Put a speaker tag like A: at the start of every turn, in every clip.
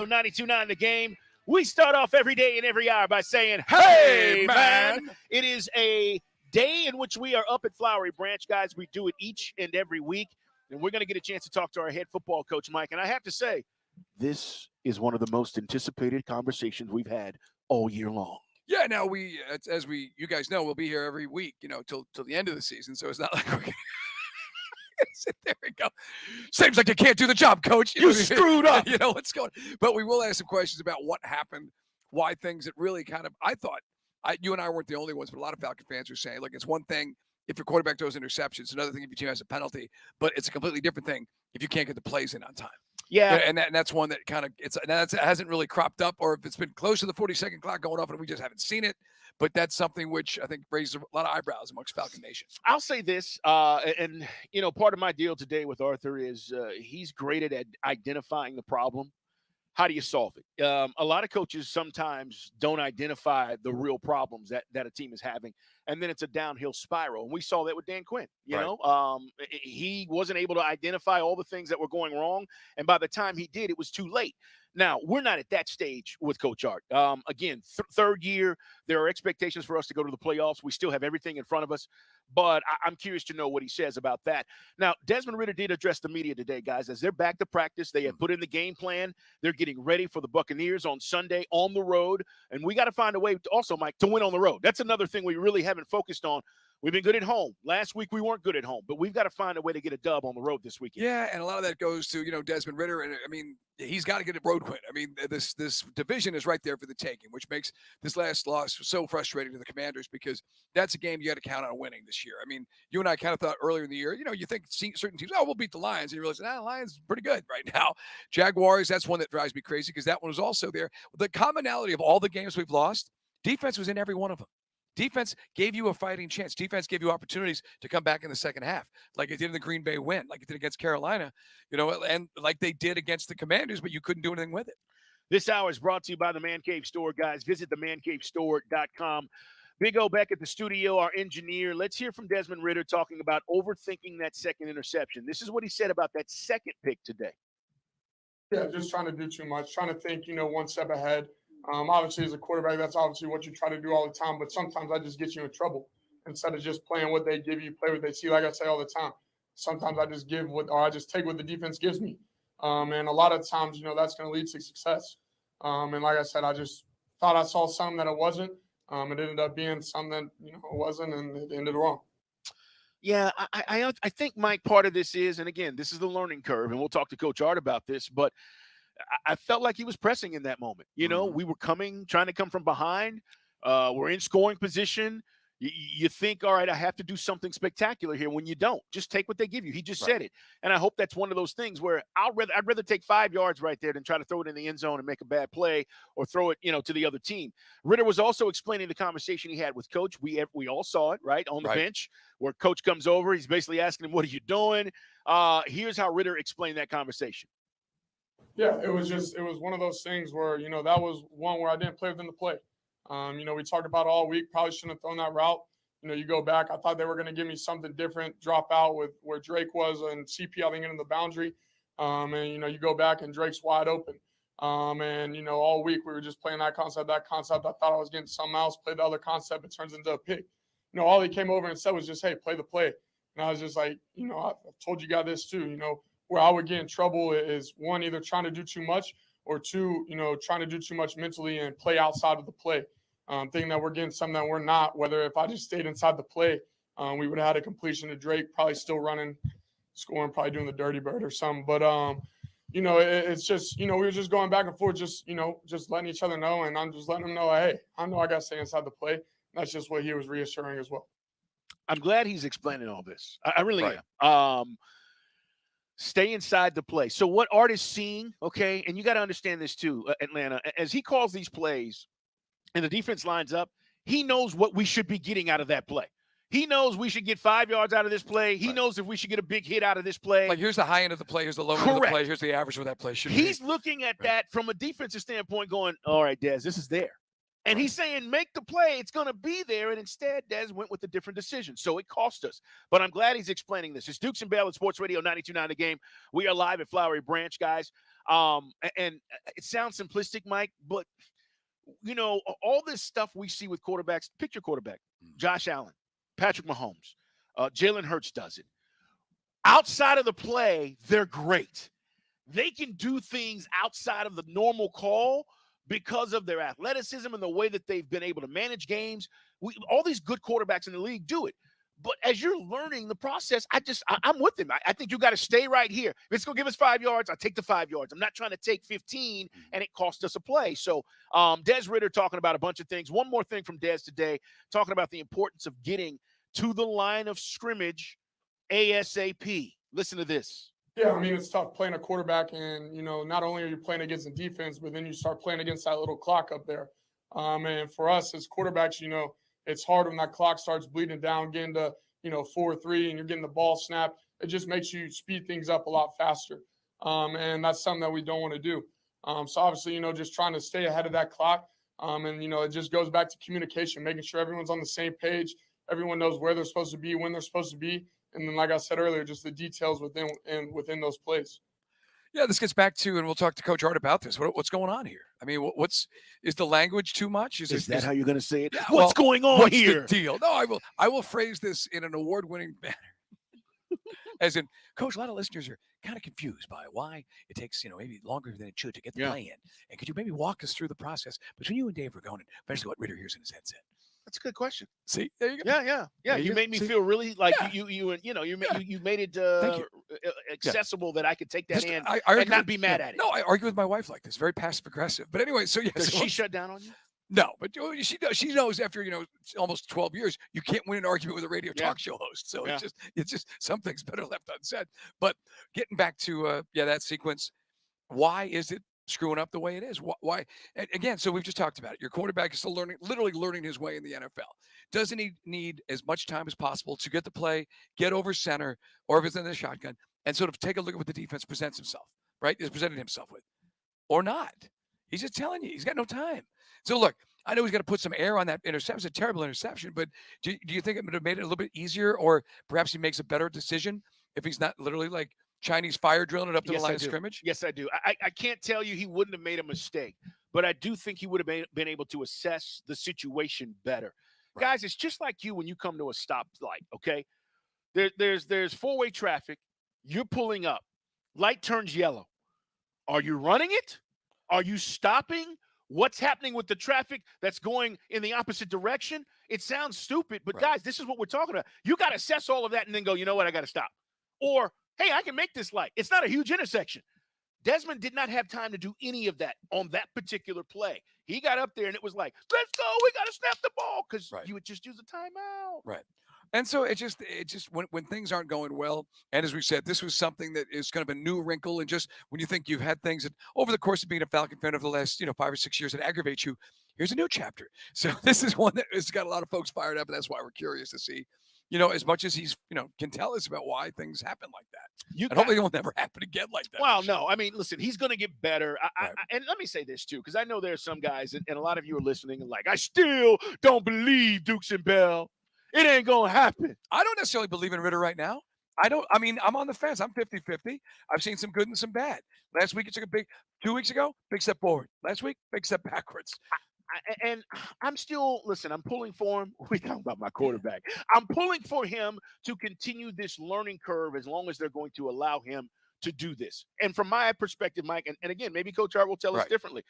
A: 92.9 The Game. We start off every day and every hour by saying, hey, man. It is a day in which we are up at Flowery Branch, guys. We do it each and every week, and we're going to get a chance to talk to our head football coach, Mike. And I have to say, this is one of the most anticipated conversations we've had all year long.
B: Yeah, now you guys know, we'll be here every week, till the end of the season. So it's not like we're going to sit there and go, seems like you can't do the job, coach.
A: You screwed up.
B: What's going on. But we will ask some questions about what happened, why things that really you and I weren't the only ones, but a lot of Falcon fans are saying, look, it's one thing if your quarterback throws interceptions, another thing if your team has a penalty, but it's a completely different thing if you can't get the plays in on time.
A: Yeah,
B: and that's one that it hasn't really cropped up, or if it's been close to the 40-second clock going off and we just haven't seen it. But that's something which I think raises a lot of eyebrows amongst Falcon Nation.
A: I'll say this, and part of my deal today with Arthur is he's great at identifying the problem. How do you solve it? A lot of coaches sometimes don't identify the real problems that a team is having, and then it's a downhill spiral. And we saw that with Dan Quinn. He wasn't able to identify all the things that were going wrong, and by the time he did, it was too late. Now, we're not at that stage with Coach Art. Again, third year, there are expectations for us to go to the playoffs. We still have everything in front of us, but I'm curious to know what he says about that. Now, Desmond Ridder did address the media today, guys, as they're back to practice. They have put in the game plan. They're getting ready for the Buccaneers on Sunday on the road, and we got to find a way also, Mike, to win on the road. That's another thing we really haven't focused on. We've been good at home. Last week, we weren't good at home, but we've got to find a way to get a dub on the road this weekend.
B: Yeah, and a lot of that goes to, Desmond Ridder. And, he's got to get a road win. This division is right there for the taking, which makes this last loss so frustrating to the Commanders because that's a game you got to count on winning this year. You and I kind of thought earlier in the year, you think certain teams, we'll beat the Lions. And you realize, the Lions are pretty good right now. Jaguars, that's one that drives me crazy because that one was also there. The commonality of all the games we've lost, defense was in every one of them. Defense gave you a fighting chance. Defense gave you opportunities to come back in the second half, like it did in the Green Bay win, like it did against Carolina, and like they did against the Commanders, but you couldn't do anything with it.
A: This hour is brought to you by the Man Cave Store, guys. Visit themancavestore.com. Big O back at the studio, our engineer. Let's hear from Desmond Ridder talking about overthinking that second interception. This is what he said about that second pick today.
C: Yeah, just trying to do too much, trying to think, one step ahead. Obviously, as a quarterback, that's obviously what you try to do all the time. But sometimes that just gets you in trouble. Instead of just playing what they give you, play what they see. Like I say all the time, sometimes I just I just take what the defense gives me. And a lot of times, that's going to lead to success. And like I said, I just thought I saw something that it wasn't. It ended up being something that it wasn't, and it ended wrong.
A: Yeah, I think, Mike, part of this is, and again, this is the learning curve, and we'll talk to Coach Art about this, but I felt like he was pressing in that moment. We were trying to come from behind. We're in scoring position. You think, all right, I have to do something spectacular here. When you don't, just take what they give you. He just said it. And I hope that's one of those things where I'd rather take 5 yards right there than try to throw it in the end zone and make a bad play or throw it, to the other team. Ridder was also explaining the conversation he had with Coach. We all saw it, right, on the bench where Coach comes over. He's basically asking him, what are you doing? Here's how Ridder explained that conversation.
C: Yeah, it was one of those things where, that was one where I didn't play within the play. We talked about all week, probably shouldn't have thrown that route. You go back, I thought they were going to give me something different, drop out with where Drake was and CP, I think, into the boundary. You go back and Drake's wide open. All week we were just playing that concept. I thought I was getting something else, played the other concept. It turns into a pick. All he came over and said was just, hey, play the play. And I was just like, I told you guys this too, where I would get in trouble is one, either trying to do too much or two, trying to do too much mentally and play outside of the play. Thinking that we're getting something that we're not, whether if I just stayed inside the play, we would have had a completion to Drake, probably still running, scoring, probably doing the dirty bird or something. But, it's just, we were just going back and forth, just letting each other know. And I'm just letting them know, hey, I know I got to stay inside the play. That's just what he was reassuring as well.
A: I'm glad he's explaining all this. I really am. Stay inside the play. So what Art is seeing, okay, and you got to understand this too, Atlanta, as he calls these plays and the defense lines up, he knows what we should be getting out of that play. He knows we should get 5 yards out of this play. He knows if we should get a big hit out of this play.
B: Like, here's the high end of the play. Here's the low end of the play. Here's the average of that play.
A: He's looking at that from a defensive standpoint going, all right, Des, this is there. And he's saying, make the play. It's going to be there. And instead, Des went with a different decision. So it cost us. But I'm glad he's explaining this. It's Dukes and Bell at Sports Radio 92.9 The Game. We are live at Flowery Branch, guys. And it sounds simplistic, Mike, but all this stuff we see with quarterbacks. Pick your quarterback: Josh Allen, Patrick Mahomes, Jalen Hurts does it. Outside of the play, they're great. They can do things outside of the normal call because of their athleticism and the way that they've been able to manage games. All these good quarterbacks in the league do it. But as you're learning the process, I'm with him. I think you got to stay right here. If it's going to give us 5 yards, I'll take the 5 yards. I'm not trying to take 15 and it cost us a play. So Des Ridder talking about a bunch of things. One more thing from Des today, talking about the importance of getting to the line of scrimmage ASAP. Listen to this.
C: Yeah, I mean, it's tough playing a quarterback, and, not only are you playing against the defense, but then you start playing against that little clock up there. And for us as quarterbacks, it's hard when that clock starts bleeding down, getting to, 4-3, and you're getting the ball snapped. It just makes you speed things up a lot faster. And that's something that we don't want to do. So obviously, just trying to stay ahead of that clock. And, it just goes back to communication, making sure everyone's on the same page. Everyone knows where they're supposed to be, when they're supposed to be. And then, like I said earlier, just the details within those plays.
B: Yeah, this gets back to, and we'll talk to Coach Art about this. What's going on here? I mean, is the language too much?
A: Is that how you're going to say it?
B: Yeah,
A: what's going on
B: what's
A: here?
B: The deal? No, I will phrase this in an award-winning manner. As in, Coach, a lot of listeners are kind of confused by why it takes, maybe longer than it should to get the play in. And could you maybe walk us through the process between you and Dave Ragone, eventually what Ridder hears in his headset?
A: That's a good question.
B: See, there you go.
A: Yeah. You made me feel really like you made it accessible that I could take that in and not be mad at it.
B: No, I argue with my wife like this, very passive aggressive. But anyway, so yes.
A: Does she shut down on you?
B: No, but she knows after almost 12 years you can't win an argument with a radio talk show host. So it's just some things better left unsaid. But getting back to that sequence, why is it screwing up the way it is? Why? And again, so we've just talked about it. Your quarterback is still literally learning his way in the NFL. Doesn't he need as much time as possible to get the play, get over center, or if it's in the shotgun, and sort of take a look at what the defense presents himself, right? Is presented himself with, or not? He's just telling you he's got no time. So look, I know he's got to put some air on that interception. It's a terrible interception, but do you think it would have made it a little bit easier, or perhaps he makes a better decision if he's not literally like Chinese fire drilling it up to the line of scrimmage?
A: Yes, I do. I can't tell you he wouldn't have made a mistake, but I do think he would have been able to assess the situation better. Right. Guys, it's just like you when you come to a stoplight, okay? There's four-way traffic. You're pulling up. Light turns yellow. Are you running it? Are you stopping? What's happening with the traffic that's going in the opposite direction? It sounds stupid, but guys, this is what we're talking about. You got to assess all of that and then go, you know what, I got to stop. Or, hey, I can make this light. It's not a huge intersection. Desmond did not have time to do any of that on that particular play. He got up there and it was like, let's go, we got to snap the ball because you would just use a timeout.
B: Right. And so it just when things aren't going well, and as we said, this was something that is kind of a new wrinkle. And just when you think you've had things that over the course of being a Falcon fan over the last 5 or 6 years that aggravate you, here's a new chapter. So this is one that has got a lot of folks fired up, and that's why we're curious to see, as much as he's can tell us about why things happen like that. And hopefully it will never happen again like that.
A: Well, no, I mean, listen, he's going to get better. And let me say this too, because I know there's some guys, and a lot of you are listening and like, I still don't believe Dukes and Bell. It ain't going to happen.
B: I don't necessarily believe in Ridder right now. I'm on the fence. I'm 50-50. I've seen some good and some bad. Last week, it took 2 weeks ago, big step forward. Last week, big step backwards.
A: And I'm still, listen, I'm pulling for him. We talking about my quarterback. I'm pulling for him to continue this learning curve as long as they're going to allow him to do this. And from my perspective, Mike, and again, maybe Coach Art will tell us differently.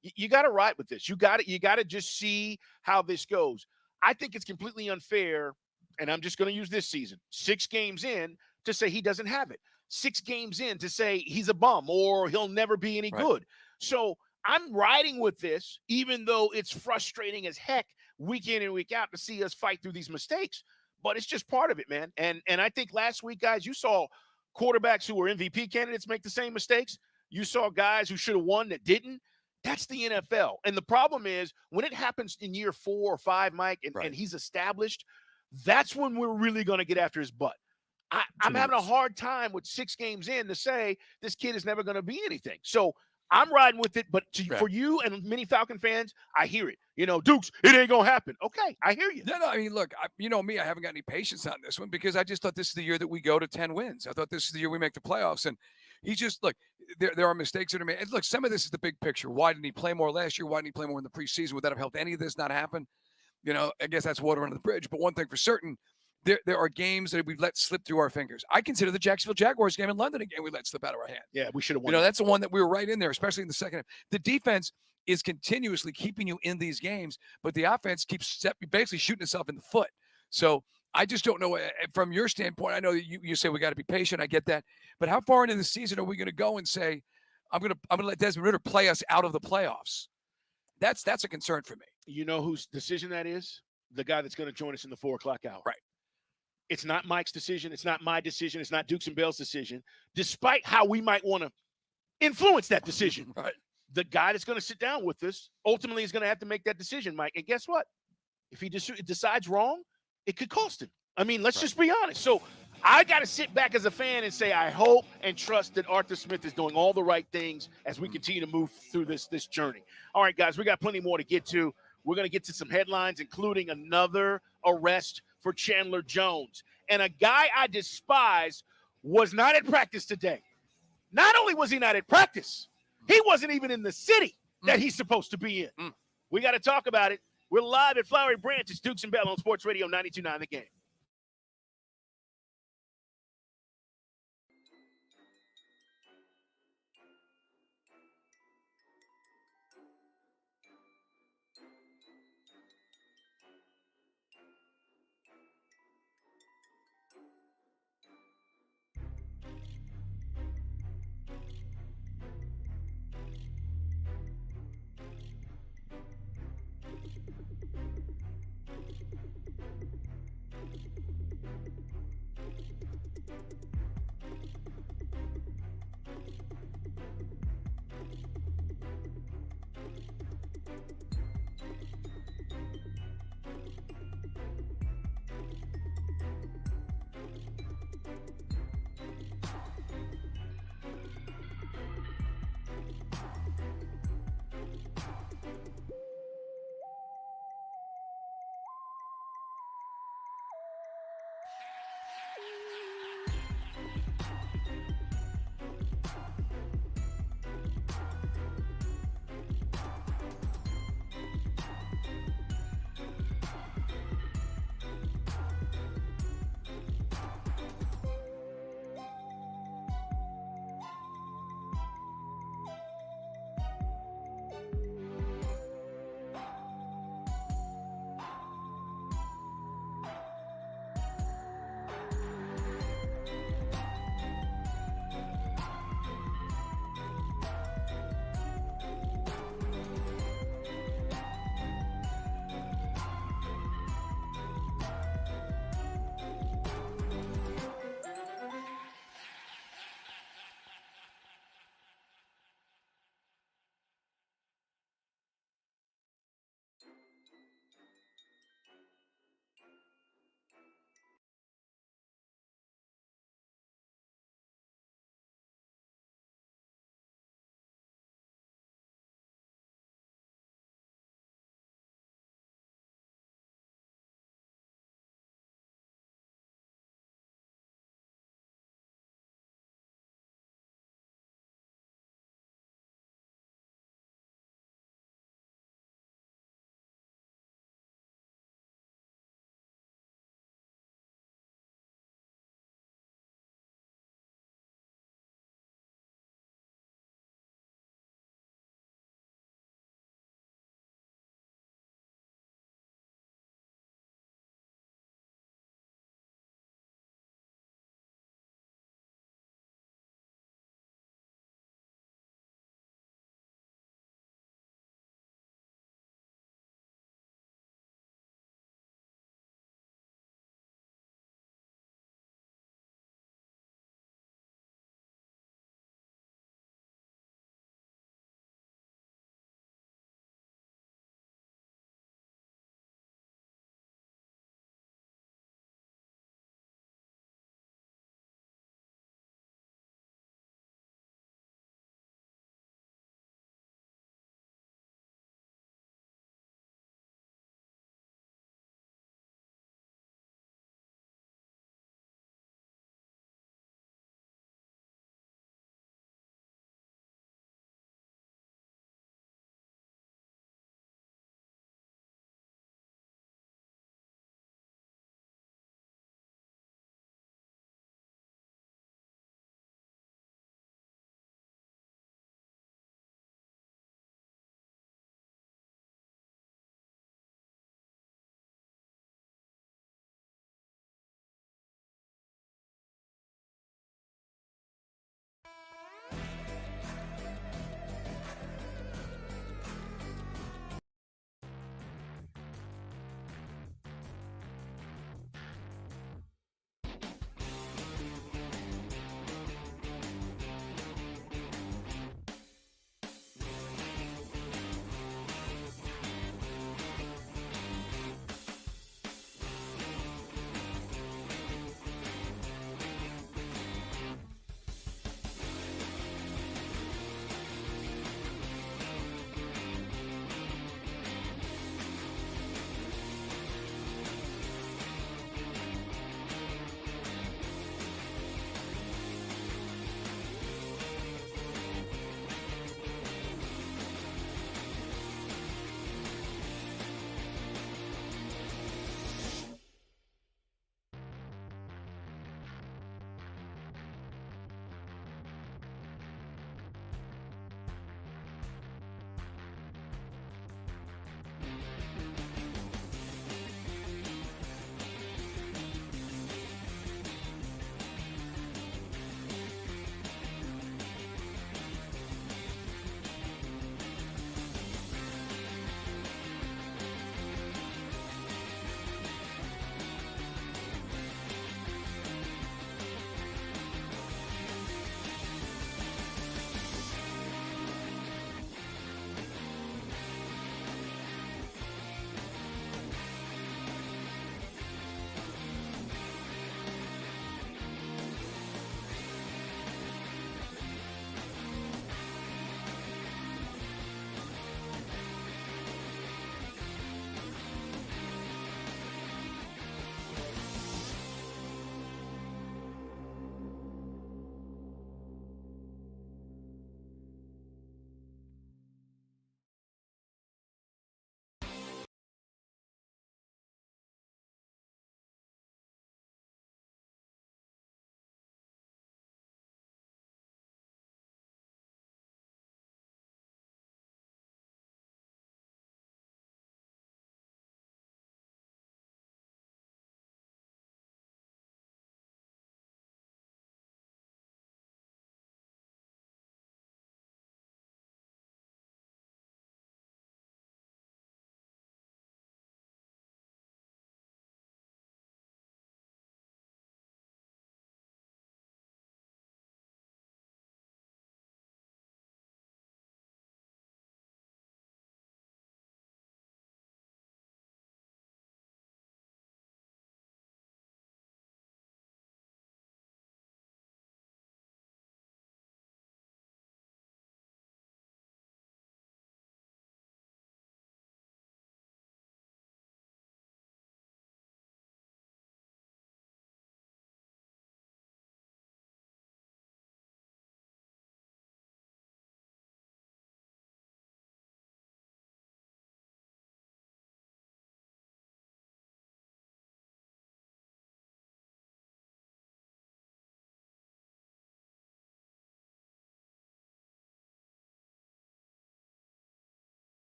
A: You got to ride with this. You got to just see how this goes. I think it's completely unfair, and I'm just going to use this season, 6 games in, to say he doesn't have it. 6 games in to say he's a bum or he'll never be any good. So I'm riding with this, even though it's frustrating as heck week in and week out to see us fight through these mistakes. But it's just part of it, man. And I think last week, guys, you saw quarterbacks who were MVP candidates make the same mistakes. You saw guys who should have won that didn't. That's the NFL. And the problem is when it happens in year 4 or 5, Mike, and he's established, that's when we're really going to get after his butt. I'm having a hard time with 6 games in to say this kid is never going to be anything. So I'm riding with it. But for you and many Falcon fans, I hear it. Dukes, it ain't going to happen. Okay, I hear you.
B: No, I mean, look, me, I haven't got any patience on this one because I just thought this is the year that we go to 10 wins. I thought this is the year we make the playoffs. And he just, look, there are mistakes that are made. And look, some of this is the big picture. Why didn't he play more last year? Why didn't he play more in the preseason? Would that have helped any of this not happen? I guess that's water under the bridge. But one thing for certain, there are games that we've let slip through our fingers. I consider the Jacksonville Jaguars game in London a game we let slip out of our hand.
A: Yeah, we should have won.
B: That's the one that we were right in there, especially in the second half. The defense is continuously keeping you in these games, but the offense keeps basically shooting itself in the foot. So I just don't know. From your standpoint, I know that you say we got to be patient. I get that. But how far into the season are we going to go and say, I'm going to let Desmond Ridder play us out of the playoffs? That's a concern for me.
A: You know whose decision that is? The guy that's going to join us in the 4 o'clock hour.
B: Right.
A: It's not Mike's decision. It's not my decision. It's not Dukes and Bell's decision, despite how we might want to influence that decision.
B: Right.
A: The guy that's going to sit down with us ultimately is going to have to make that decision, Mike. And guess what? If he decides wrong, it could cost him. I mean, let's just be honest. So I got to sit back as a fan and say I hope and trust that Arthur Smith is doing all the right things as we continue to move through this journey. All right, guys, we got plenty more to get to. We're going to get to some headlines, including another arrest for Chandler Jones. And a guy I despise was not at practice today. Not only was he not at practice, he wasn't even in the city that he's supposed to be in. We got to talk about it. We're live at Flowery Branch. It's Dukes and Bell on Sports Radio 92.9 The Game.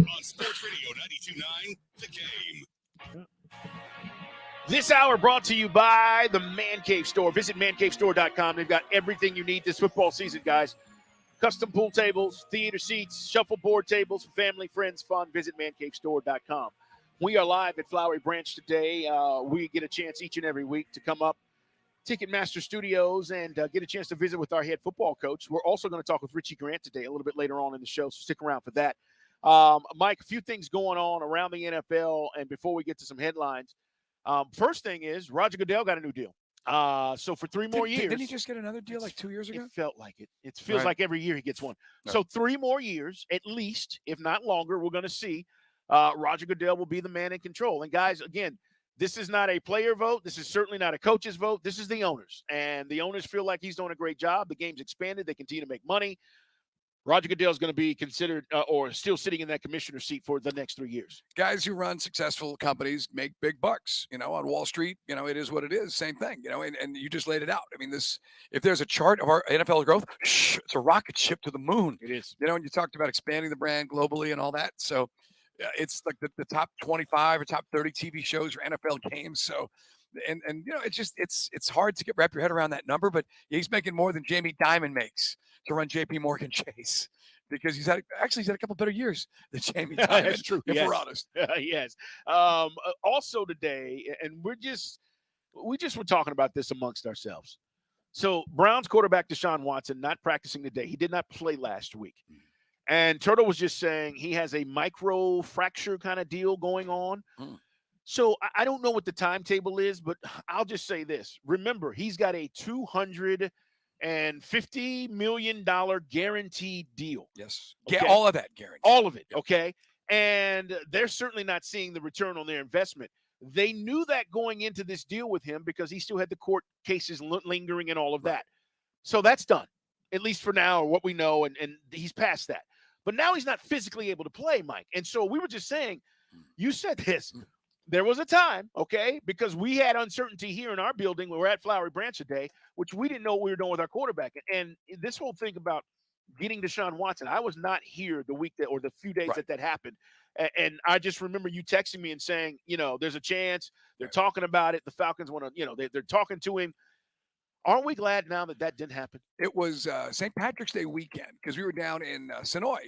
D: on Sports Radio 92.9 The Game.
A: This hour brought to you by the Man Cave Store. Visit mancavestore.com. They've got everything you need this football season, guys. Custom pool tables, theater seats, shuffleboard tables for family, friends, fun. Visit mancavestore.com. We are live at Flowery Branch today. We get a chance each and every week to come up Ticketmaster Studios and get a chance to visit with our head football coach. We're also going to talk with Richie Grant today a little bit later on in the show, so stick around for that. Mike, a few things going on around the NFL, and before we get to some headlines, first thing is Roger Goodell got a new deal. So for 3 more years.
B: Didn't he just get another deal like 2 years ago?
A: It felt like it. It feels like every year he gets one.
B: Right.
A: So 3 more years, at least, if not longer, we're going to see Roger Goodell will be the man in control. And guys, again, this is not a player vote. This is certainly not a coach's vote. This is the owners. And the owners feel like he's doing a great job. The game's expanded. They continue to make money. Roger Goodell is going to be considered or still sitting in that commissioner seat for the next 3 years.
B: Guys who run successful companies make big bucks, on Wall Street. It is what it is. Same thing, and you just laid it out. I mean, if there's a chart of our NFL growth, it's a rocket ship to the moon.
A: It is.
B: And you talked about expanding the brand globally and all that. So it's like the top 25 or top 30 TV shows or NFL games. So, and it's hard to wrap your head around that number, but he's making more than Jamie Dimon makes to run JP Morgan Chase, because he's had a couple better years than Jamie Dimon.
A: That's true.
B: If we're honest.
A: Yes. Also today, and we just were talking about this amongst ourselves. So Browns quarterback Deshaun Watson not practicing today. He did not play last week. And Turtle was just saying he has a micro fracture kind of deal going on. So I don't know what the timetable is, but I'll just say this. Remember, he's got a $250 million guaranteed deal.
B: Yes.
A: Okay?
B: Yeah, all of that guaranteed.
A: All of it, okay? And they're certainly not seeing the return on their investment. They knew that going into this deal with him because he still had the court cases lingering and all of that. So that's done, at least for now, or what we know, and he's past that. But now he's not physically able to play, Mike. And so we were just saying, you said this. There was a time, okay, because we had uncertainty here in our building when we're at Flowery Branch today, which we didn't know what we were doing with our quarterback. And this whole thing about getting Deshaun Watson, I was not here the week or the few days that happened. And I just remember you texting me and saying, there's a chance. They're talking about it. The Falcons want to, they're talking to him. Aren't we glad now that didn't happen?
B: It was St. Patrick's Day weekend because we were down in Sonoy.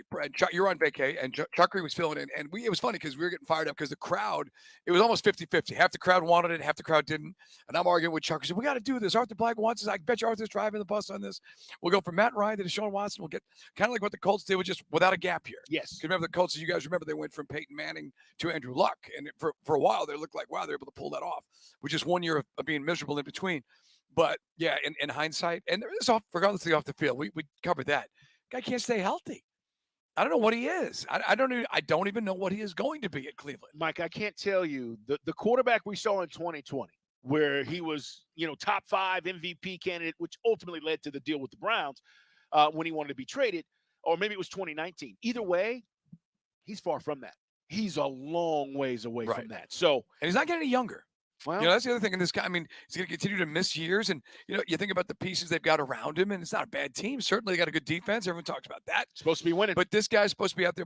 B: You're on vacay, and Chuckery was filling in. And it was funny because we were getting fired up because the crowd, it was almost 50-50. Half the crowd wanted it, half the crowd didn't. And I'm arguing with Chuck. I said, we got to do this. Arthur Blank wants this. I bet you Arthur's driving the bus on this. We'll go from Matt Ryan to Deshaun Watson. We'll get kind of like what the Colts did, just without a gap here.
A: Yes.
B: Because remember the Colts, you guys remember they went from Peyton Manning to Andrew Luck. And for a while, they looked like, wow, they're able to pull that off, with just 1 year of being miserable in between. But yeah, in hindsight, and regardless of the field, we covered that. Guy can't stay healthy. I don't know what he is. I don't even know what he is going to be at Cleveland.
A: Mike, I can't tell you the quarterback we saw in 2020, where he was, top 5 MVP candidate, which ultimately led to the deal with the Browns when he wanted to be traded, or maybe it was 2019. Either way, he's far from that. He's a long ways away from that. So,
B: and he's not getting any younger.
A: Well,
B: that's the other thing in this guy. I mean, he's going to continue to miss years. And, you think about the pieces they've got around him, and it's not a bad team. Certainly, they got a good defense. Everyone talks about that.
A: Supposed to be winning.
B: But this guy's supposed to be out there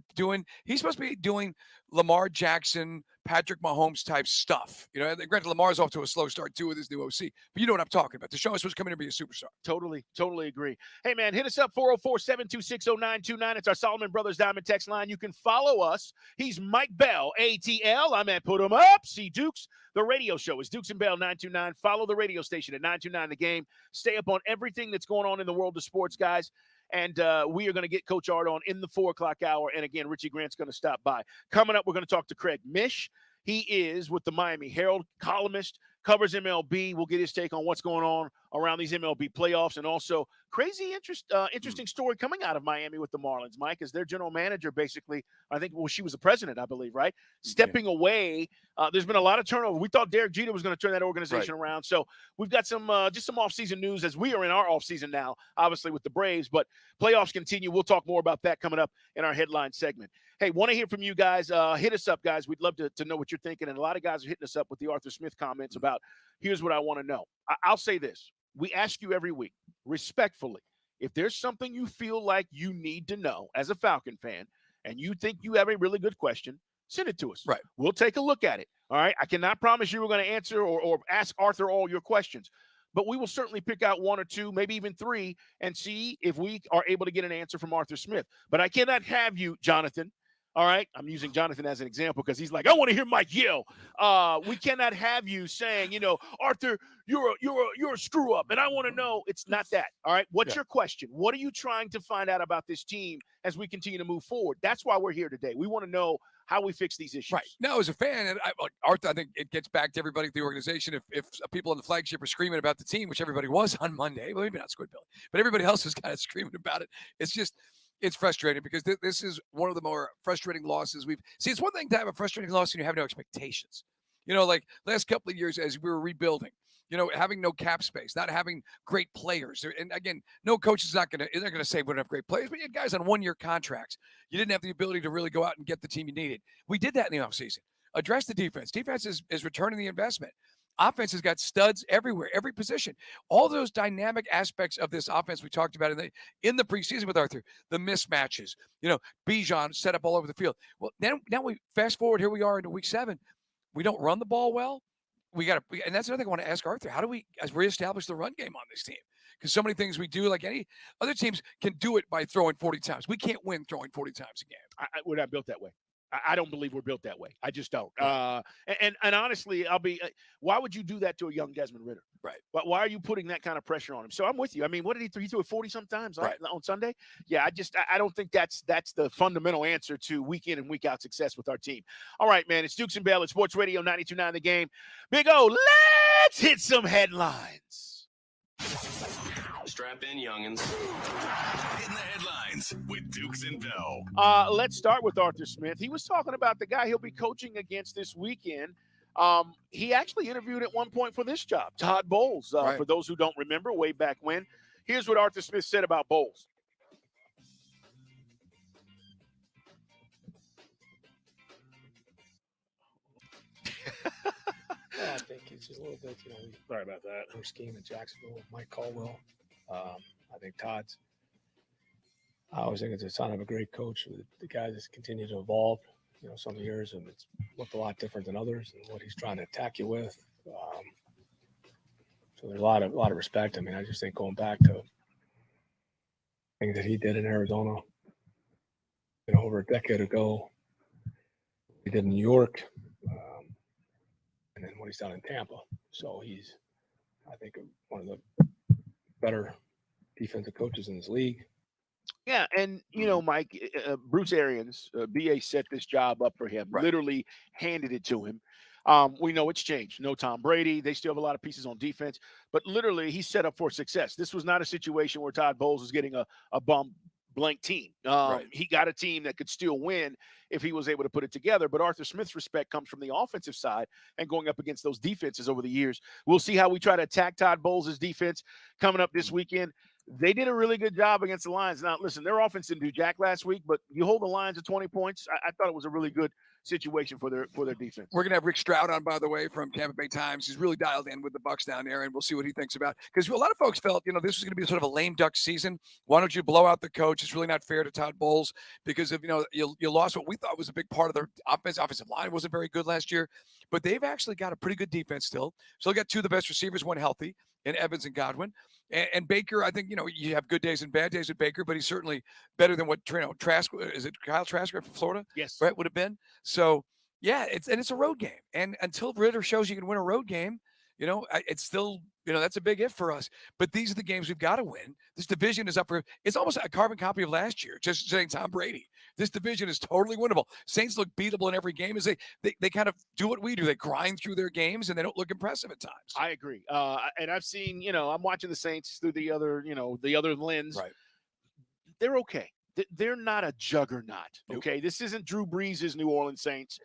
B: he's supposed to be doing Lamar Jackson, Patrick Mahomes type stuff. Granted, Lamar's off to a slow start, too, with his new OC. But you know what I'm talking about. Deshaun is supposed to come in and be a superstar.
A: Totally agree. Hey, man, hit us up, 404-726-0929. It's our Solomon Brothers Diamond text line. You can follow us. He's Mike Bell, ATL. I'm at Put 'em Up. See Dukes. The radio show is Dukes and Bell 929. Follow the radio station at 929 The Game. Stay up on everything that's going on in the world of sports, guys. And we are going to get Coach Art on in the 4 o'clock hour. And again, Richie Grant's going to stop by. Coming up, we're going to talk to Craig Mish. He is with the Miami Herald, columnist, covers MLB. We'll get his take on what's going on around these MLB playoffs, and also interesting story coming out of Miami with the Marlins, Mike, as their general manager basically, she was the president, I believe, right? Stepping away. There's been a lot of turnover. We thought Derek Jeter was going to turn that organization around. So we've got some offseason news as we are in our offseason now, obviously with the Braves, but playoffs continue. We'll talk more about that coming up in our headline segment. Hey, want to hear from you guys. Hit us up, guys. We'd love to know what you're thinking. And a lot of guys are hitting us up with the Arthur Smith comments about, here's what I want to know. I'll say this. We ask you every week, respectfully, if there's something you feel like you need to know as a Falcon fan, and you think you have a really good question, send it to us.
B: Right.
A: We'll take a look at it. All right. I cannot promise you we're going to answer or ask Arthur all your questions, but we will certainly pick out one or two, maybe even three, and see if we are able to get an answer from Arthur Smith. But I cannot have you, Jonathan. All right. I'm using Jonathan as an example because he's like, I want to hear Mike yell. We cannot have you saying, Arthur, you're a screw up, and I want to know. It's not that. All right. What's your question? What are you trying to find out about this team as we continue to move forward? That's why we're here today. We want to know how we fix these issues.
B: Right. Now, as a fan, and Arthur, I think it gets back to everybody at the organization. If people on the flagship are screaming about the team, which everybody was on Monday, well, maybe not Squid Billy, but everybody else was kind of screaming about it. It's frustrating because this is one of the more frustrating losses we've seen. It's one thing to have a frustrating loss and you have no expectations. Like last couple of years as we were rebuilding, having no cap space, not having great players. And again, no coach is not going to say we don't have great players, but you had guys on 1-year contracts. You didn't have the ability to really go out and get the team you needed. We did that in the offseason. Address the defense. Defense is returning the investment. Offense has got studs everywhere, every position. All those dynamic aspects of this offense we talked about in the preseason with Arthur, the mismatches, Bijan set up all over the field. Well, now we fast forward, here we are into week 7. We don't run the ball well. And that's another thing I want to ask Arthur. How do we reestablish the run game on this team? Because so many things we do, like any other teams can do it by throwing 40 times. We can't win throwing 40 times a game.
A: We're not built that way. I don't believe we're built that way. I just don't. And honestly, why would you do that to a young Desmond Ridder?
B: Right.
A: Why are you putting that kind of pressure on him? So I'm with you. I mean, what did he throw? He threw it 40 sometimes on Sunday. Yeah, I don't think that's the fundamental answer to week in and week out success with our team. All right, man. It's Dukes and Bell at Sports Radio 92.9 The Game. Big O, let's hit some headlines.
D: Strap in, youngins. Hitting the headlines with Dukes and Bell.
A: Let's start with Arthur Smith. He was talking about the guy he'll be coaching against this weekend. He actually interviewed at one point for this job, Todd Bowles. For those who don't remember, way back when. Here's what Arthur Smith said about Bowles.
E: I think it's just a little bit, sorry about that. Our scheme in Jacksonville, Mike Caldwell. I think Todd's. I always think it's a sign of a great coach. The guy that's continued to evolve. Some years and it's looked a lot different than others, and what he's trying to attack you with. So there's a lot of respect. I mean, I just think going back to things that he did in Arizona, over a decade ago, he did in New York, and then what he's done in Tampa. So he's, I think, one of the better defensive coaches in this league.
A: Yeah, and, Mike, Bruce Arians, BA set this job up for him, literally handed it to him. We know it's changed. No Tom Brady. They still have a lot of pieces on defense, but literally he's set up for success. This was not a situation where Todd Bowles was getting a blank team. He got a team that could still win if he was able to put it together. But Arthur Smith's respect comes from the offensive side and going up against those defenses over the years. We'll see how we try to attack Todd Bowles' defense coming up this weekend. They did a really good job against the Lions. Now, listen, their offense didn't do jack last week, but you hold the Lions to 20 points. I thought it was a really good situation for their defense.
B: We're gonna have Rick Stroud on, by the way, from Tampa Bay Times. He's really dialed in with the Bucs down there, and we'll see what he thinks about. Because a lot of folks felt, this was gonna be sort of a lame duck season. Why don't you blow out the coach? It's really not fair to Todd Bowles because of you lost what we thought was a big part of their offensive line. Wasn't very good last year, but they've actually got a pretty good defense still. So they got two of the best receivers, one healthy, in Evans and Godwin. And Baker, I think, you have good days and bad days with Baker, but he's certainly better than what Trask, is it Kyle Trask from Florida?
A: Yes.
B: Right, would have been. So, yeah, it's a road game. And until Ritter shows you can win a road game, it's still, that's a big if for us. But these are the games we've got to win. This division is up for, it's almost a carbon copy of last year, just saying Tom Brady. This division is totally winnable. Saints look beatable in every game as they kind of do what we do. They grind through their games and they don't look impressive at times.
A: I agree. And I've seen, I'm watching the Saints through the other lens.
B: Right.
A: They're okay. They're not a juggernaut. Okay. Nope. This isn't Drew Brees' New Orleans Saints.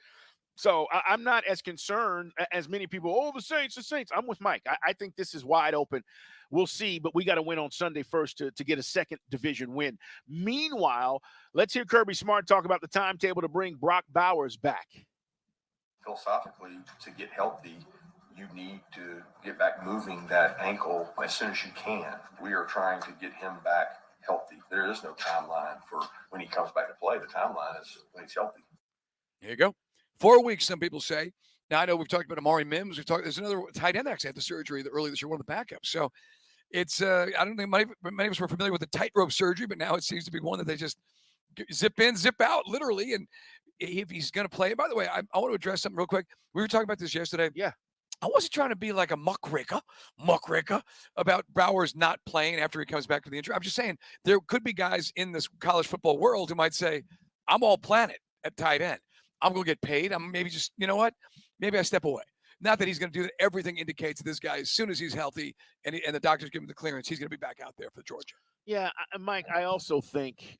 A: So I'm not as concerned as many people. Oh, the Saints. I'm with Mike. I think this is wide open. We'll see, but we got to win on Sunday first to get a second division win. Meanwhile, let's hear Kirby Smart talk about the timetable to bring Brock Bowers back.
F: Philosophically, to get healthy, you need to get back moving that ankle as soon as you can. We are trying to get him back healthy. There is no timeline for when he comes back to play. The timeline is when he's healthy.
B: There you go. 4 weeks, some people say. Now, I know we've talked about Amari Mims. There's another tight end that actually had the surgery early this year, one of the backups. So it's, I don't think many of us were familiar with the tightrope surgery, but now it seems to be one that they just zip in, zip out, literally. And if he's going to play, by the way, I want to address something real quick. We were talking about this yesterday.
A: Yeah.
B: I wasn't trying to be like a muckraker about Bowers not playing after he comes back from the injury. I'm just saying there could be guys in this college football world who might say, I'm all planet at tight end. I'm going to get paid. I'm maybe just, you know what? Maybe I step away. Not that he's going to do that. Everything indicates that this guy, as soon as he's healthy and the doctors give him the clearance, he's going to be back out there for Georgia.
A: Yeah, Mike, I also think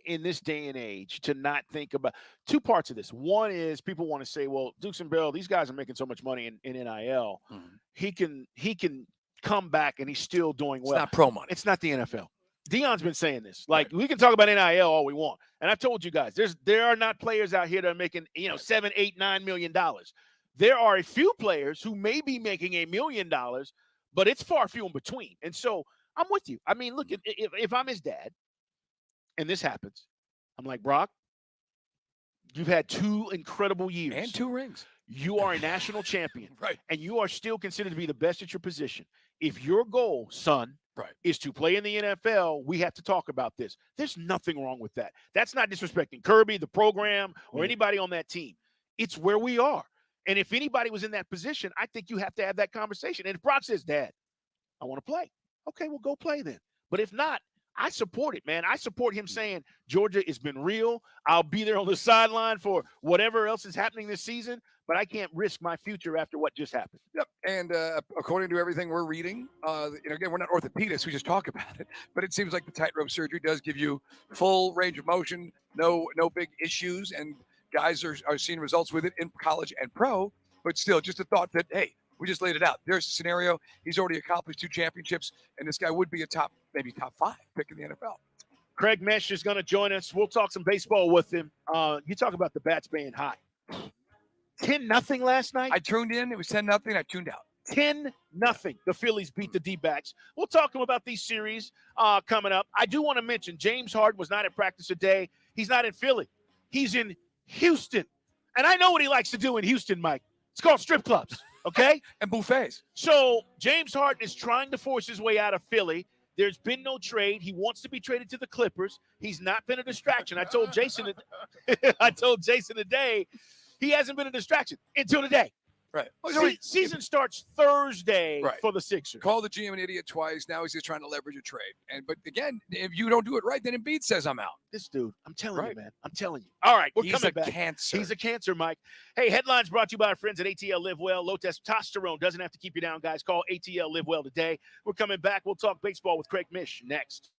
A: in this day and age to not think about two parts of this. One is people want to say, well, Dukes and Bell, these guys are making so much money in NIL. Mm-hmm. He can come back and he's still doing well.
B: It's not pro money.
A: It's not the NFL. Deion's been saying this. Like, we can talk about NIL all we want. And I've told you guys, there are not players out here that are making, $7, $8, $9 million. There are a few players who may be making $1 million, but it's far few in between. And so I'm with you. I mean, look, if I'm his dad and this happens, I'm like, Brock, you've had 2 incredible years.
B: And 2 rings.
A: You are a national champion.
B: Right.
A: And you are still considered to be the best at your position. If your goal, son, is to play in the NFL, we have to talk about this. There's nothing wrong with that. That's not disrespecting Kirby, the program, or anybody on that team. It's where we are. And if anybody was in that position, I think you have to have that conversation. And if Brock says, Dad, I want to play. Okay, well, go play then. But if not, I support it, man. I support him saying Georgia has been real. I'll be there on the sideline for whatever else is happening this season, but I can't risk my future after what just happened.
B: Yep. And according to everything we're reading, again, we're not orthopedists. We just talk about it. But it seems like the tightrope surgery does give you full range of motion, no big issues, and guys are seeing results with it in college and pro. But still, just a thought that, hey, we just laid it out. There's a scenario. He's already accomplished 2 championships, and this guy would be maybe top 5 pick in the NFL.
A: Craig Mesh is going to join us. We'll talk some baseball with him. You talk about the bats being hot. 10-0 last night.
B: I tuned in. It was 10-0. I tuned out.
A: 10-0. The Phillies beat the D-backs. We'll talk to him about these series coming up. I do want to mention James Harden was not at practice today. He's not in Philly. He's in Houston. And I know what he likes to do in Houston, Mike. It's called strip clubs, okay?
B: And buffets.
A: So James Harden is trying to force his way out of Philly. There's been no trade. He wants to be traded to the Clippers. He's not been a distraction. I told Jason today, he hasn't been a distraction until today.
B: Right.
A: Season starts Thursday for the Sixers.
B: Called the GM an idiot twice. Now he's just trying to leverage a trade. But again, if you don't do it right, then Embiid says I'm out.
A: This dude, I'm telling you, man. I'm telling you. All right, we're coming back.
B: Cancer.
A: He's a cancer, Mike. Hey, headlines brought to you by our friends at ATL Live Well. Low testosterone doesn't have to keep you down, guys. Call ATL Live Well today. We're coming back. We'll talk baseball with Craig Mish next.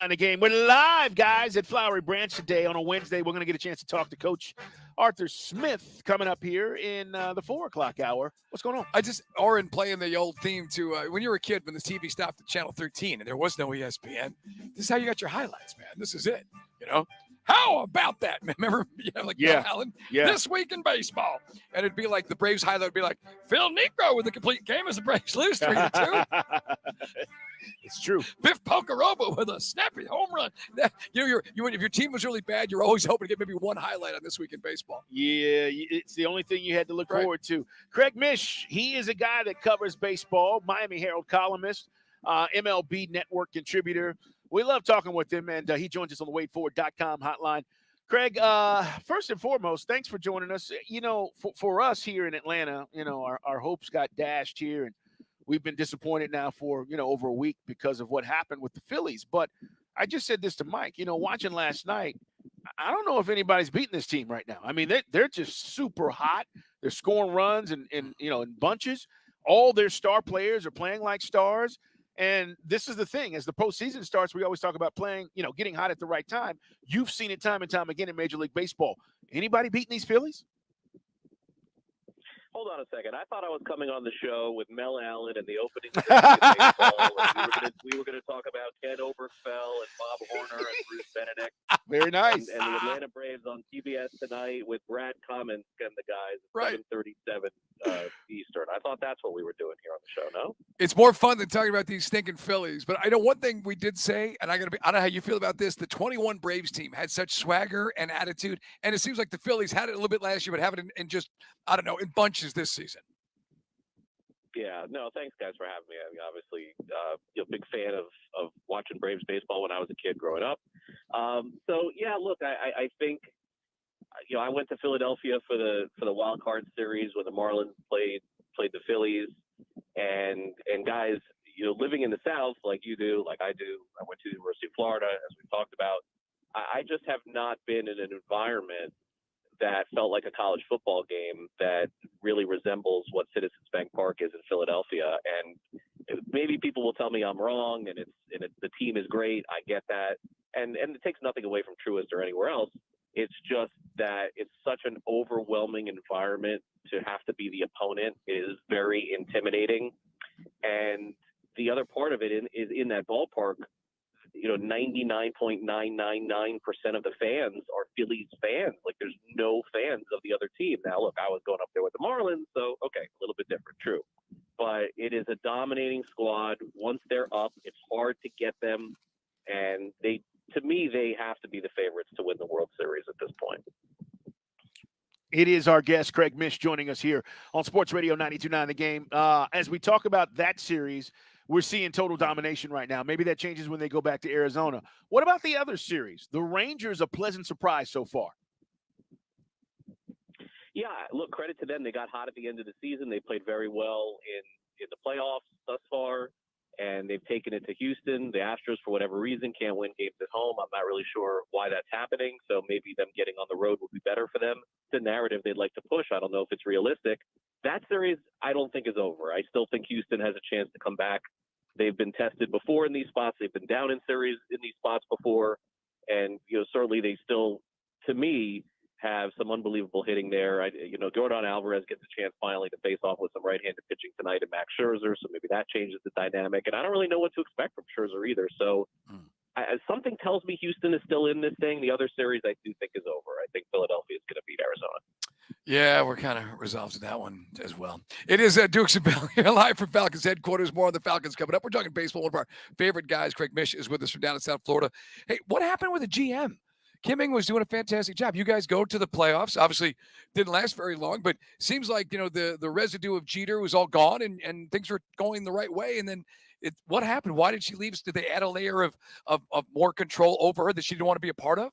A: On the game. We're live, guys, at Flowery Branch today on a Wednesday. We're going to get a chance to talk to Coach Arthur Smith coming up here in the 4 o'clock hour. What's going on?
B: Oren playing the old theme to when you were a kid, when the TV stopped at Channel 13 and there was no ESPN. This is how you got your highlights, man. This is it. How about that? Remember, Bill Allen, This Week in Baseball. And it'd be like the Braves highlight would be like, Phil Negro with a complete game as the Braves lose 3-2.
A: It's true.
B: Biff Pocaroba with a snappy home run. If your team was really bad, you're always hoping to get maybe one highlight on This Week in Baseball.
A: Yeah, it's the only thing you had to look forward to. Craig Mish, he is a guy that covers baseball, Miami Herald columnist, MLB Network contributor. We love talking with him, and he joins us on the wadeforward.com hotline. Craig, first and foremost, thanks for joining us. For us here in Atlanta, our hopes got dashed here, and we've been disappointed now for, over a week because of what happened with the Phillies. But I just said this to Mike, watching last night, I don't know if anybody's beating this team right now. I mean, they're just super hot. They're scoring runs in bunches. All their star players are playing like stars. And this is the thing. As the postseason starts, we always talk about playing, getting hot at the right time. You've seen it time and time again in Major League Baseball. Anybody beating these Phillies?
G: Hold on a second. I thought I was coming on the show with Mel Allen and the opening of baseball. We were going to talk about Ken Oberkfell and Bob Horner and Bruce Benedict.
A: Very nice.
G: And the Atlanta Braves on TBS tonight with Brad Cummins and the guys at 7:37 Eastern. I thought that's what we were doing here on the show, no?
B: It's more fun than talking about these stinking Phillies. But I know one thing we did say, and I don't know how you feel about this, the 21 Braves team had such swagger and attitude, and it seems like the Phillies had it a little bit last year, but have it in just, I don't know, in bunches this season.
G: Yeah, no, thanks, guys, for having me. I mean, obviously, a big fan of watching Braves baseball when I was a kid growing up. Look, I think, I went to Philadelphia for the wild card series when the Marlins played the Phillies, and guys, living in the South like you do, like I do, I went to the University of Florida, as we talked about. I just have not been in an environment that felt like a college football game that really resembles what Citizens Bank Park is in Philadelphia. And maybe people will tell me I'm wrong, and the team is great. I get that. And it takes nothing away from Truist or anywhere else. It's just that it's such an overwhelming environment to have to be the opponent. It is very intimidating. And the other part of it is in that ballpark, 99.999% of the fans are Phillies fans. Like, there's no fans of the other team. Now, look, I was going up there with the Marlins, so, okay, a little bit different, true. But it is a dominating squad. Once they're up, it's hard to get them. And to me, they have to be the favorites to win the World Series at this point.
A: It is our guest, Craig Mish, joining us here on Sports Radio 92.9 The Game. As we talk about that series, we're seeing total domination right now. Maybe that changes when they go back to Arizona. What about the other series? The Rangers, a pleasant surprise so far.
G: Yeah, look, credit to them. They got hot at the end of the season. They played very well in the playoffs thus far, and they've taken it to Houston. The Astros, for whatever reason, can't win games at home. I'm not really sure why that's happening, so maybe them getting on the road would be better for them. It's a narrative they'd like to push. I don't know if it's realistic. That series, I don't think is over. I still think Houston has a chance to come back. They've been tested before in these spots. They've been down in series in these spots before. And, certainly they still, to me, have some unbelievable hitting there. Jordan Alvarez gets a chance finally to face off with some right-handed pitching tonight in Max Scherzer, so maybe that changes the dynamic. And I don't really know what to expect from Scherzer either. So something tells me Houston is still in this thing. The other series I do think is over. I think Philadelphia is going to beat Arizona.
B: Yeah, we're kind of resolved to that one as well. It is Dukes and Bell here live from Falcons headquarters. More on the Falcons coming up. We're talking baseball. One of our favorite guys, Craig Mish, is with us from down in South Florida. Hey, what happened with the GM? Kimming was doing a fantastic job. You guys go to the playoffs. Obviously, didn't last very long, but seems like the residue of Jeter was all gone, and things were going the right way. And then what happened? Why did she leave? Did they add a layer of more control over her that she didn't want to be a part of?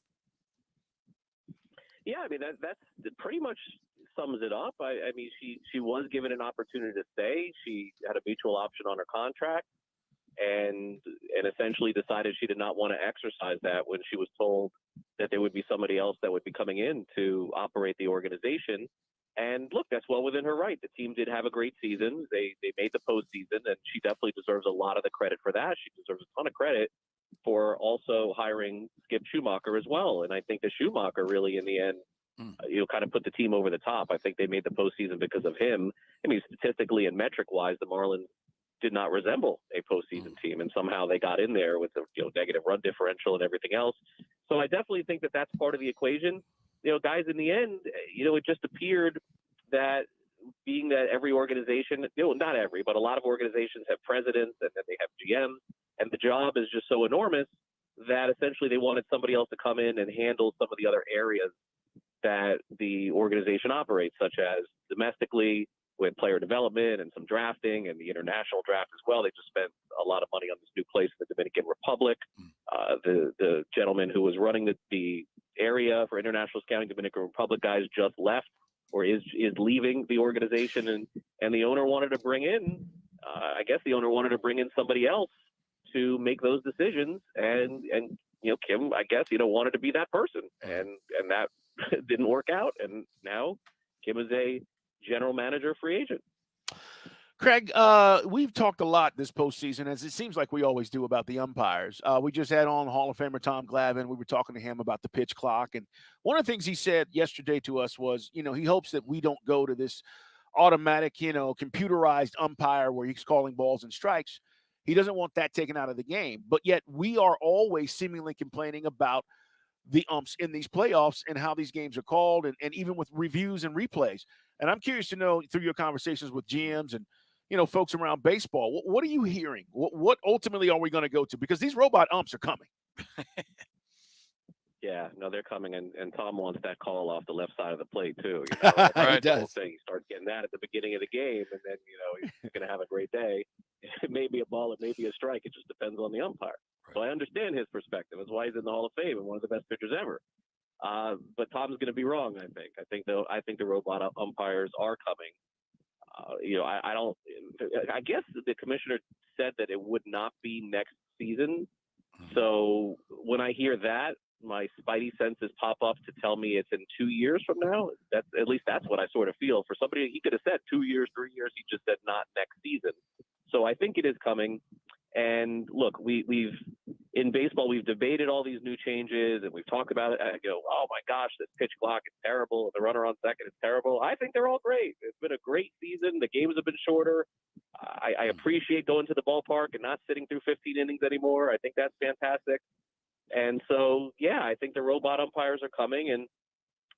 G: Yeah, I mean that's pretty much sums it up. I mean she was given an opportunity to stay. She had a mutual option on her contract, and essentially decided she did not want to exercise that when she was told that there would be somebody else that would be coming in to operate the organization. And look, that's well within her right. The team did have a great season. They made the postseason, and she definitely deserves a lot of the credit for that. She deserves a ton of credit. for also hiring Skip Schumacher as well. And I think that Schumacher really, in the end, kind of put the team over the top. I think they made the postseason because of him. I mean, statistically and metric-wise, the Marlins did not resemble a postseason team, and somehow they got in there with the negative run differential and everything else. So I definitely think that that's part of the equation. Guys, in the end, it just appeared that being that every organization, not every, but a lot of organizations have presidents and then they have GMs, and the job is just so enormous that essentially they wanted somebody else to come in and handle some of the other areas that the organization operates, such as domestically with player development and some drafting and the international draft as well. They just spent a lot of money on this new place in the Dominican Republic. The gentleman who was running the area for international scouting, Dominican Republic guys, just left or is leaving the organization, and the owner wanted to bring in, I guess the owner wanted to bring in somebody else to make those decisions, and Kim, I guess, wanted to be that person, and that didn't work out, and now Kim is a general manager, free agent.
A: Craig, we've talked a lot this postseason, as it seems like we always do, about the umpires. We just had on Hall of Famer Tom Glavine. We were talking to him about the pitch clock. And one of the things he said yesterday to us was, he hopes that we don't go to this automatic, computerized umpire where he's calling balls and strikes. He doesn't want that taken out of the game. But yet we are always seemingly complaining about the umps in these playoffs and how these games are called, and even with reviews and replays. And I'm curious to know, through your conversations with GMs and folks around baseball, what are you hearing? What ultimately are we going to go to? Because these robot umps are coming.
G: Yeah, no, they're coming, and Tom wants that call off the left side of the plate too.
A: He does.
G: He starts getting that at the beginning of the game, and then he's going to have a great day. It may be a ball, it may be a strike. It just depends on the umpire. Right. So I understand his perspective. That's why he's in the Hall of Fame and one of the best pitchers ever. But Tom's going to be wrong. I think. I think the robot umpires are coming. I guess the commissioner said that it would not be next season. So when I hear that, my spidey senses pop up to tell me it's in 2 years from now. That's what I sort of feel. For somebody, he could have said 2 years, 3 years. He just said not next season. So I think it is coming. And look, we've in baseball, we've debated all these new changes, and we've talked about it. I go, oh my gosh, this pitch clock is terrible. The runner on second is terrible. I think they're all great. It's been a great season. The games have been shorter. I appreciate going to the ballpark and not sitting through 15 innings anymore. I think that's fantastic. And so, yeah, I think the robot umpires are coming. And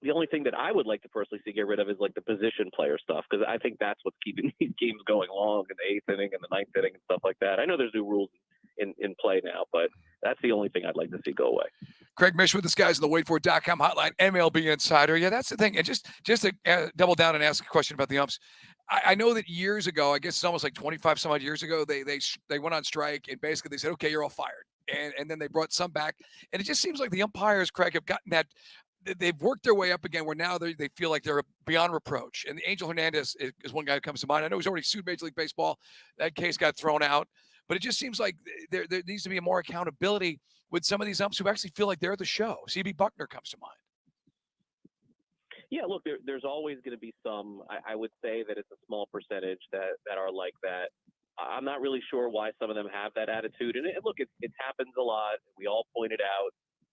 G: the only thing that I would like to personally see get rid of is like the position player stuff, because I think that's what's keeping these games going long in the 8th inning and the 9th inning and stuff like that. I know there's new rules in play now, but that's the only thing I'd like to see go away.
B: Craig Mish with us, guys, on the waitfor.com hotline, MLB Insider. Yeah, that's the thing. And just to double down and ask a question about the umps, I know that years ago, I guess it's almost like 25 some odd years ago, they went on strike and basically they said, okay, you're all fired. And then they brought some back. And it just seems like the umpires, Craig, have gotten that. They've worked their way up again where now they feel like they're beyond reproach. And Angel Hernandez is one guy who comes to mind. I know he's already sued Major League Baseball. That case got thrown out. But it just seems like there needs to be more accountability with some of these umps who actually feel like they're the show. CB Buckner comes to mind.
G: Yeah, look, there's always going to be some. I would say that it's a small percentage that are like that. I'm not really sure why some of them have that attitude. And look, it happens a lot. We all point it out.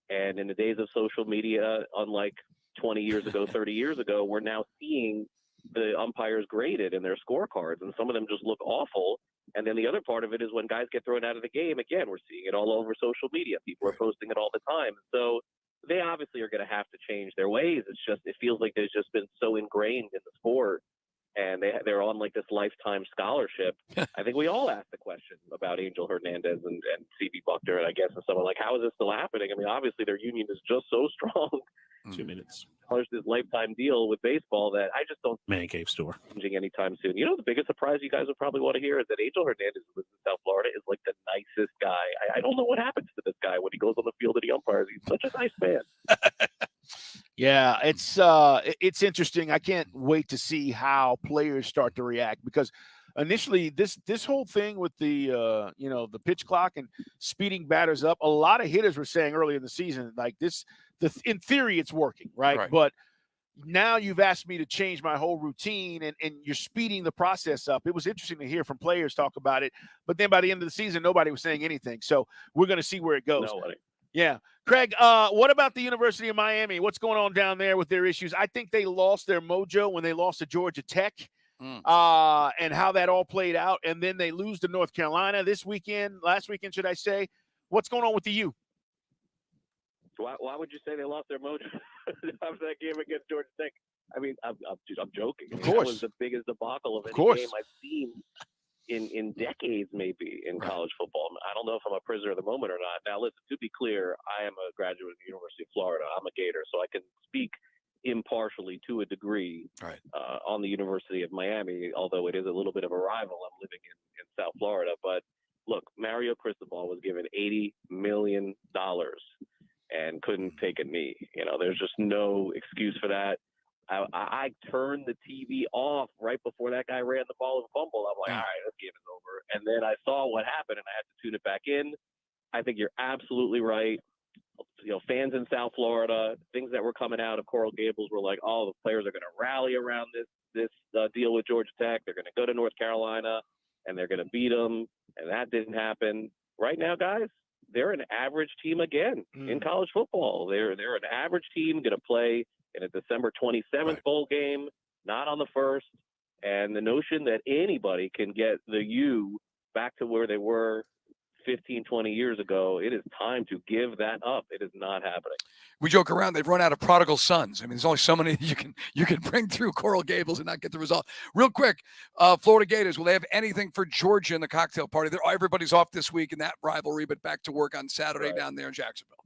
G: And in the days of social media, unlike 20 years ago, 30 years ago, we're now seeing the umpires graded in their scorecards, and some of them just look awful. And then the other part of it is when guys get thrown out of the game, again, we're seeing it all over social media. People are posting it all the time. So they obviously are going to have to change their ways. It feels like there's just been so ingrained in the sport, and they're on like this lifetime scholarship. I think we all asked the question about Angel Hernandez and CB Buckner, and I guess and someone like, how is this still happening? I mean, obviously their union is just so strong.
H: 2 minutes.
G: There's this lifetime deal with baseball that I just don't
H: Man Cave Store
G: changing anytime soon. You know, the biggest surprise you guys would probably want to hear is that Angel Hernandez, who lives in South Florida, is like the nicest guy. I don't know what happens to this guy when he goes on the field and he umpires. He's such a nice man.
A: Yeah, it's interesting. I can't wait to see how players start to react, because initially this whole thing with the the pitch clock and speeding batters up, a lot of hitters were saying early in the season like this. In theory, it's working, right? But now you've asked me to change my whole routine, and you're speeding the process up. It was interesting to hear from players talk about it, but then by the end of the season, nobody was saying anything. So we're going to see where it goes.
G: Nobody.
A: Yeah. Craig, what about the University of Miami? What's going on down there with their issues? I think they lost their mojo when they lost to Georgia Tech, and how that all played out. And then they lose to North Carolina last weekend, should I say. What's going on with the U?
G: Why would you say they lost their mojo after that game against Georgia Tech? I mean, I'm joking.
A: Of
G: That
A: course.
G: was the biggest debacle of any game I've seen in decades, maybe, in college football. I don't know if I'm a prisoner of the moment or not. Now, listen, to be clear, I am a graduate of the University of Florida. I'm a Gator, so I can speak impartially to a degree on the University of Miami, although it is a little bit of a rival. I'm living in South Florida. But, look, Mario Cristobal was given $80 million and couldn't take a knee. There's just no excuse for that. I turned the TV off right before that guy ran the ball and fumbled. I'm like, all right, this game is over. And then I saw what happened, and I had to tune it back in. I think you're absolutely right. Fans in South Florida, things that were coming out of Coral Gables were like, oh, the players are going to rally around this deal with Georgia Tech. They're going to go to North Carolina, and they're going to beat them. And that didn't happen. Right now, guys, they're an average team again in college football. They're an average team going to play in a December 27th bowl game, not on the 1st. And the notion that anybody can get the U back to where they were 15, 20 years ago, it is time to give that up. It is not happening.
B: We joke around, they've run out of prodigal sons. I mean, there's only so many you can bring through Coral Gables and not get the result. Real quick, Florida Gators, will they have anything for Georgia in the cocktail party? Everybody's off this week in that rivalry, but back to work on Saturday down there in Jacksonville.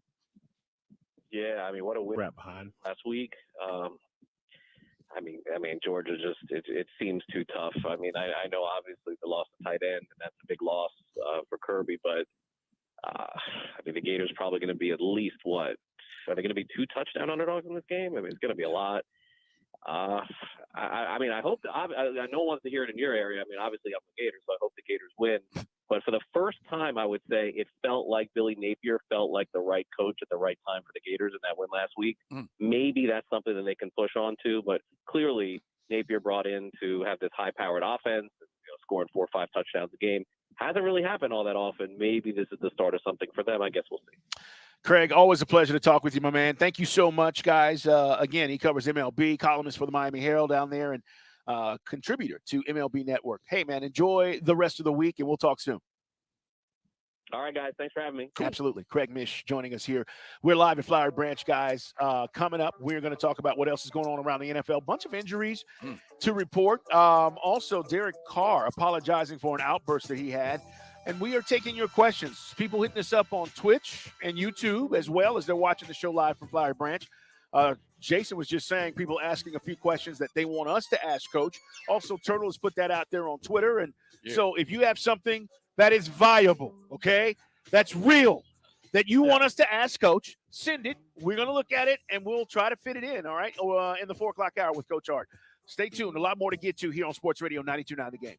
G: Yeah, I mean, what a win last week. I mean, Georgia just it seems too tough. I mean, I know obviously the loss of tight end, and that's a big loss for Kirby, but I mean, the Gators probably going to be at least what? Are they going to be 2 touchdown underdogs in this game? I mean, it's going to be a lot. I mean, I hope I no one wants to hear it in your area. I mean, obviously I'm the Gators, so I hope the Gators win. But for the first time, I would say it felt like Billy Napier felt like the right coach at the right time for the Gators in that win last week. Maybe that's something that they can push on to, but clearly Napier brought in to have this high-powered offense, scoring 4 or 5 touchdowns a game. Hasn't really happened all that often. Maybe this is the start of something for them. I guess we'll see.
A: Craig, always a pleasure to talk with you, my man. Thank you so much, guys. Again, he covers MLB, columnist for the Miami Herald down there, and contributor to MLB Network. Hey, man, enjoy the rest of the week, and we'll talk soon.
G: All right, guys. Thanks for having me.
A: Cool. Absolutely. Craig Mish joining us here. We're live at Flowery Branch, guys. Coming up, we're going to talk about what else is going on around the NFL. Bunch of injuries to report. Also, Derek Carr apologizing for an outburst that he had. And we are taking your questions. People hitting us up on Twitch and YouTube as well as they're watching the show live from Flowery Branch. Jason was just saying people asking a few questions that they want us to ask Coach. Also, Turtle has put that out there on Twitter. And so if you have something that is viable, okay, that's real, that you want us to ask Coach, send it. We're going to look at it, and we'll try to fit it in, all right, in the 4 o'clock hour with Coach Hart. Stay tuned. A lot more to get to here on Sports Radio 92.9 The Game.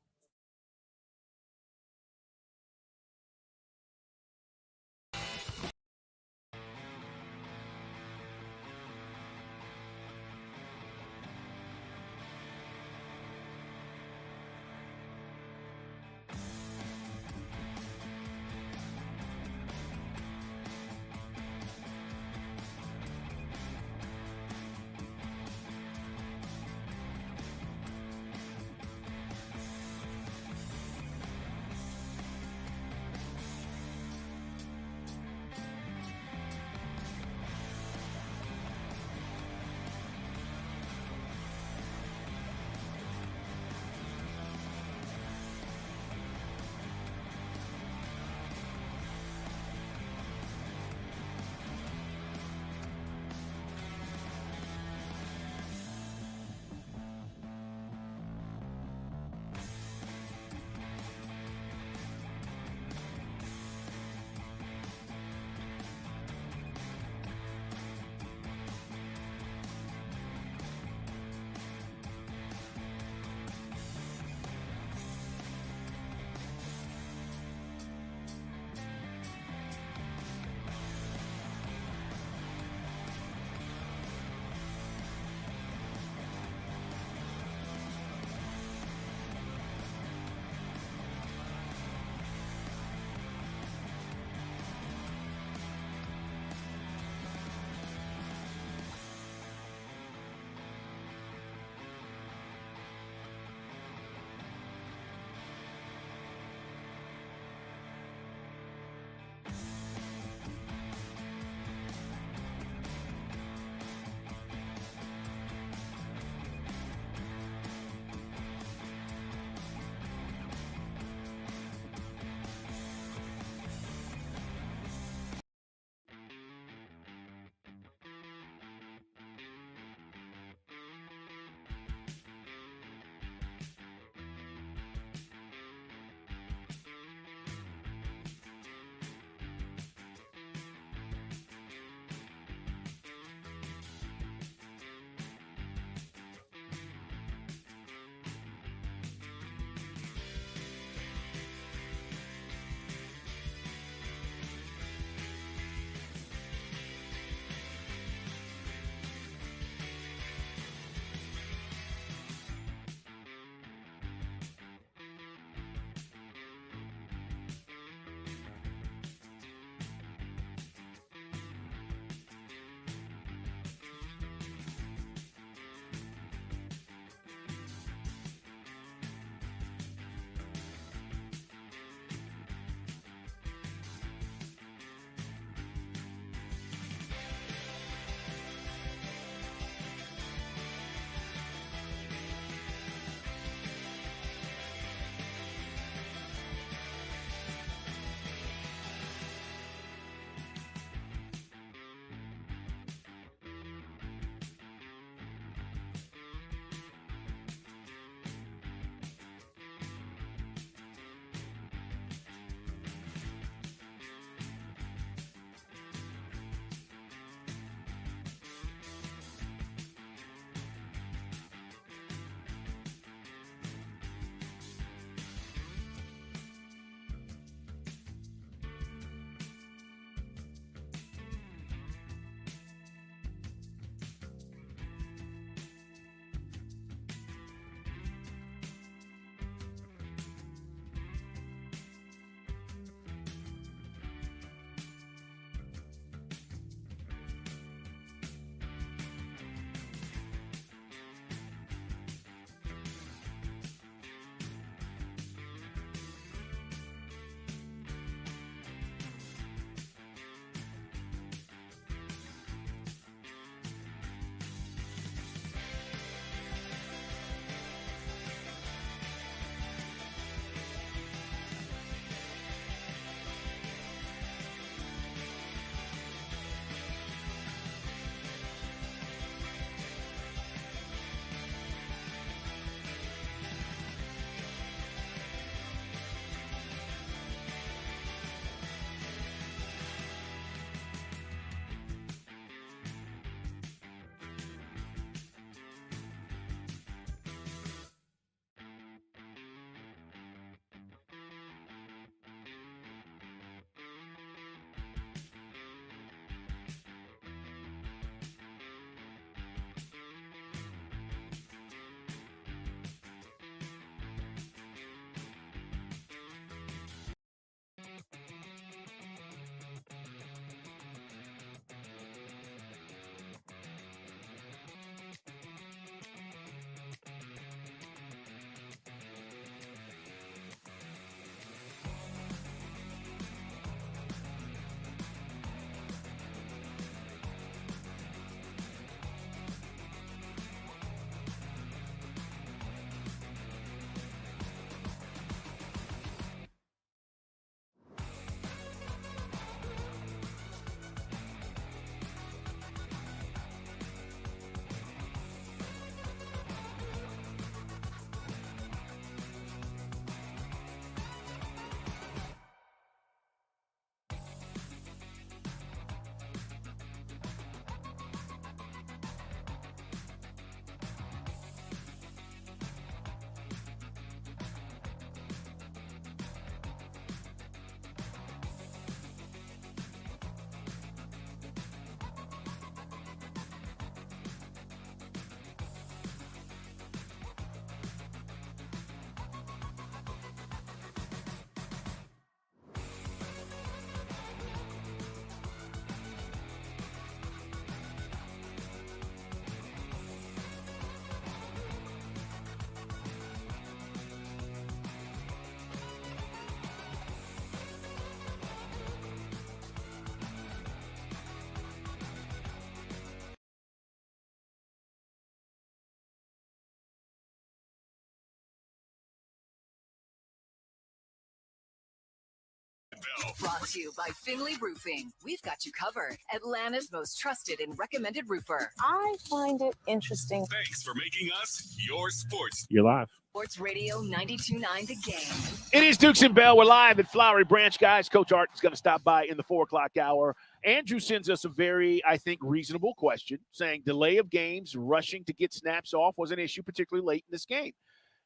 D: Bell.
H: Brought to you by Finley Roofing. We've got you covered. Atlanta's most trusted and recommended roofer.
I: I find it interesting.
D: Thanks for making us your sports.
A: You're live.
H: Sports Radio 92.9 The Game.
A: It is Dukes and Bell. We're live at Flowery Branch, guys. Coach Art is going to stop by in the 4 o'clock hour. Andrew sends us a very, I think, reasonable question, saying delay of games, rushing to get snaps off was an issue, particularly late in this game.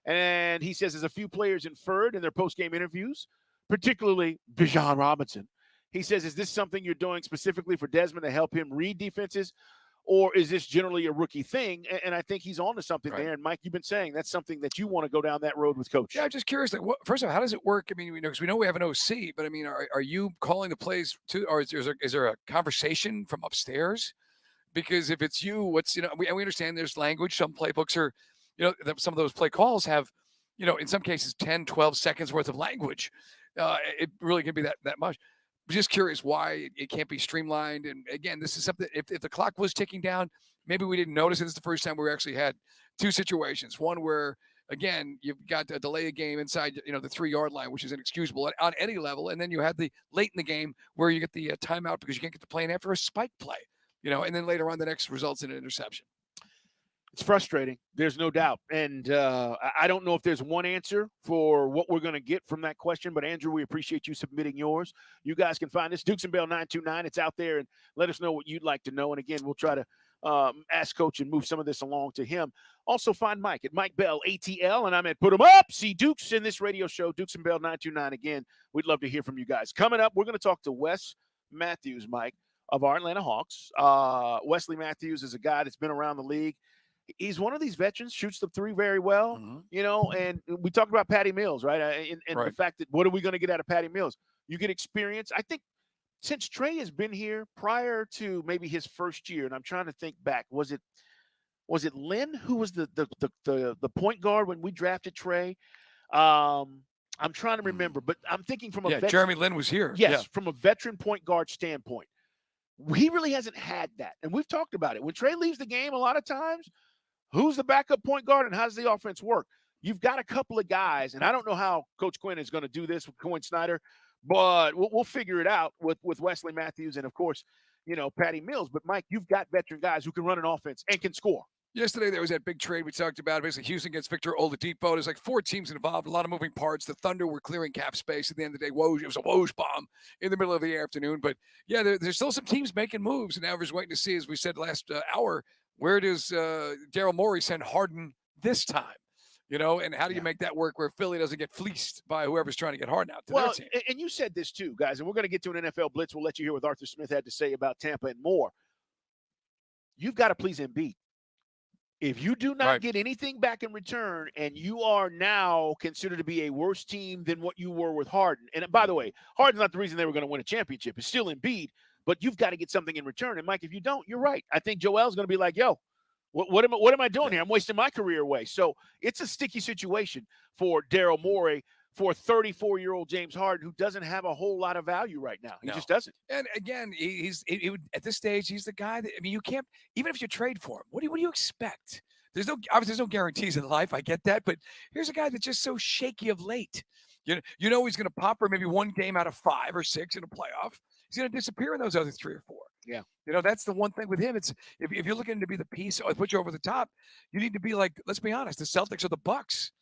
A: And he says there's a few players inferred in their post-game interviews, particularly Bijan Robinson. He says, is this something you're doing specifically for Desmond to help him read defenses, or is this generally a rookie thing? And I think he's on to something there. And, Mike, you've been saying that's something that you want to go down that road with Coach.
B: Yeah, I'm just curious. Like, first of all, how does it work? I mean, because we know we have an OC, but I mean, are you calling the plays too, or is there a conversation from upstairs? Because if it's you, we understand there's language. Some playbooks are, some of those play calls have, in some cases 10, 12 seconds worth of language. It really can be that much. I'm just curious why it can't be streamlined. And again, this is something, if the clock was ticking down, maybe we didn't notice it. This is the first time we actually had two situations. One where, again, you've got to delay a game inside, the 3-yard line, which is inexcusable on any level. And then you had the late in the game where you get the timeout because you can't get the play in after a spike play, and then later on the next results in an interception.
A: It's frustrating. There's no doubt. And I don't know if there's one answer for what we're going to get from that question, but Andrew, we appreciate you submitting yours. You guys can find us, Dukes and Bell 929. It's out there, and let us know what you'd like to know. And again, we'll try to ask Coach and move some of this along to him. Also find Mike at Mike Bell ATL, and I'm at Put 'em Up. See Dukes in this radio show, Dukes and Bell 929. Again, we'd love to hear from you guys. Coming up, we're going to talk to Wes Matthews, Mike, of our Atlanta Hawks. Wesley Matthews is a guy that's been around the league. He's one of these veterans, shoots the three very well, and we talked about Patty Mills, right? And the fact that what are we going to get out of Patty Mills? You get experience. I think since Trey has been here prior to maybe his first year, and I'm trying to think back, was it Lynn who was the point guard when we drafted Trey? I'm trying to remember, but I'm thinking from a veteran,
B: Jeremy Lin was here.
A: Yes, from a veteran point guard standpoint. He really hasn't had that. And we've talked about it. When Trey leaves the game, a lot of times, who's the backup point guard and how does the offense work? You've got a couple of guys, and I don't know how Coach Quinn is going to do this with Quinn Snyder, but we'll figure it out with Wesley Matthews and, of course, Patty Mills. But, Mike, you've got veteran guys who can run an offense and can score.
B: Yesterday, there was that big trade we talked about, basically Houston gets Victor Oladipo. There's like 4 teams involved, a lot of moving parts. The Thunder were clearing cap space at the end of the day. It was a Woj bomb in the middle of the afternoon. But, yeah, there's still some teams making moves. And now we're just waiting to see, as we said last hour, where does Daryl Morey send Harden this time? And how do you make that work where Philly doesn't get fleeced by whoever's trying to get Harden out to their team?
A: And you said this too, guys, and we're going to get to an NFL blitz. We'll let you hear what Arthur Smith had to say about Tampa and more. You've got to please Embiid. If you do not get anything back in return and you are now considered to be a worse team than what you were with Harden, and by the way, Harden's not the reason they were going to win a championship. It's still Embiid, but you've got to get something in return. And, Mike, if you don't, you're right. I think Joel's going to be like, yo, what am I doing here? I'm wasting my career away. So it's a sticky situation for Daryl Morey, for 34-year-old James Harden, who doesn't have a whole lot of value right now. He just doesn't.
B: And again, he's at this stage, he's the guy that, you can't, even if you trade for him, what do you expect? Obviously there's no guarantees in life. I get that, but here's a guy that's just so shaky of late. He's going to pop for maybe one game out of 5 or 6 in a playoff. He's going to disappear in those other 3 or 4.
A: Yeah.
B: That's the one thing with him. It's if you're looking to be the piece or put you over the top, you need to be like, let's be honest, the Celtics or the Bucks.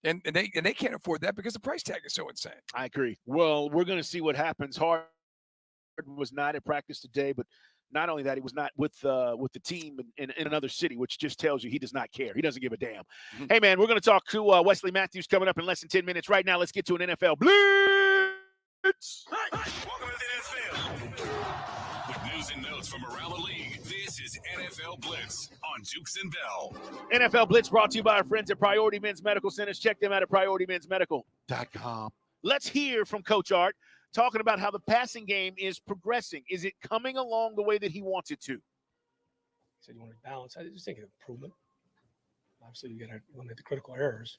B: And they can't afford that because the price tag is so insane.
A: I agree. Well, we're going to see what happens. Harden was not at practice today, but not only that, he was not with the team in another city, which just tells you he does not care. He doesn't give a damn. Mm-hmm. Hey, man, we're going to talk to Wesley Matthews coming up in less than 10 minutes. Right now, let's get to an NFL Blitz.
D: Welcome to the NFL. With news and notes from around the league, this is NFL Blitz on Dukes and Bell.
A: NFL Blitz brought to you by our friends at Priority Men's Medical Centers. Check them out at PriorityMen'sMedical.com. Let's hear from Coach Art talking about how the passing game is progressing. Is it coming along the way that he wants it to?
E: He said you want to balance. I just think of improvement. Obviously, you got to eliminate the critical errors,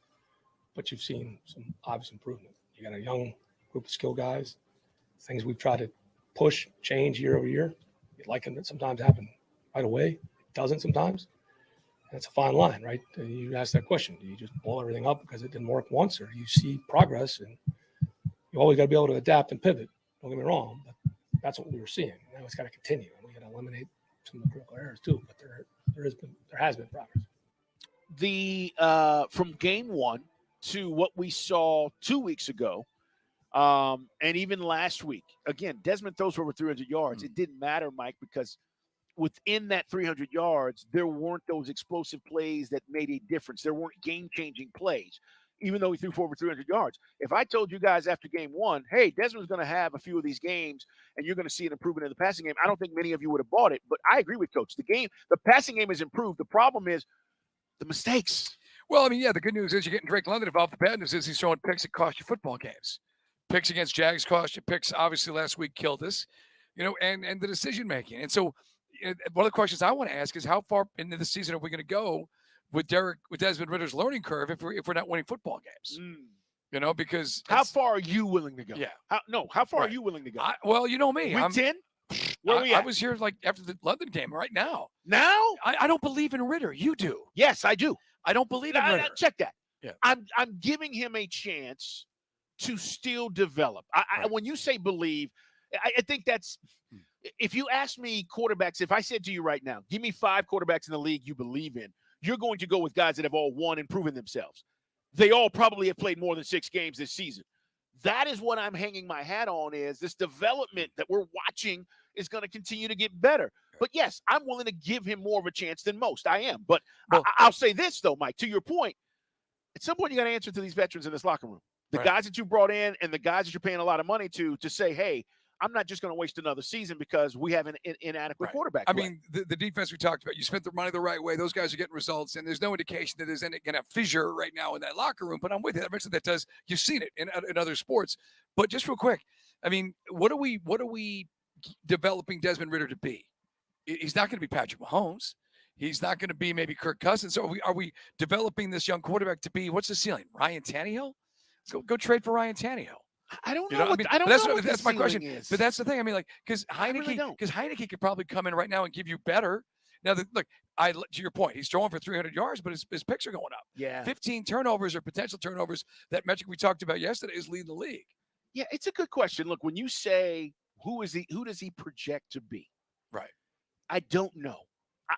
E: but you've seen some obvious improvement. You got a young group of skill guys. Things we've tried to push, change year over year. You'd like them to sometimes happen right away. It doesn't sometimes. And it's a fine line, right? You ask that question. Do you just blow everything up because it didn't work once, or do you see progress? And you always got to be able to adapt and pivot. Don't get me wrong, but that's what we were seeing. Now it's got to continue, and we got to eliminate some of the critical errors too. But there has been progress.
A: The from game one to what we saw 2 weeks ago, and even last week, again, Desmond throws for over 300 yards. It didn't matter, Mike, because within that 300 yards, there weren't those explosive plays that made a difference. There weren't game-changing plays, even though he threw for over 300 yards. If I told you guys after game one, hey, Desmond's going to have a few of these games and you're going to see an improvement in the passing game, I don't think many of you would have bought it. But I agree with Coach. The passing game has improved. The problem is the mistakes.
B: Well, I mean, yeah, the good news is you're getting Drake London involved. The bad news is he's throwing picks that cost you football games. Picks against Jags cost you. Picks, obviously, last week killed us, and the decision-making. And so one of the questions I want to ask is how far into the season are we going to go with Desmond Ritter's learning curve if we're not winning football games? Because
A: how far are you willing to go?
B: Yeah.
A: How far are you willing to go?
B: Well, you know me.
A: Week 10? Where are we at?
B: I was here like after the London game right now.
A: Now?
B: I don't believe in Ritter. You do.
A: Yes, I do.
B: I don't believe in Ritter.
A: Check that.
B: Yeah.
A: I'm giving him a chance to still develop. When you say believe, I think that's – if you ask me quarterbacks, if I said to you right now, give me 5 quarterbacks in the league you believe in, you're going to go with guys that have all won and proven themselves. They all probably have played more than 6 games this season. That is what I'm hanging my hat on, is this development that we're watching is going to continue to get better. But, yes, I'm willing to give him more of a chance than most. I am. But I'll say this, though, Mike, to your point, at some point you got to answer to these veterans in this locker room. The guys that you brought in and the guys that you're paying a lot of money to say, hey, I'm not just going to waste another season because we have an inadequate quarterback.
B: I mean, the defense we talked about, you spent the money the right way. Those guys are getting results, and there's no indication that there's any kind of fissure right now in that locker room. But I'm with you. I mentioned that does. You've seen it in other sports. But just real quick, I mean, what are we developing Desmond Ridder to be? He's not going to be Patrick Mahomes. He's not going to be maybe Kirk Cousins. So are we developing this young quarterback to be, what's the ceiling? Ryan Tannehill? Go trade for Ryan Tannehill.
A: I don't know. I don't know what
B: that's my question.
A: is.
B: But that's the thing. I mean, like, because Heineke could probably come in right now and give you better. Now, look, to your point, he's throwing for 300 yards, but his picks are going up.
A: Yeah.
B: 15 turnovers or potential turnovers. That metric we talked about yesterday is leading the league.
A: Yeah, it's a good question. Look, when you say who does he project to be?
B: Right. I
A: don't know.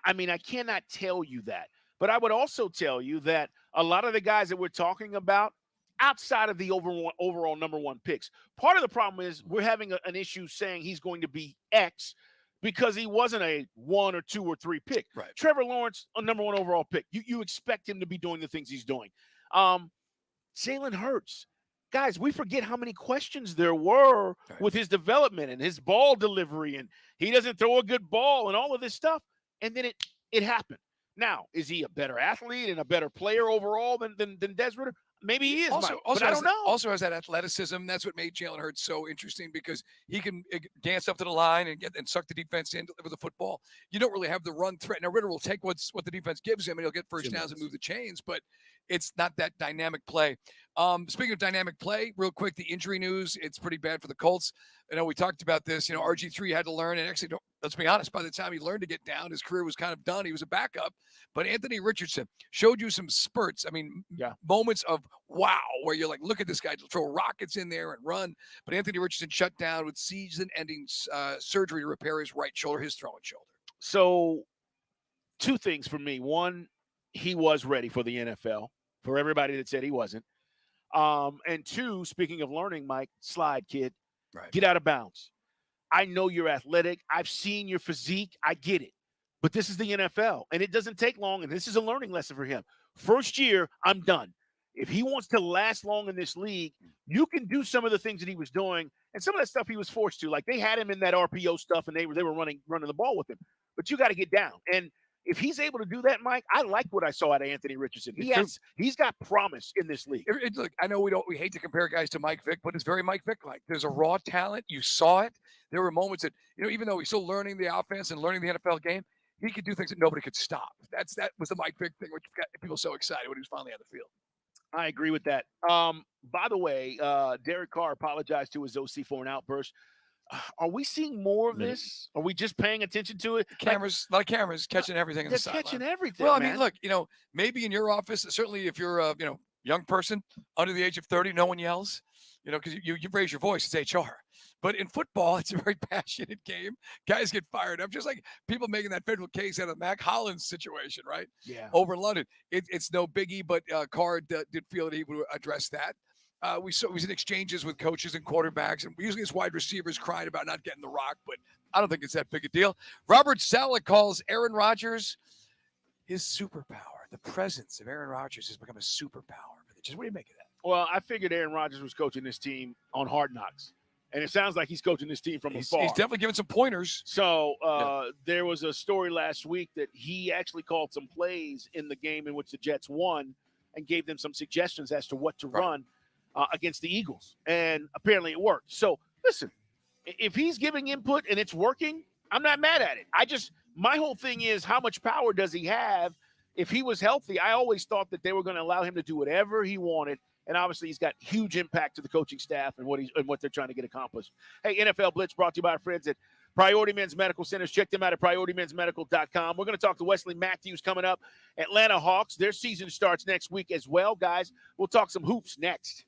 A: I mean, I cannot tell you that. But I would also tell you that a lot of the guys that we're talking about, outside of the overall number one picks, part of the problem is we're having an issue saying he's going to be X because he wasn't a 1 or 2 or 3 pick.
B: Right.
A: Trevor Lawrence, a number 1 overall pick. You expect him to be doing the things he's doing. Jalen Hurts. Guys, we forget how many questions there were with his development and his ball delivery, and he doesn't throw a good ball and all of this stuff. And then it happened. Now, is he a better athlete and a better player overall than Des Ridder? Maybe he is, but I don't know.
B: Also has that athleticism. That's what made Jalen Hurts so interesting because he can dance up to the line and suck the defense in, deliver the football. You don't really have the run threat. Now, Ridder will take what the defense gives him, and he'll get first downs and move the chains, but it's not that dynamic play. Speaking of dynamic play, real quick, the injury news, it's pretty bad for the Colts. I know we talked about this. RG3 had to learn, and actually, let's be honest, by the time he learned to get down, his career was kind of done. He was a backup. But Anthony Richardson showed you some spurts. I mean, moments of wow, where you're like, look at this guy throw rockets in there and run. But Anthony Richardson shut down with season-ending surgery to repair his right shoulder, his throwing shoulder.
A: So 2 things for me. One, he was ready for the NFL, for everybody that said he wasn't. And 2, speaking of learning, Mike, slide, kid.
B: Right.
A: Get out of bounds. I know you're athletic. I've seen your physique. I get it. But this is the NFL, and it doesn't take long, and this is a learning lesson for him. First year, I'm done. If he wants to last long in this league, you can do some of the things that he was doing and some of that stuff he was forced to. Like, they had him in that RPO stuff, and they were running the ball with him. But you got to get down. And if he's able to do that, Mike, I like what I saw out of Anthony Richardson. He's got promise in this league.
B: Look, I know we hate to compare guys to Mike Vick, but it's very Mike Vick-like. There's a raw talent. You saw it. There were moments that, even though he's still learning the offense and learning the NFL game, he could do things that nobody could stop. That was the Mike Vick thing, which got people so excited when he was finally on the field.
A: I agree with that. By the way, Derek Carr apologized to his OC for an outburst. Are we seeing more of this? Are we just paying attention to it?
B: A lot of cameras catching everything.
A: They're catching everything.
B: Well, I
A: mean,
B: look, maybe in your office, certainly if you're a young person under the age of 30, no one yells, because you raise your voice. It's HR. But in football, it's a very passionate game. Guys get fired up, just like people making that federal case out of the Mac Hollins situation, right?
A: Yeah.
B: Over in London. It's no biggie, but Carr did feel that he would address that. We was in exchanges with coaches and quarterbacks, and usually it's wide receivers crying about not getting the rock, but I don't think it's that big a deal. Robert Saleh calls Aaron Rodgers his superpower. The presence of Aaron Rodgers has become a superpower. Just what do you make of that?
A: Well, I figured Aaron Rodgers was coaching this team on Hard Knocks, and it sounds like he's coaching this team from afar.
B: He's definitely giving some pointers.
A: So there was a story last week that he actually called some plays in the game in which the Jets won and gave them some suggestions as to what to run against the Eagles, and apparently it worked. So listen, if he's giving input and it's working, I'm not mad at it. My whole thing is, how much power does he have? If he was healthy, I always thought that they were going to allow him to do whatever he wanted. And obviously, he's got huge impact to the coaching staff and what they're trying to get accomplished. Hey, NFL Blitz brought to you by our friends at Priority Men's Medical Centers. Check them out at PriorityMen'sMedical.com. We're going to talk to Wesley Matthews coming up. Atlanta Hawks, their season starts next week as well, guys. We'll talk some hoops next.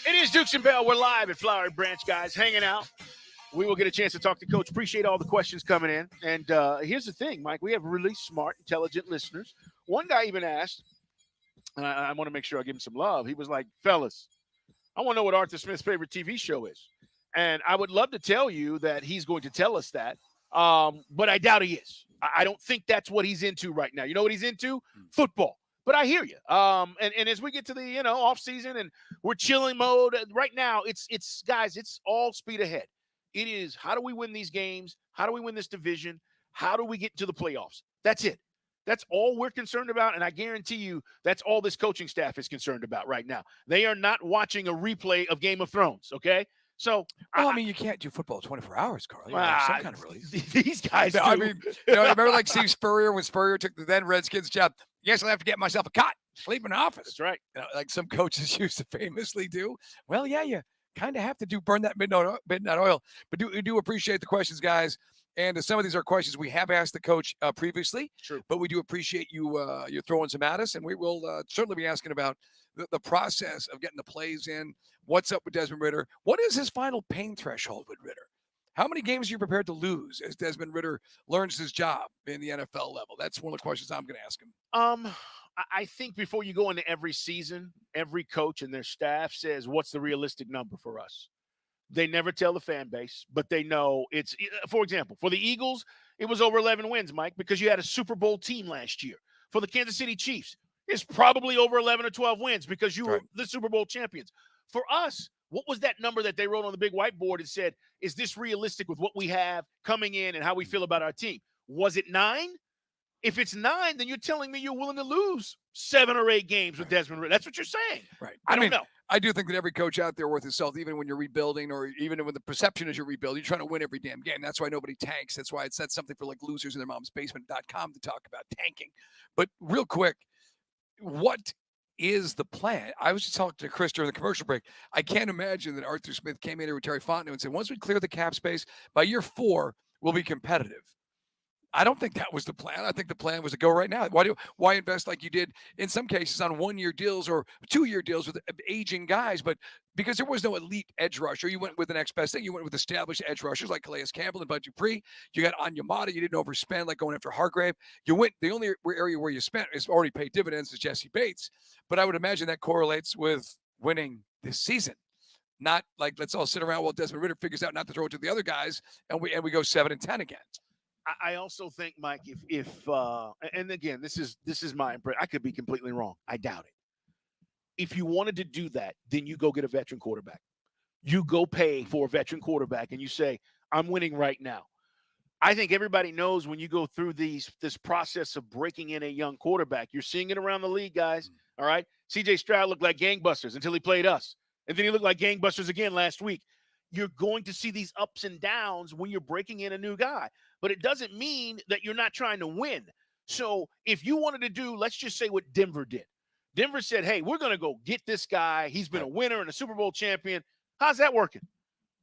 A: It is Dukes and Bell. We're live at Flowery Branch, guys, hanging out. We will get a chance to talk to Coach. Appreciate all the questions coming in. And here's the thing, Mike. We have really smart, intelligent listeners. One guy even asked, and I want to make sure I give him some love. He was like, fellas, I want to know what Arthur Smith's favorite TV show is. And I would love to tell you that he's going to tell us that, but I doubt he is. I don't think that's what he's into right now. You know what he's into? Football. But I hear you. And as we get to the off season and we're chilling mode right now, it's guys, it's all speed ahead. It is how do we win these games? How do we win this division? How do we get to the playoffs? That's it. That's all we're concerned about, and I guarantee you that's all this coaching staff is concerned about right now. They are not watching a replay of Game of Thrones, okay? So,
B: I mean, you can't do football 24 hours, Carl. You have some kind of release.
A: These guys do.
B: I mean, remember like Steve Spurrier when Spurrier took the then Redskins job? Yes, I'll have to get myself a cot, sleep in the office.
A: That's right.
B: Like some coaches used to famously do. Well, yeah, you kind of have to burn that midnight oil. But we do appreciate the questions, guys. And some of these are questions we have asked the coach previously.
A: True.
B: But we do appreciate you throwing some at us. And we will certainly be asking about the process of getting the plays in. What's up with Desmond Ridder? What is his final pain threshold with Ridder? How many games are you prepared to lose as Desmond Ridder learns his job in the NFL level? That's one of the questions I'm going to ask him.
A: I think before you go into every season, every coach and their staff says, what's the realistic number for us? They never tell the fan base, but they know it's, for example, for the Eagles, it was over 11 wins, Mike, because you had a Super Bowl team last year. For the Kansas City Chiefs, it's probably over 11 or 12 wins because you were the Super Bowl champions. For us, what was that number that they wrote on the big whiteboard and said, is this realistic with what we have coming in and how we feel about our team? Was it 9? If it's 9, then you're telling me you're willing to lose 7 or 8 games with Desmond Ridder. That's what you're saying.
B: Right.
A: I don't know.
B: I do think that every coach out there worth his salt, even when you're rebuilding or even when the perception is you're rebuilding, you're trying to win every damn game. That's why nobody tanks. That's why that's something for like losers in their mom's basement.com to talk about tanking. But real quick, what is the plan? I was just talking to Chris during the commercial break. I can't imagine that Arthur Smith came in here with Terry Fontenot and said, once we clear the cap space, by year 4, we'll be competitive. I don't think that was the plan. I think the plan was to go right now. Why invest like you did in some cases on 1-year deals or 2-year deals with aging guys? But because there was no elite edge rusher, you went with the next best thing. You went with established edge rushers like Calais Campbell and Bud Dupree. You got Onyemata. You didn't overspend like going after Hargrave. You went the only area where you spent is already paid dividends is Jesse Bates. But I would imagine that correlates with winning this season. Not like let's all sit around while Desmond Ridder figures out not to throw it to the other guys and we go 7-10 again.
A: I also think, Mike, if and again, this is my impression. I could be completely wrong. I doubt it. If you wanted to do that, then you go get a veteran quarterback. You go pay for a veteran quarterback, and you say, "I'm winning right now." I think everybody knows when you go through this process of breaking in a young quarterback, you're seeing it around the league, guys. All right, C.J. Stroud looked like gangbusters until he played us, and then he looked like gangbusters again last week. You're going to see these ups and downs when you're breaking in a new guy. But it doesn't mean that you're not trying to win. So if you wanted to do, let's just say what Denver did. Denver said, hey, we're going to go get this guy. He's been a winner and a Super Bowl champion. How's that working?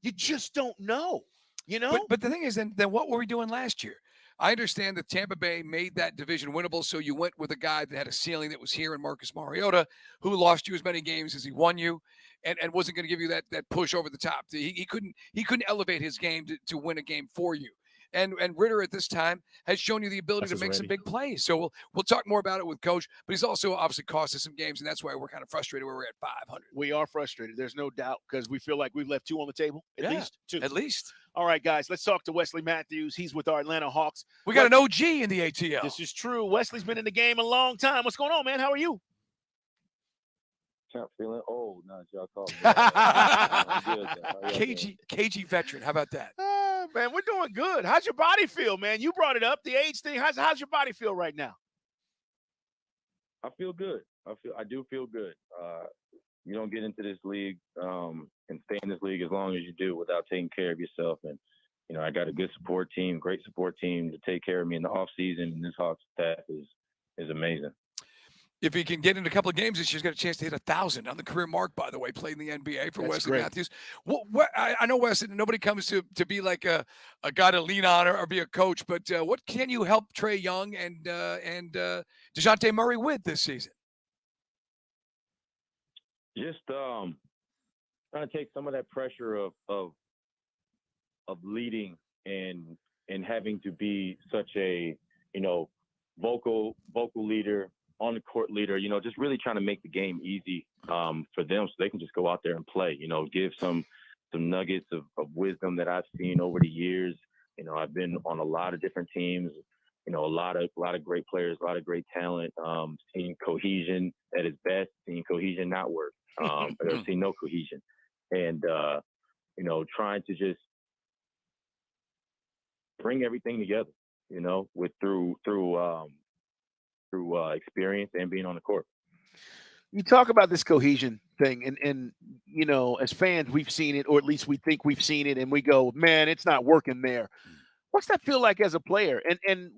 A: You just don't know, you know?
B: But the thing is, then what were we doing last year? I understand that Tampa Bay made that division winnable, so you went with a guy that had a ceiling that was here in Marcus Mariota, who lost you as many games as he won you, and wasn't going to give you that push over the top. He couldn't elevate his game to win a game for you. And Ridder at this time has shown you the ability to make some big plays. So we'll talk more about it with Coach, but he's also obviously cost us some games, and that's why we're kind of frustrated where we're at 500.
A: We are frustrated. There's no doubt because we feel like we've left 2 on the table, at least 2.
B: At least.
A: All right, guys, let's talk to Wesley Matthews. He's with our Atlanta Hawks.
B: We got an OG in the ATL.
A: This is true. Wesley's been in the game a long time. What's going on, man? How are you?
J: Feeling old now that y'all call me.
B: KG veteran. How about that?
A: Man, we're doing good. How's your body feel, man? You brought it up, the age thing. How's your body feel right now?
J: I feel good. I do feel good. You don't get into this league and stay in this league as long as you do without taking care of yourself. And I got a good support team, great support team to take care of me in the off season. And this Hawks staff is amazing.
B: If he can get in a couple of games this year, he's got a chance to hit 1,000 on the career mark, by the way, playing the NBA for Wesley Matthews. I know, Wesley, nobody comes to be like a guy to lean on or be a coach, but what can you help Trae Young and DeJounte Murray with this season?
J: Just trying to take some of that pressure of leading and having to be such a, vocal leader, on the court leader, just really trying to make the game easy for them so they can just go out there and play, give some nuggets of wisdom that I've seen over the years. I've been on a lot of different teams, a lot of great players, a lot of great talent, seeing cohesion at its best, seeing cohesion not work, or seeing no cohesion. And, trying to just bring everything together, through experience and being on the court.
A: You talk about this cohesion thing, and as fans, we've seen it, or at least we think we've seen it, and we go, man, it's not working there. What's that feel like as a player? And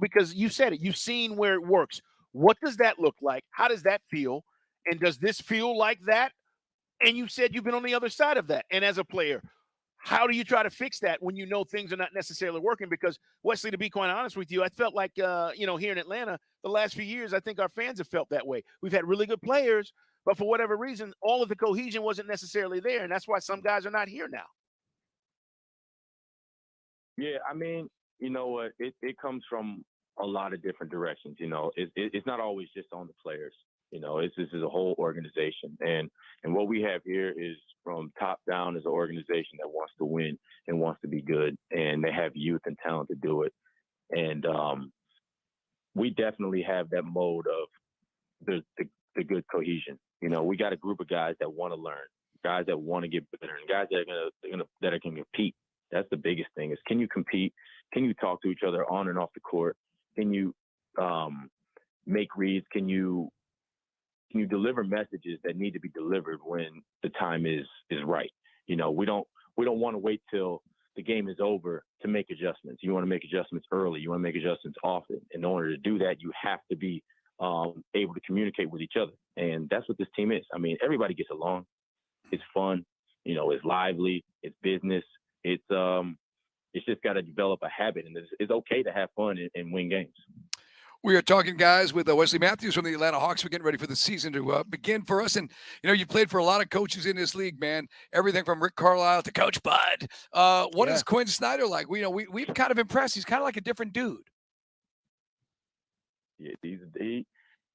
A: because you said it, you've seen where it works. What does that look like? How does that feel? And does this feel like that? And you said you've been on the other side of that. And as a player, how do you try to fix that when you know things are not necessarily working? Because, Wesley, to be quite honest with you, I felt like, here in Atlanta, the last few years, I think our fans have felt that way. We've had really good players, but for whatever reason, all of the cohesion wasn't necessarily there. And that's why some guys are not here now.
J: Yeah, I mean, you know what? It comes from a lot of different directions. It's not always just on the players. This is a whole organization. And what we have here is from top down is an organization that wants to win and wants to be good. And they have youth and talent to do it. And we definitely have that mode of the good cohesion. We got a group of guys that want to learn, guys that want to get better, and guys that can compete. That's the biggest thing is, can you compete? Can you talk to each other on and off the court? Can you make reads? Can you deliver messages that need to be delivered when the time is right? We don't want to wait till the game is over to make adjustments. You want to make adjustments early. You want to make adjustments often. In order to do that, you have to be able to communicate with each other. And that's what this team is. I mean, everybody gets along. It's fun. It's lively. It's business. It's just got to develop a habit, and it's okay to have fun and win games.
B: We are talking, guys, with Wesley Matthews from the Atlanta Hawks. We're getting ready for the season to begin for us. And, you played for a lot of coaches in this league, man. Everything from Rick Carlisle to Coach Bud. What is Quinn Snyder like? We've kind of impressed. He's kind of like a different dude.
J: Yeah,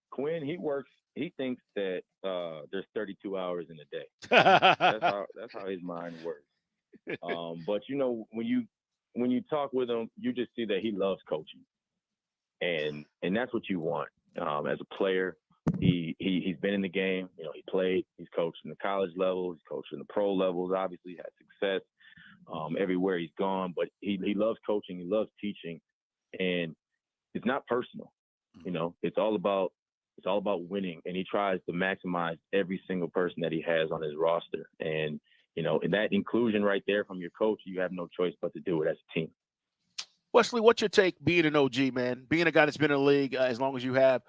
J: Quinn, he works. He thinks that there's 32 hours in a day. That's how his mind works. But when you talk with him, you just see that he loves coaching. And that's what you want as a player. He's been in the game. He played. He's coached in the college level. He's coached in the pro levels. Obviously, had success everywhere he's gone. But he loves coaching. He loves teaching, and it's not personal. It's all about winning. And he tries to maximize every single person that he has on his roster. And in that inclusion right there from your coach, you have no choice but to do it as a team.
A: Wesley, what's your take, being an OG, man, being a guy that's been in the league as long as you have,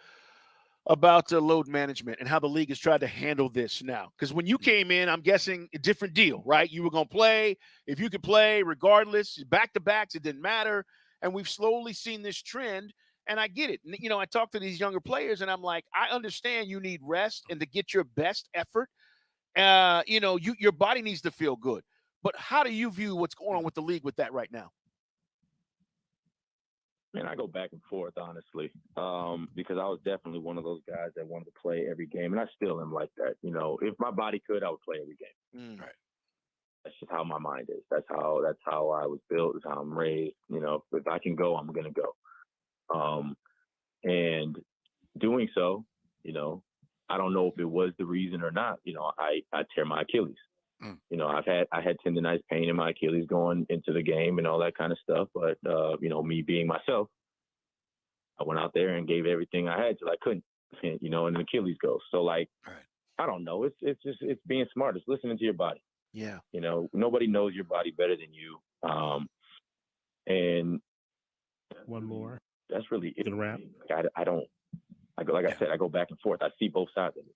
A: about load management and how the league has tried to handle this now? Because when you came in, I'm guessing a different deal, right? You were going to play. If you could play regardless, back-to-backs, it didn't matter. And we've slowly seen this trend, and I get it. I talk to these younger players, and I'm like, I understand you need rest and to get your best effort. Your body needs to feel good. But how do you view what's going on with the league with that right now?
J: Man, I go back and forth, honestly, because I was definitely one of those guys that wanted to play every game, and I still am like that. If my body could, I would play every game.
B: Right.
J: That's just how my mind is. That's how I was built. That's how I'm raised. If I can go, I'm gonna go. And doing so, I don't know if it was the reason or not. I tear my Achilles. I had tendonitis pain in my Achilles going into the game and all that kind of stuff. But, me being myself, I went out there and gave everything I had till I couldn't, and an Achilles goes. So I don't know. It's being smart. It's listening to your body.
A: Yeah.
J: Nobody knows your body better than you. And
K: one more.
J: That's really it.
K: Wrap.
J: I said, I go back and forth. I see both sides of it.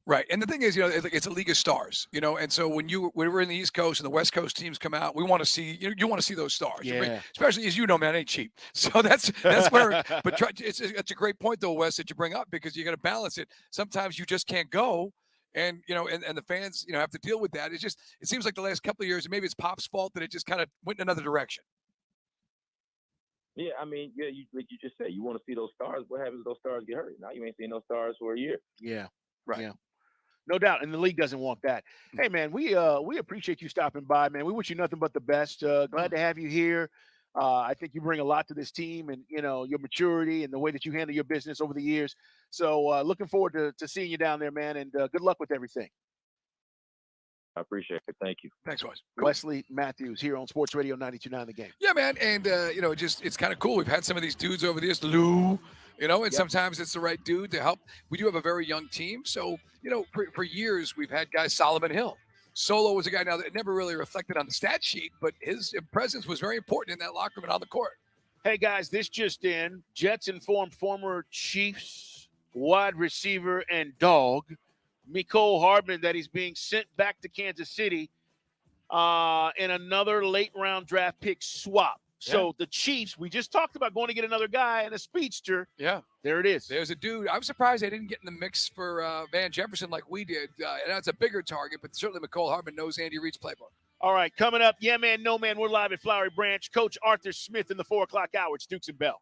B: Right. And the thing is, it's a league of stars, and so when we're in the East Coast and the West Coast teams come out, we want to see, you want to see those stars.
A: Yeah.
B: Especially as man, it ain't cheap. So that's where, but it's a great point though, Wes, that you bring up, because you're going to balance it. Sometimes you just can't go And, and the fans, have to deal with that. It seems like the last couple of years, maybe it's Pop's fault that it just kind of went in another direction.
J: Yeah, I mean, like you just said, you want to see those stars. What happens if those stars get hurt? Now you ain't seen those stars for a year.
A: Yeah.
B: Right.
A: Yeah. No doubt. And the league doesn't want that. Hey, man, we appreciate you stopping by, man. We wish you nothing but the best. Glad to have you here. I think you bring a lot to this team and, your maturity and the way that you handle your business over the years. So looking forward to seeing you down there, man. And good luck with everything.
J: I appreciate it. Thank you.
B: Thanks, Wes.
A: Wesley Matthews here on Sports Radio 92.9 The Game.
B: Yeah, man. And, it's kind of cool. We've had some of these dudes over the years, Lou, and sometimes it's the right dude to help. We do have a very young team. So, for years, we've had guys, Solomon Hill. Solo was a guy now that never really reflected on the stat sheet, but his presence was very important in that locker room and on the court.
A: Hey, guys, this just in. Jets informed former Chiefs wide receiver and dog, Mecole Hardman, that he's being sent back to Kansas City in another late-round draft pick swap. So the Chiefs, we just talked about going to get another guy and a speedster.
B: Yeah.
A: There it is.
B: There's a dude. I'm surprised they didn't get in the mix for Van Jefferson like we did. And that's a bigger target, but certainly Mecole Hardman knows Andy Reid's playbook.
A: All right, coming up, Yeah Man, No Man, we're live at Flowery Branch. Coach Arthur Smith in the 4 o'clock hour. It's Dukes and Bell.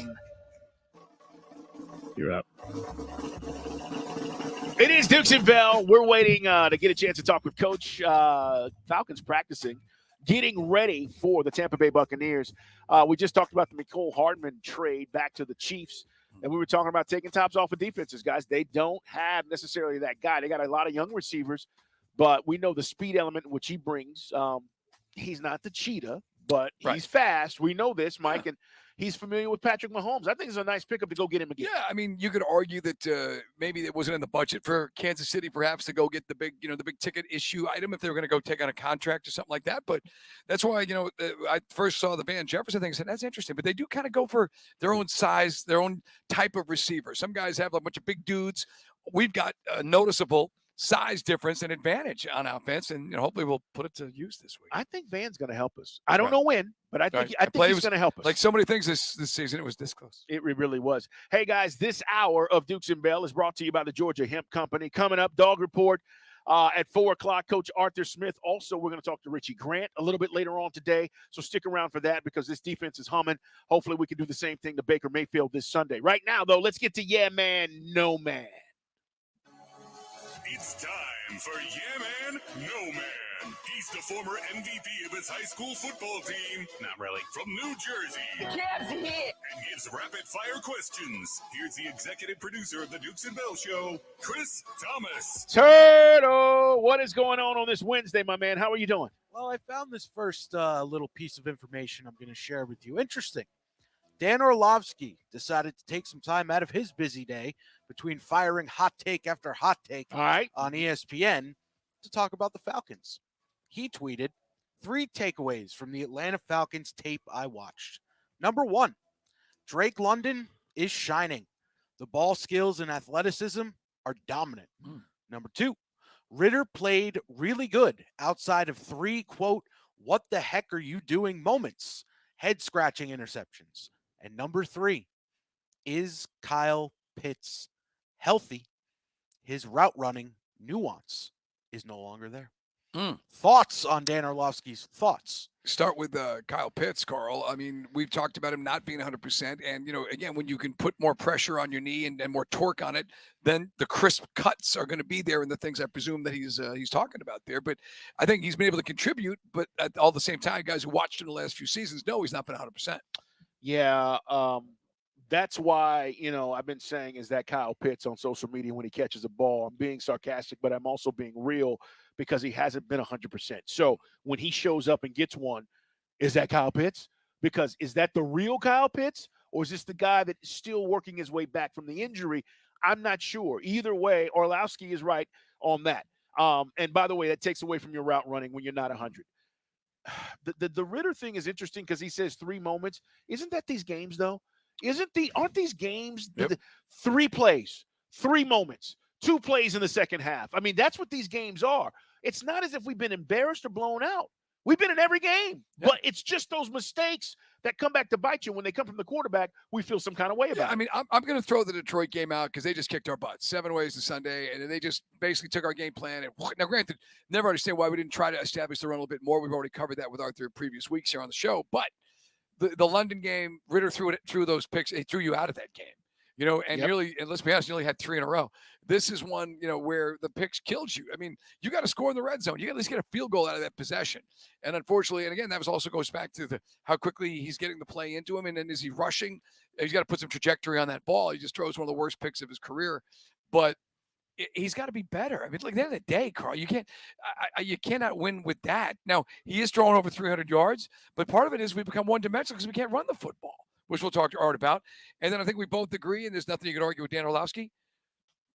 H: game.
K: You're up.
A: It is Dukes and Bell. We're waiting to get a chance to talk with Coach. Falcons practicing, getting ready for the Tampa Bay Buccaneers. We just talked about the Mecole Hardman trade back to the Chiefs, and we were talking about taking tops off of defenses, guys. They don't have necessarily that guy. They got a lot of young receivers, but we know the speed element which he brings. He's not the cheetah, but he's fast. We know this, Mike, and he's familiar with Patrick Mahomes. I think it's a nice pickup to go get him again.
B: Yeah, I mean, you could argue that maybe it wasn't in the budget for Kansas City, perhaps, to go get the big ticket issue item if they were going to go take on a contract or something like that. But that's why, I first saw the Van Jefferson thing and said, that's interesting. But they do kind of go for their own size, their own type of receiver. Some guys have a bunch of big dudes. We've got a noticeable size difference and advantage on offense, and hopefully we'll put it to use this week.
A: I think Van's going to help us. I don't know when, but I think he's going to help us.
B: Like so many things this season, it was this close.
A: It really was. Hey, guys, this hour of Dukes and Bell is brought to you by the Georgia Hemp Company. Coming up, Dog Report at 4 o'clock. Coach Arthur Smith. Also, we're going to talk to Richie Grant a little bit later on today, so stick around for that because this defense is humming. Hopefully, we can do the same thing to Baker Mayfield this Sunday. Right now, though, let's get to Yeah Man, No Man.
D: It's time for Yeah Man, No Man. He's the former MVP of his high school football team. Not really. From New Jersey.
L: The Cavs are here.
D: And gives rapid-fire questions. Here's the executive producer of the Dukes and Bell Show, Chris Thomas.
A: Turtle, what is going on this Wednesday, my man? How are you doing?
M: Well, I found this first little piece of information I'm going to share with you. Interesting. Dan Orlovsky decided to take some time out of his busy day between firing hot take after hot take on ESPN to talk about the Falcons. He tweeted 3 takeaways from the Atlanta Falcons tape I watched. Number 1, Drake London is shining. The ball skills and athleticism are dominant. Number 2, Ritter played really good outside of 3, quote, what the heck are you doing moments, head-scratching interceptions. And number 3, is Kyle Pitts healthy? His route running nuance is no longer there. Thoughts on Dan Orlovsky's thoughts?
B: Start with Kyle Pitts, Carl. I mean, we've talked about him not being 100%. And, again, when you can put more pressure on your knee and more torque on it, then the crisp cuts are going to be there and the things I presume that he's talking about there. But I think he's been able to contribute. But at all the same time, guys who watched him the last few seasons know he's not been 100%.
A: Yeah, that's why, I've been saying is that Kyle Pitts on social media when he catches a ball. I'm being sarcastic, but I'm also being real because he hasn't been 100%. So when he shows up and gets one, is that Kyle Pitts? Because is that the real Kyle Pitts? Or is this the guy that is still working his way back from the injury? I'm not sure. Either way, Orlovsky is right on that. And by the way, that takes away from your route running when you're not 100. The Ritter thing is interesting because he says 3 moments. Isn't that these games, though? Aren't these games 3 plays, 3 moments, 2 plays in the second half? I mean, that's what these games are. It's not as if we've been embarrassed or blown out. We've been in every game, but it's just those mistakes that come back to bite you. When they come from the quarterback, we feel some kind of way about it.
B: I mean, I'm going to throw the Detroit game out because they just kicked our butts 7 ways to Sunday, and they just basically took our game plan. And now, granted, never understand why we didn't try to establish the run a little bit more. We've already covered that with Arthur previous weeks here on the show. But the London game, Ritter threw those picks. He threw you out of that game. And let's be honest, nearly had 3 in a row. This is one, where the picks killed you. I mean, you got to score in the red zone. You got to at least get a field goal out of that possession. And unfortunately, and again, that also goes back to how quickly he's getting the play into him. And then is he rushing? He's got to put some trajectory on that ball. He just throws one of the worst picks of his career. But he's got to be better. I mean, like at the end of the day, Carl, you cannot win with that. Now, he is throwing over 300 yards, but part of it is we become one-dimensional because we can't run the football, which we'll talk to Art about. And then I think we both agree, and there's nothing you can argue with Dan Orlovsky.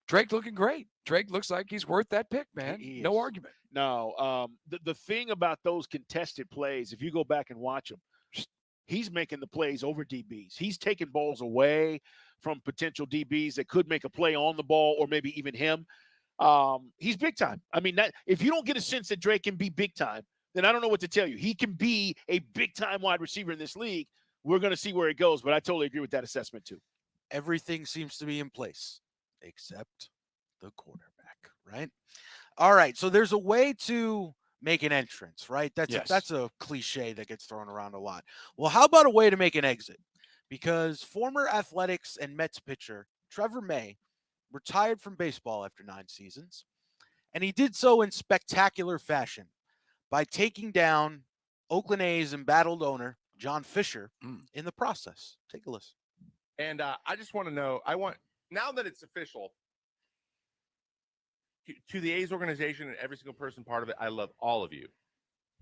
B: Drake looking great. Drake looks like he's worth that pick, man. No argument.
A: No. The thing about those contested plays, if you go back and watch them, he's making the plays over DBs. He's taking balls away from potential DBs that could make a play on the ball or maybe even him. He's big time. I mean, if you don't get a sense that Drake can be big time, then I don't know what to tell you. He can be a big time wide receiver in this league. We're going to see where it goes, but I totally agree with that assessment too.
M: Everything seems to be in place except the quarterback, right? All right, so there's a way to make an entrance, right? That's a cliche that gets thrown around a lot. Well, how about a way to make an exit? because former Athletics and Mets pitcher Trevor May retired from baseball after 9 seasons, and he did so in spectacular fashion by taking down Oakland A's embattled owner John Fisher in the process. Take a listen.
L: And I just want to know, now that it's official, to the A's organization and every single person part of it, I love all of you.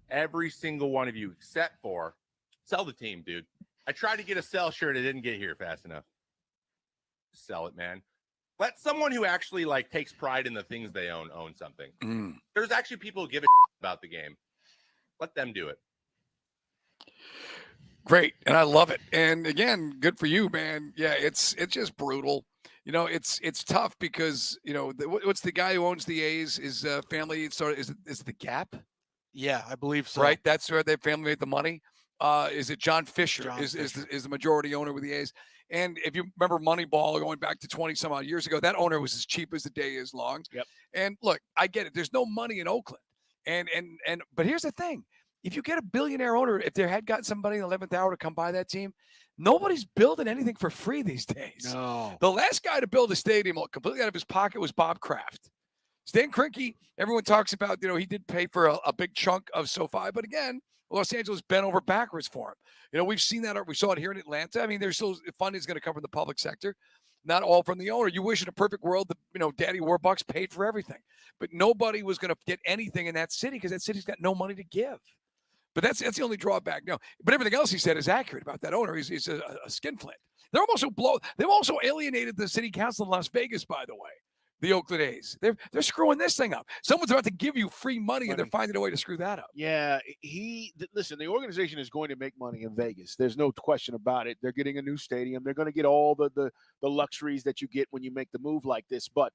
L: Every single one of you, except for sell the team, dude. I tried to get a sell shirt. It didn't get here fast enough. Sell it, man. Let someone who actually takes pride in the things they own something. There's actually people who give a about the game. Let them do it.
B: Great, and I love it. And again, good for you, man. Yeah, it's just brutal. It's tough because what's the guy who owns the A's? His family is it the Gap?
M: Yeah, I believe so.
B: Right, that's where their family made the money. Is it John Fisher? Is the majority owner with the A's? And if you remember Moneyball going back to 20 some odd years ago, that owner was as cheap as the day is long.
A: Yep.
B: And look, I get it. There's no money in Oakland. But here's the thing. If you get a billionaire owner, if they had got somebody in the 11th hour to come buy that team, nobody's building anything for free these days.
M: No.
B: The last guy to build a stadium completely out of his pocket was Bob Kraft. Stan Kroenke, everyone talks about, he did pay for a big chunk of SoFi, but again, Los Angeles bent over backwards for him. We've seen that. We saw it here in Atlanta. I mean, there's still funding is going to come from the public sector, not all from the owner. You wish in a perfect world that, Daddy Warbucks paid for everything, but nobody was going to get anything in that city because that city's got no money to give. But that's the only drawback. No, but everything else he said is accurate about that owner. He's a skinflint. They've also alienated the city council in Las Vegas, by the way. The Oakland A's. They're screwing this thing up. Someone's about to give you free money, and they're finding a way to screw that up.
A: Yeah, listen, the organization is going to make money in Vegas. There's no question about it. They're getting a new stadium. They're going to get all the luxuries that you get when you make the move like this. But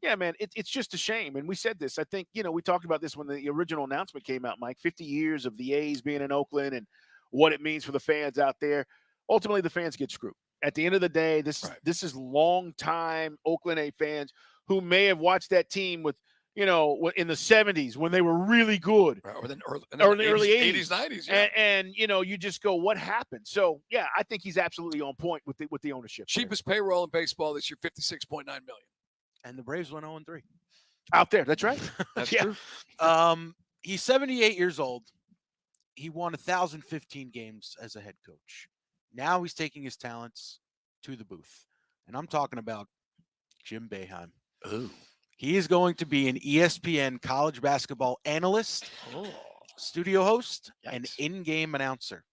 A: yeah, man, it's just a shame. And we said this. I think, we talked about this when the original announcement came out, Mike. 50 years of the A's being in Oakland and what it means for the fans out there. Ultimately, the fans get screwed. At the end of the day, this is long-time Oakland A fans who may have watched that team with, in the 70s when they were really good.
B: Right, or
A: in the early
B: 80s, 90s. Yeah.
A: And you just go, what happened? So, yeah, I think he's absolutely on point with the ownership.
B: Cheapest payroll in baseball this year, $56.9 million.
M: And the Braves went 0-3.
A: Out there, that's right.
B: That's
A: true.
M: He's 78 years old. He won 1,015 games as a head coach. Now he's taking his talents to the booth. And I'm talking about Jim Boeheim.
B: Ooh.
M: He is going to be an ESPN college basketball analyst, studio host, and in-game announcer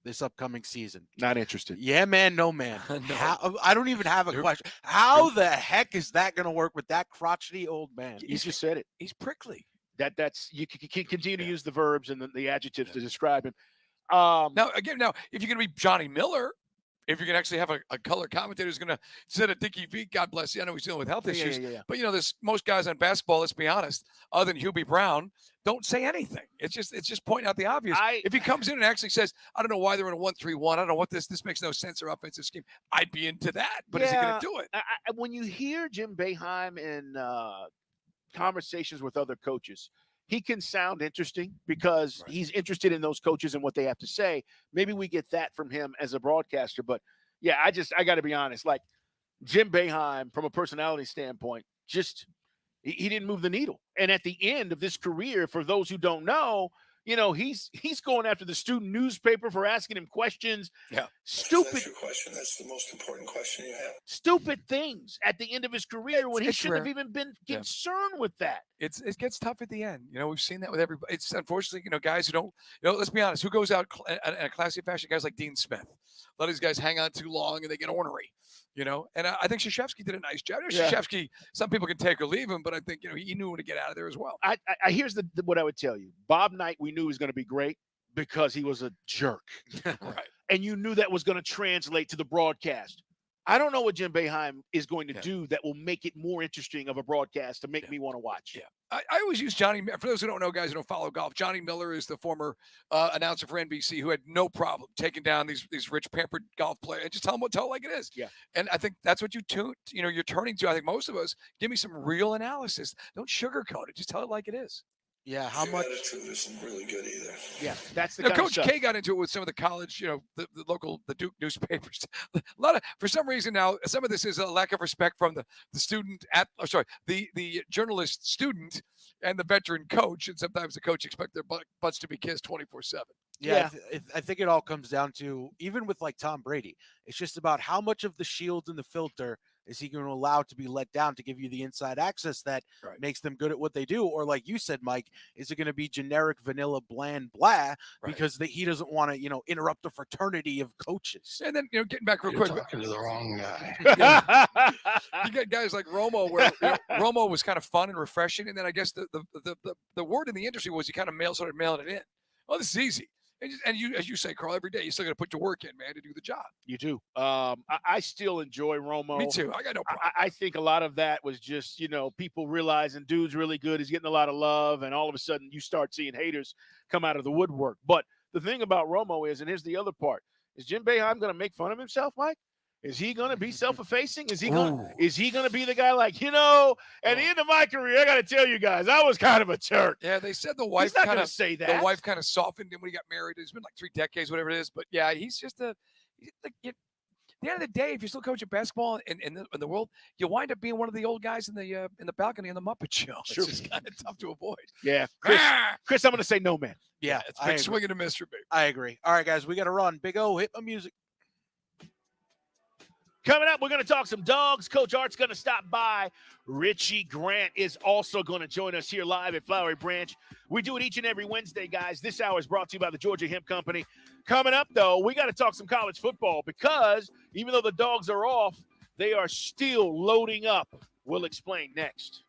M: this upcoming season.
A: Not interested.
M: Yeah, man. No, man.
B: No.
M: I don't even have a question. How the heck is that going to work with that crotchety old man?
A: You just said it.
B: He's prickly.
A: That's you can continue to use the verbs and the adjectives to describe him.
B: Now, if you're going to be Johnny Miller, if you're going to actually have a color commentator who's going to sit at Dickie V, God bless you. I know he's dealing with health issues.
A: Yeah.
B: But, there's most guys on basketball, let's be honest, other than Hubie Brown, don't say anything. It's just pointing out the obvious. If he comes in and actually says, I don't know why they're in a 1-3-1. I don't know what this makes no sense or offensive scheme. I'd be into that. But is he going to do it?
A: When you hear Jim Boeheim in conversations with other coaches, he can sound interesting because he's interested in those coaches and what they have to say. Maybe we get that from him as a broadcaster. But, yeah, I got to be honest. Like, Jim Boeheim, from a personality standpoint, he didn't move the needle. And at the end of this career, for those who don't know, he's going after the student newspaper for asking him questions.
B: Yeah.
A: Stupid.
N: That's your question. That's the most important question you have.
A: Stupid things at the end of his career when he shouldn't have even been concerned with that.
B: It gets tough at the end. We've seen that with everybody. It's unfortunately, guys who don't, let's be honest, who goes out in a classy fashion, guys like Dean Smith. A lot of these guys hang on too long and they get ornery, and I think Krzyzewski did a nice job. Krzyzewski, some people can take or leave him, but I think, he knew when to get out of there as well.
A: Here's what I would tell you. Bob Knight, we knew was going to be great because he was a jerk.
B: Right.
A: And you knew that was going to translate to the broadcast. I don't know what Jim Boeheim is going to do that will make it more interesting of a broadcast to make me want to watch.
B: Yeah. I always use Johnny. For those who don't know, guys who don't follow golf, Johnny Miller is the former announcer for NBC who had no problem taking down these rich, pampered golf players and just tell it like it is.
A: Yeah.
B: And I think that's what you're turning to. I think most of us, give me some real analysis. Don't sugarcoat it. Just tell it like it is.
M: Yeah, how
N: Their
M: much?
N: attitude isn't really good either.
A: Yeah, that's the
B: Now,
A: kind of
B: Coach
A: stuff.
B: K got into it with some of the college, the local, the Duke newspapers. A lot of, for some reason now, some of this is a lack of respect from the student the journalist student and the veteran coach. And sometimes the coach expect their butts to be kissed 24/7.
M: Yeah, I think it all comes down to, even with like Tom Brady, it's just about how much of the shield and the filter is he going to allow to be let down to give you the inside access that makes them good at what they do? Or like you said, Mike, is it going to be generic, vanilla, bland, blah, because he doesn't want to, interrupt the fraternity of coaches?
B: And then, getting back real
N: You're
B: quick.
N: talking to the wrong guy.
B: You got guys like Romo, where Romo was kind of fun and refreshing. And then I guess the word in the industry was he kind of started mailing it in. Oh, this is easy. And you, as you say, Carl, every day you still got to put your work in, man, to do the job.
A: You do. I still enjoy Romo.
B: Me too. I got no problem.
A: I think a lot of that was just, people realizing dude's really good. He's getting a lot of love. And all of a sudden you start seeing haters come out of the woodwork. But the thing about Romo is, and here's the other part, is Jim Boeheim going to make fun of himself, Mike? Is he going to be self-effacing? Is he going to be the guy like, at the end of my career, I got to tell you guys, I was kind of a jerk.
B: Yeah, they said the wife
A: kind of say that.
B: The wife kind of softened him when he got married. It's been like 3 decades, whatever it is. But yeah, he's just at the end of the day, if you're still coaching basketball in the world, you wind up being one of the old guys in the balcony on the Muppet Show.
A: Sure.
B: It's just kind of tough to avoid.
A: Yeah, Chris, I'm going to say no, man.
M: Yeah,
B: it's big swing and a miss for me.
M: I agree. All right, guys, we got to run. Big O, hit my music.
A: Coming up, we're going to talk some dogs. Coach Art's going to stop by. Richie Grant is also going to join us here live at Flowery Branch. We do it each and every Wednesday, guys. This hour is brought to you by the Georgia Hemp Company. Coming up, though, we got to talk some college football because even though the dogs are off, they are still loading up. We'll explain next.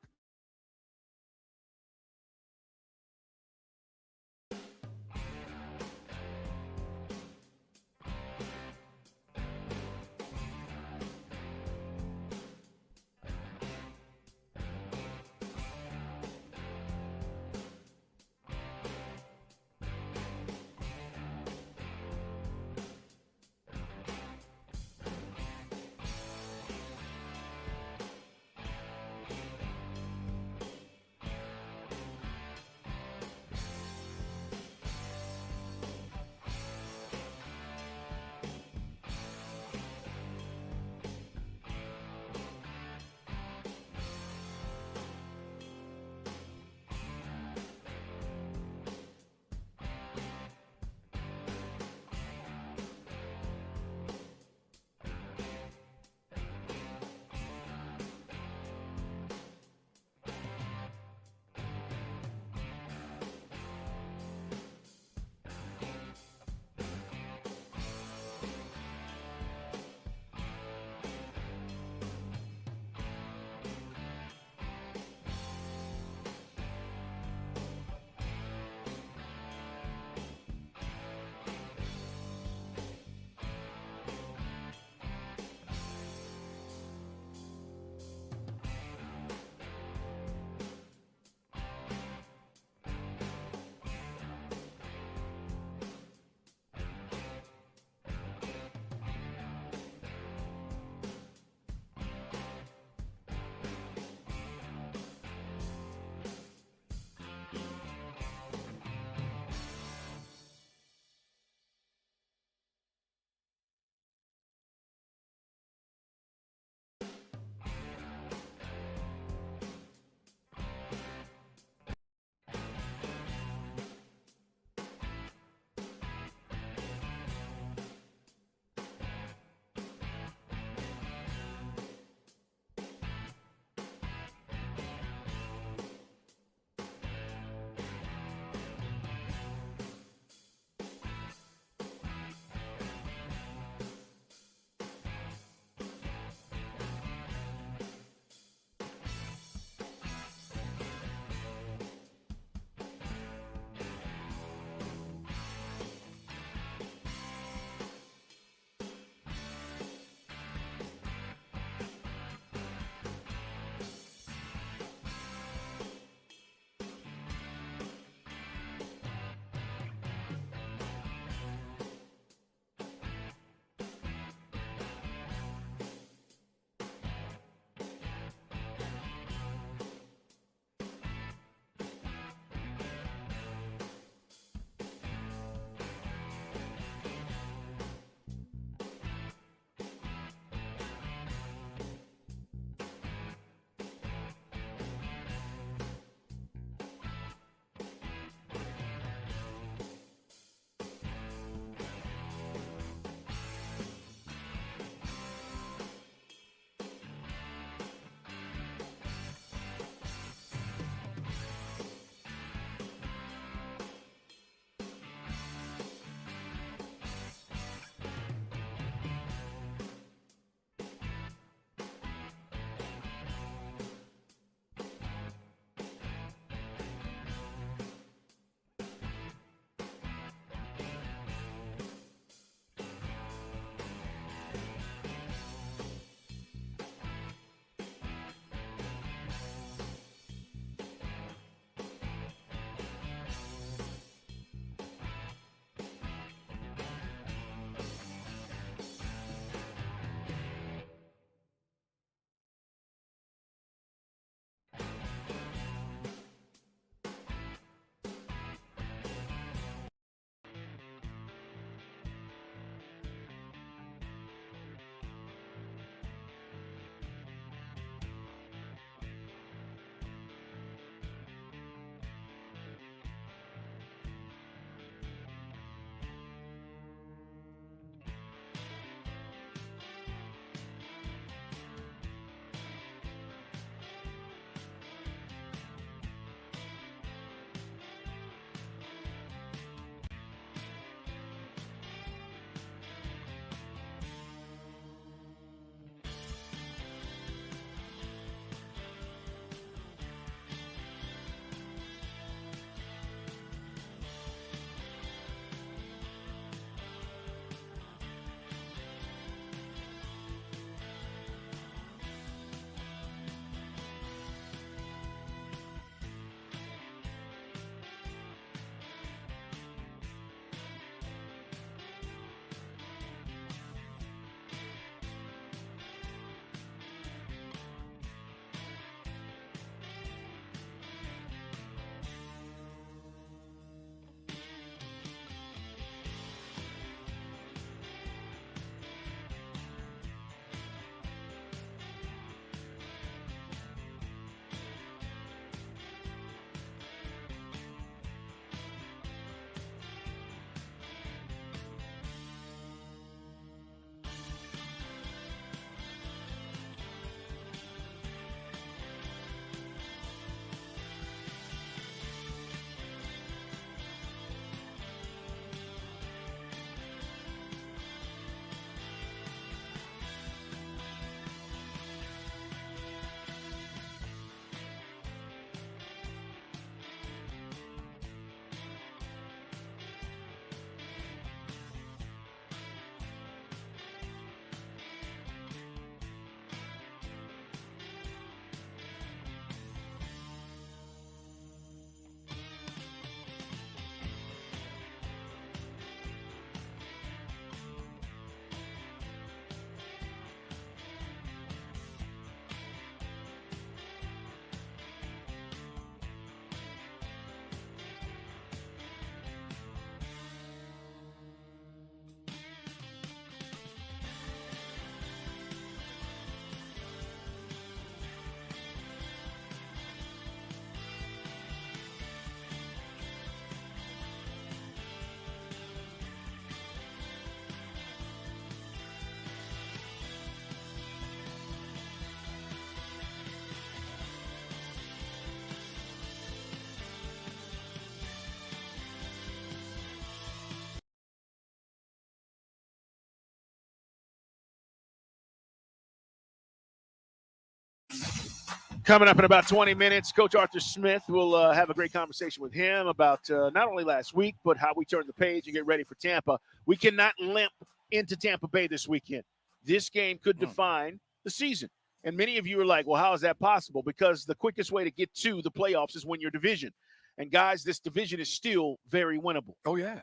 A: Coming up in about 20 minutes, Coach Arthur Smith will have a great conversation with him about not only last week, but how we turn the page and get ready for Tampa. We cannot limp into Tampa Bay this weekend. This game could define the season. And many of you are like, well, how is that possible? Because the quickest way to get to the playoffs is win your division. And, guys, this division is still very winnable.
B: Oh, yeah.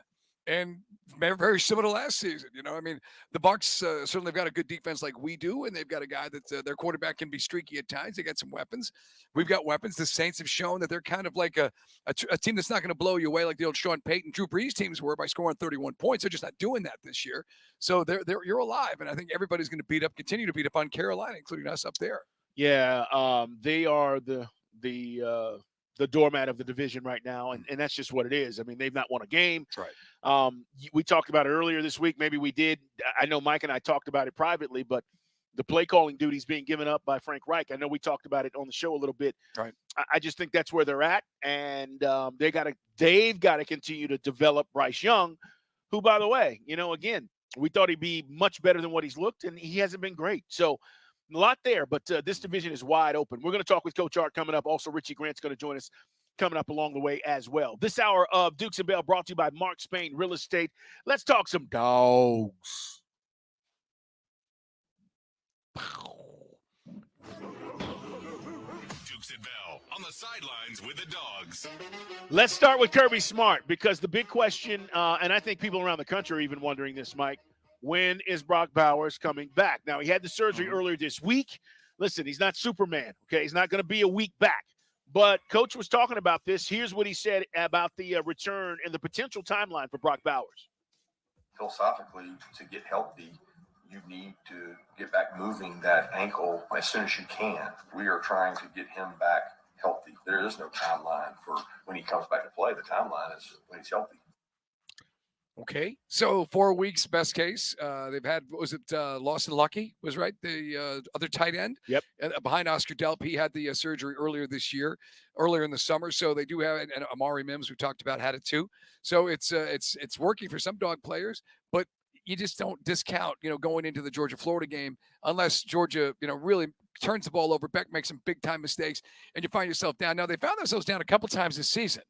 B: And very similar to last season. You know, I mean, the Bucs certainly have got a good defense like we do, and they've got a guy that their quarterback can be streaky at times. They got some weapons. We've got weapons. The Saints have shown that they're kind of like a team that's not going to blow you away like the old Sean Payton, Drew Brees teams were by scoring 31 points. They're just not doing that this year. So you're alive, and I think everybody's going to continue to beat up on Carolina, including us up there.
A: Yeah, they are the doormat of the division right now, and that's just what it is. I mean, they've not won a game.
B: That's right.
A: We talked about it earlier this week. Maybe we did. I know Mike and I talked about it privately, but the play calling duties being given up by Frank Reich. I know we talked about it on the show a little bit.
B: Right.
A: I just think that's where they're at, and they've got to continue to develop Bryce Young, who, by the way, again, we thought he'd be much better than what he's looked, and he hasn't been great. So a lot there, but this division is wide open. We're going to talk with Coach Art coming up. Also, Richie Grant's going to join us coming up along the way as well. This hour of Dukes and Bell brought to you by Mark Spain Real Estate. Let's talk some dogs.
D: Dukes and Bell on the sidelines with the dogs.
A: Let's start with Kirby Smart, because the big question, and I think people around the country are even wondering this, Mike, when is Brock Bowers coming back? Now, he had the surgery earlier this week. Listen, he's not Superman, okay? He's not going to be a week back. But Coach was talking about this. Here's what he said about the return and the potential timeline for Brock Bowers.
F: Philosophically, to get healthy, you need to get back moving that ankle as soon as you can. We are trying to get him back healthy. There is no timeline for when he comes back to play. The timeline is when he's healthy.
B: Okay, so 4 weeks, best case. They've had, Lawson Lucky was right, the other tight end.
A: Yep.
B: And behind Oscar Delp, he had the surgery earlier in the summer. So they do have, and Amari Mims, we talked about, had it too. So it's working for some dog players, but you just don't discount, going into the Georgia-Florida game unless Georgia, really turns the ball over. Beck makes some big-time mistakes, and you find yourself down. Now, they found themselves down a couple times this season.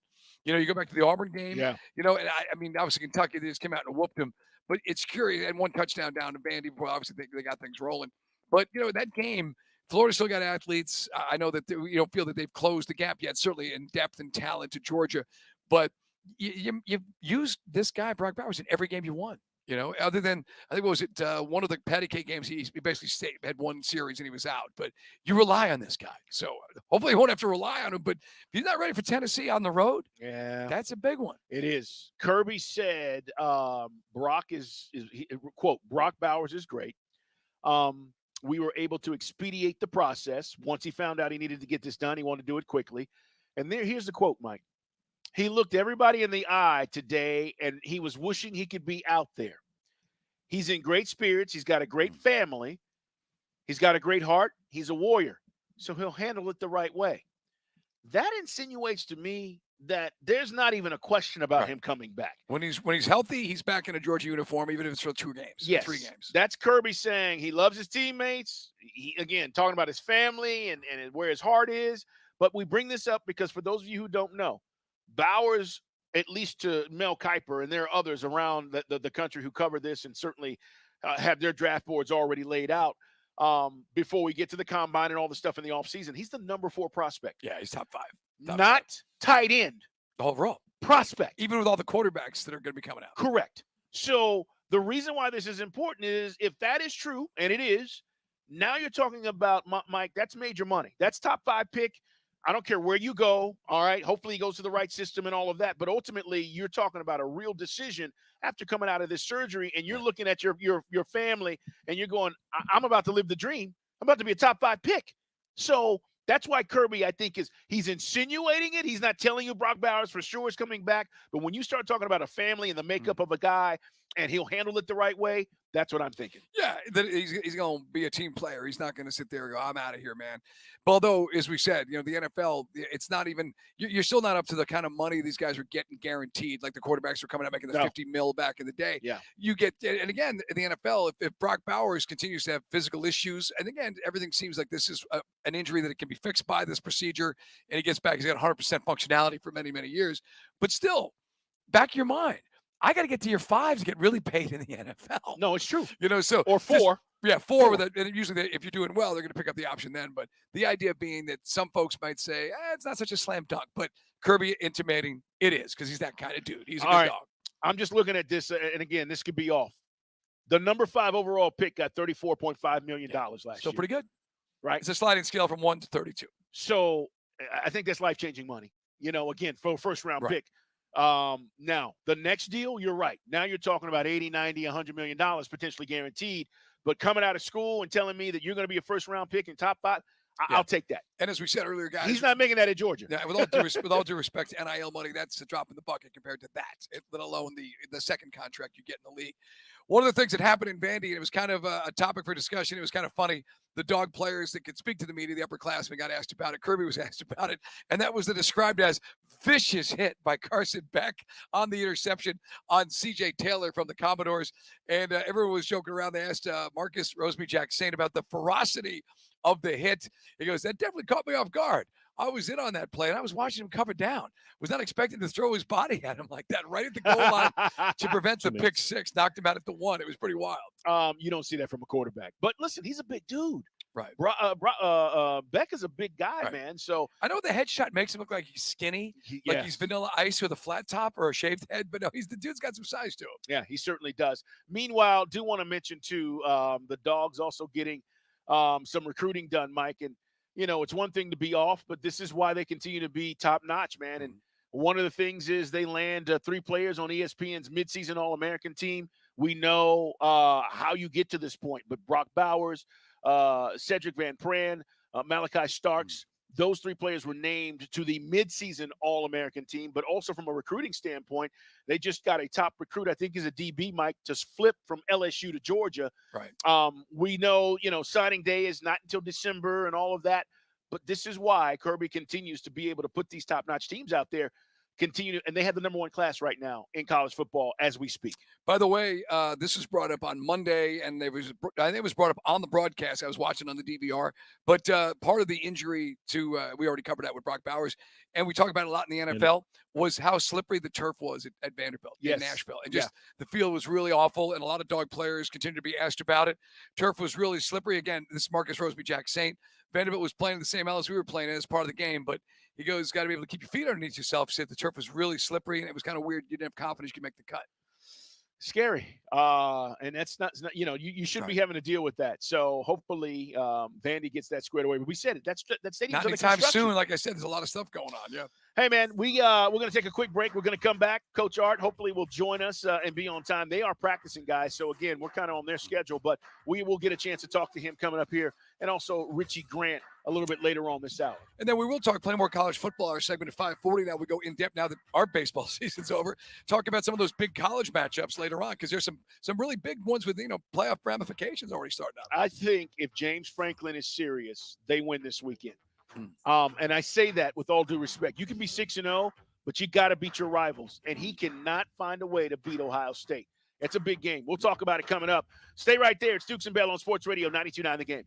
B: You go back to the Auburn game,
A: yeah.
B: And I mean, obviously Kentucky, they just came out and whooped them. But it's curious, and one touchdown down to Vandy. Obviously, they got things rolling. But, that game, Florida still got athletes. I know that you don't feel that they've closed the gap yet, certainly in depth and talent to Georgia. But you've used this guy, Brock Bowers, in every game you won. Other than, I think, one of the patty cake games, he basically had one series and he was out. But you rely on this guy. So hopefully you won't have to rely on him. But if he's not ready for Tennessee on the road,
A: yeah,
B: that's a big one.
A: It is. Kirby said Brock quote, Brock Bowers is great. We were able to expedite the process. Once he found out he needed to get this done, he wanted to do it quickly. And here's the quote, Mike. He looked everybody in the eye today, and he was wishing he could be out there. He's in great spirits. He's got a great family. He's got a great heart. He's a warrior, so he'll handle it the right way. That insinuates to me that there's not even a question about him coming back.
B: When he's healthy, he's back in a Georgia uniform, even if it's for 2 games,
A: yes,
B: 3 games.
A: That's Kirby saying he loves his teammates. He, again, talking about his family and where his heart is. But we bring this up because for those of you who don't know, Bowers, at least to Mel Kiper, and there are others around the country who cover this and certainly have their draft boards already laid out before we get to the combine and all the stuff in the offseason. He's the number 4 prospect.
B: Yeah, he's top 5.
A: Not tight end.
B: Overall.
A: Prospect.
B: Even with all the quarterbacks that are going to be coming out.
A: Correct. So the reason why this is important is if that is true, and it is, now you're talking about, Mike, that's major money. That's top 5 pick. I don't care where you go, all right? Hopefully he goes to the right system and all of that. But ultimately, you're talking about a real decision after coming out of this surgery, and you're looking at your family, and you're going, I'm about to live the dream. I'm about to be a top 5 pick. So that's why Kirby, I think, he's insinuating it. He's not telling you Brock Bowers for sure is coming back. But when you start talking about a family and the makeup of a guy, and he'll handle it the right way, That's what I'm thinking.
B: Yeah, he's going to be a team player. He's not going to sit there and go, I'm out of here, man. But although, as we said, the NFL, it's not even – you're still not up to the kind of money these guys are getting guaranteed. Like the quarterbacks are coming out making the $50 million back in the day.
A: Yeah.
B: You get – and again, in the NFL, if Brock Bowers continues to have physical issues, and again, everything seems like this is an injury that it can be fixed by this procedure, and he gets back. He's got 100% functionality for many, many years. But still, back of your mind, I got to get to year 5 to get really paid in the NFL.
A: No, it's true.
B: So
A: or 4.
B: Four with it. And usually, if you're doing well, they're going to pick up the option then. But the idea being that some folks might say it's not such a slam dunk, but Kirby intimating it is because he's that kind of dude. He's a good dog.
A: I'm just looking at this, and again, this could be off. The number 5 overall pick got $34.5 million last year.
B: Still pretty good,
A: right?
B: It's a sliding scale from 1 to 32.
A: So I think that's life-changing money. Again, for a first-round pick. Now, the next deal, you're right. Now you're talking about 80, 90, $100 million potentially guaranteed. But coming out of school and telling me that you're going to be a first-round pick in top 5, I'll take that.
B: And as we said earlier, guys,
A: he's not making that at Georgia.
B: Yeah, with all due respect to NIL money, that's a drop in the bucket compared to that, let alone the second contract you get in the league. One of the things that happened in Vandy, and it was kind of a topic for discussion, it was kind of funny, the dog players that could speak to the media, the upperclassmen got asked about it. Kirby was asked about it, and that was the described as vicious hit by Carson Beck on the interception on C.J. Taylor from the Commodores. And everyone was joking around. They asked Marcus Rosemy-Jacksaint about the ferocity of the hit. He goes, that definitely caught me off guard. I was in on that play, and I was watching him cover down. Was not expecting to throw his body at him like that right at the goal line to prevent the pick 6. Knocked him out at the 1. It was pretty wild.
A: You don't see that from a quarterback. But listen, he's a big dude.
B: Right.
A: Beck is a big guy, man. So
B: I know the headshot makes him look like he's skinny, like he's Vanilla Ice with a flat top or a shaved head, but no, the dude's got some size to him.
A: Yeah, he certainly does. Meanwhile, do want to mention too, the Dogs also getting some recruiting done, Mike. And it's one thing to be off, but this is why they continue to be top notch, man. And one of the things is they land 3 players on ESPN's midseason All-American team. We know how you get to this point, but Brock Bowers, Cedric Van Pran, Malachi Starks, those 3 players were named to the midseason All-American team. But also from a recruiting standpoint, they just got a top recruit, I think is a DB, Mike, to flip from LSU to Georgia.
B: Right.
A: We know, signing day is not until December and all of that. But this is why Kirby continues to be able to put these top-notch teams out there, and they have the number 1 class right now in college football as we speak.
B: By the way, this was brought up on Monday, and I think it was brought up on the broadcast. I was watching on the DVR. But part of the injury to we already covered that with Brock Bowers, and we talked about it a lot in the NFL, was how slippery the turf was at Vanderbilt in Nashville. And just the field was really awful, and a lot of dog players continue to be asked about it. Turf was really slippery. Again, this is Marcus Rosemy-Jacksaint. Vanderbilt was playing the same L as we were playing as part of the game, but he goes, got to be able to keep your feet underneath yourself. He said the turf was really slippery, and it was kind of weird. You didn't have confidence you could make the cut.
A: Scary. And that's not you shouldn't be having to deal with that. So hopefully Vandy gets that squared away. But we said it. That stadium's
B: not anytime soon. Like I said, there's a lot of stuff going on. Yeah.
A: Hey, man, we're going to take a quick break. We're going to come back. Coach Art hopefully will join us and be on time. They are practicing, guys. So, again, we're kind of on their schedule, but we will get a chance to talk to him coming up here, and also Richie Grant a little bit later on this hour.
B: And then we will talk plenty more college football, our segment at 5:40. Now we go in depth now that our baseball season's over. Talk about some of those big college matchups later on, because there's some really big ones with playoff ramifications already starting out.
A: I think if James Franklin is serious, they win this weekend. And I say that with all due respect. You can be 6-0, but you got to beat your rivals, and he cannot find a way to beat Ohio State. It's a big game. We'll talk about it coming up. Stay right there. It's Dukes and Bell on Sports Radio 92.9 The Game.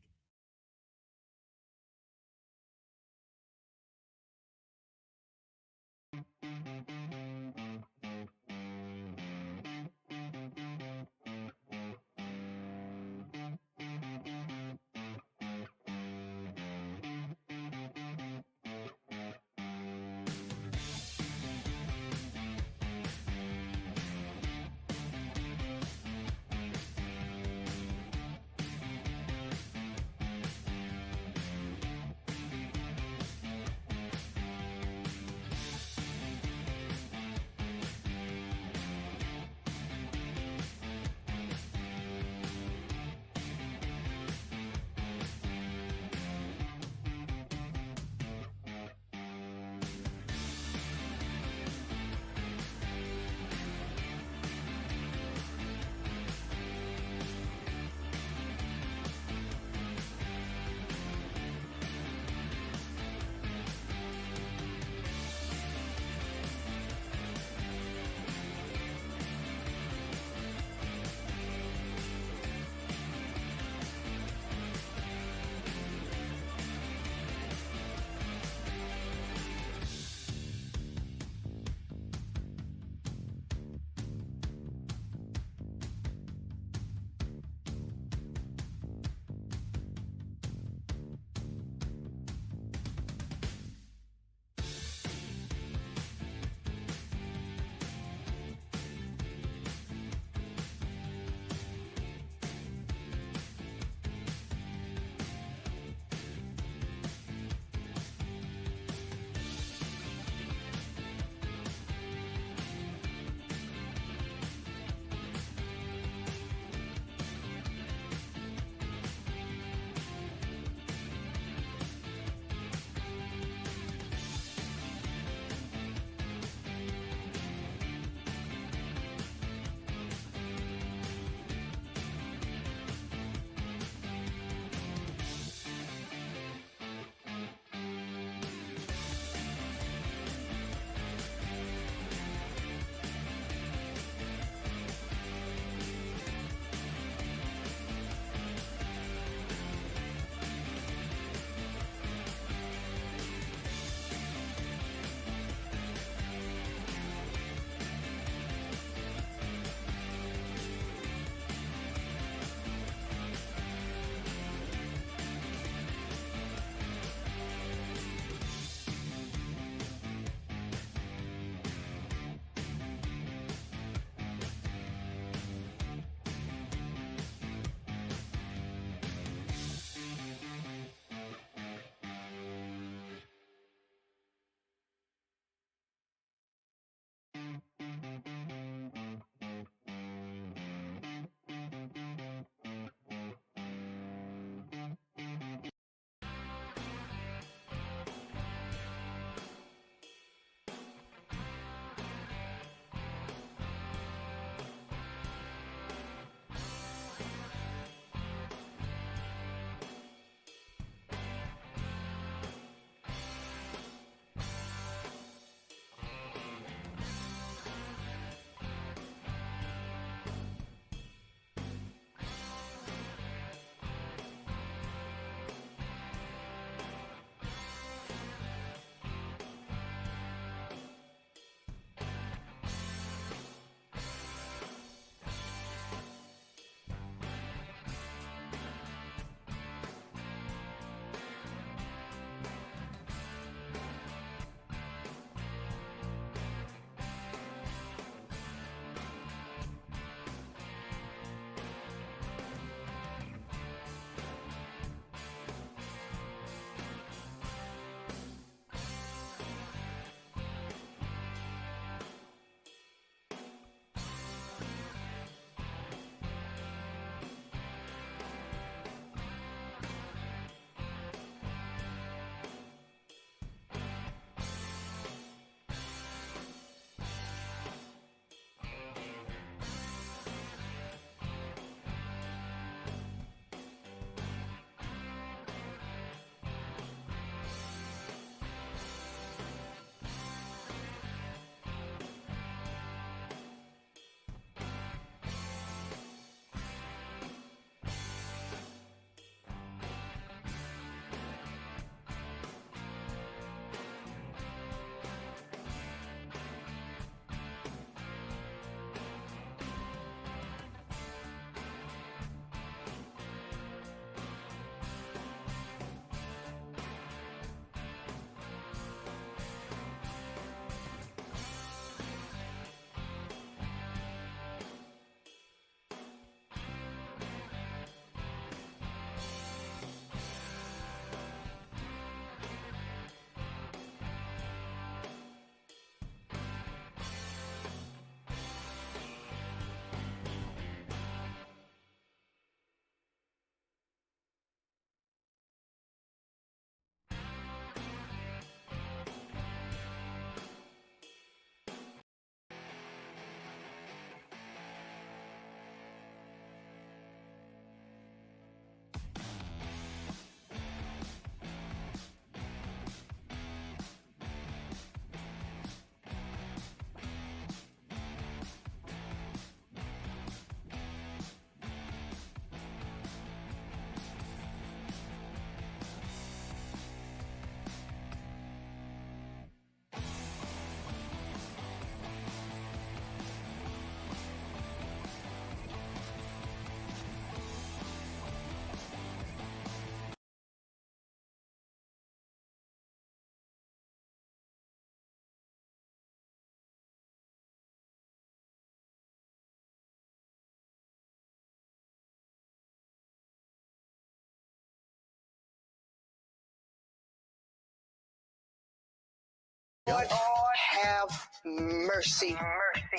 I: Have mercy.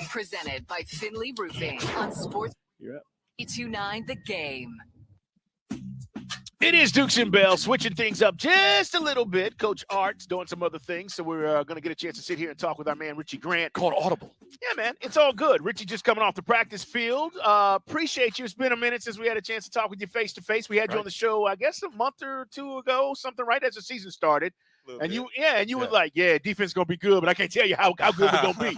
H: Presented by Finley Roofing on Sports
K: You're up.
H: 829 The Game.
A: It is Dukes and Bell, switching things up just a little bit. Coach Art's doing some other things, so we're going to get a chance to sit here and talk with our man, Richie Grant.
B: Called audible.
A: Yeah, man, it's all good. Richie just coming off the practice field. Appreciate you. It's been a minute since we had a chance to talk with you face-to-face. We had you on the show, I guess, a month or two ago, something right as the season started. And you were like, defense is going to be good, but I can't tell you how good we're going to be.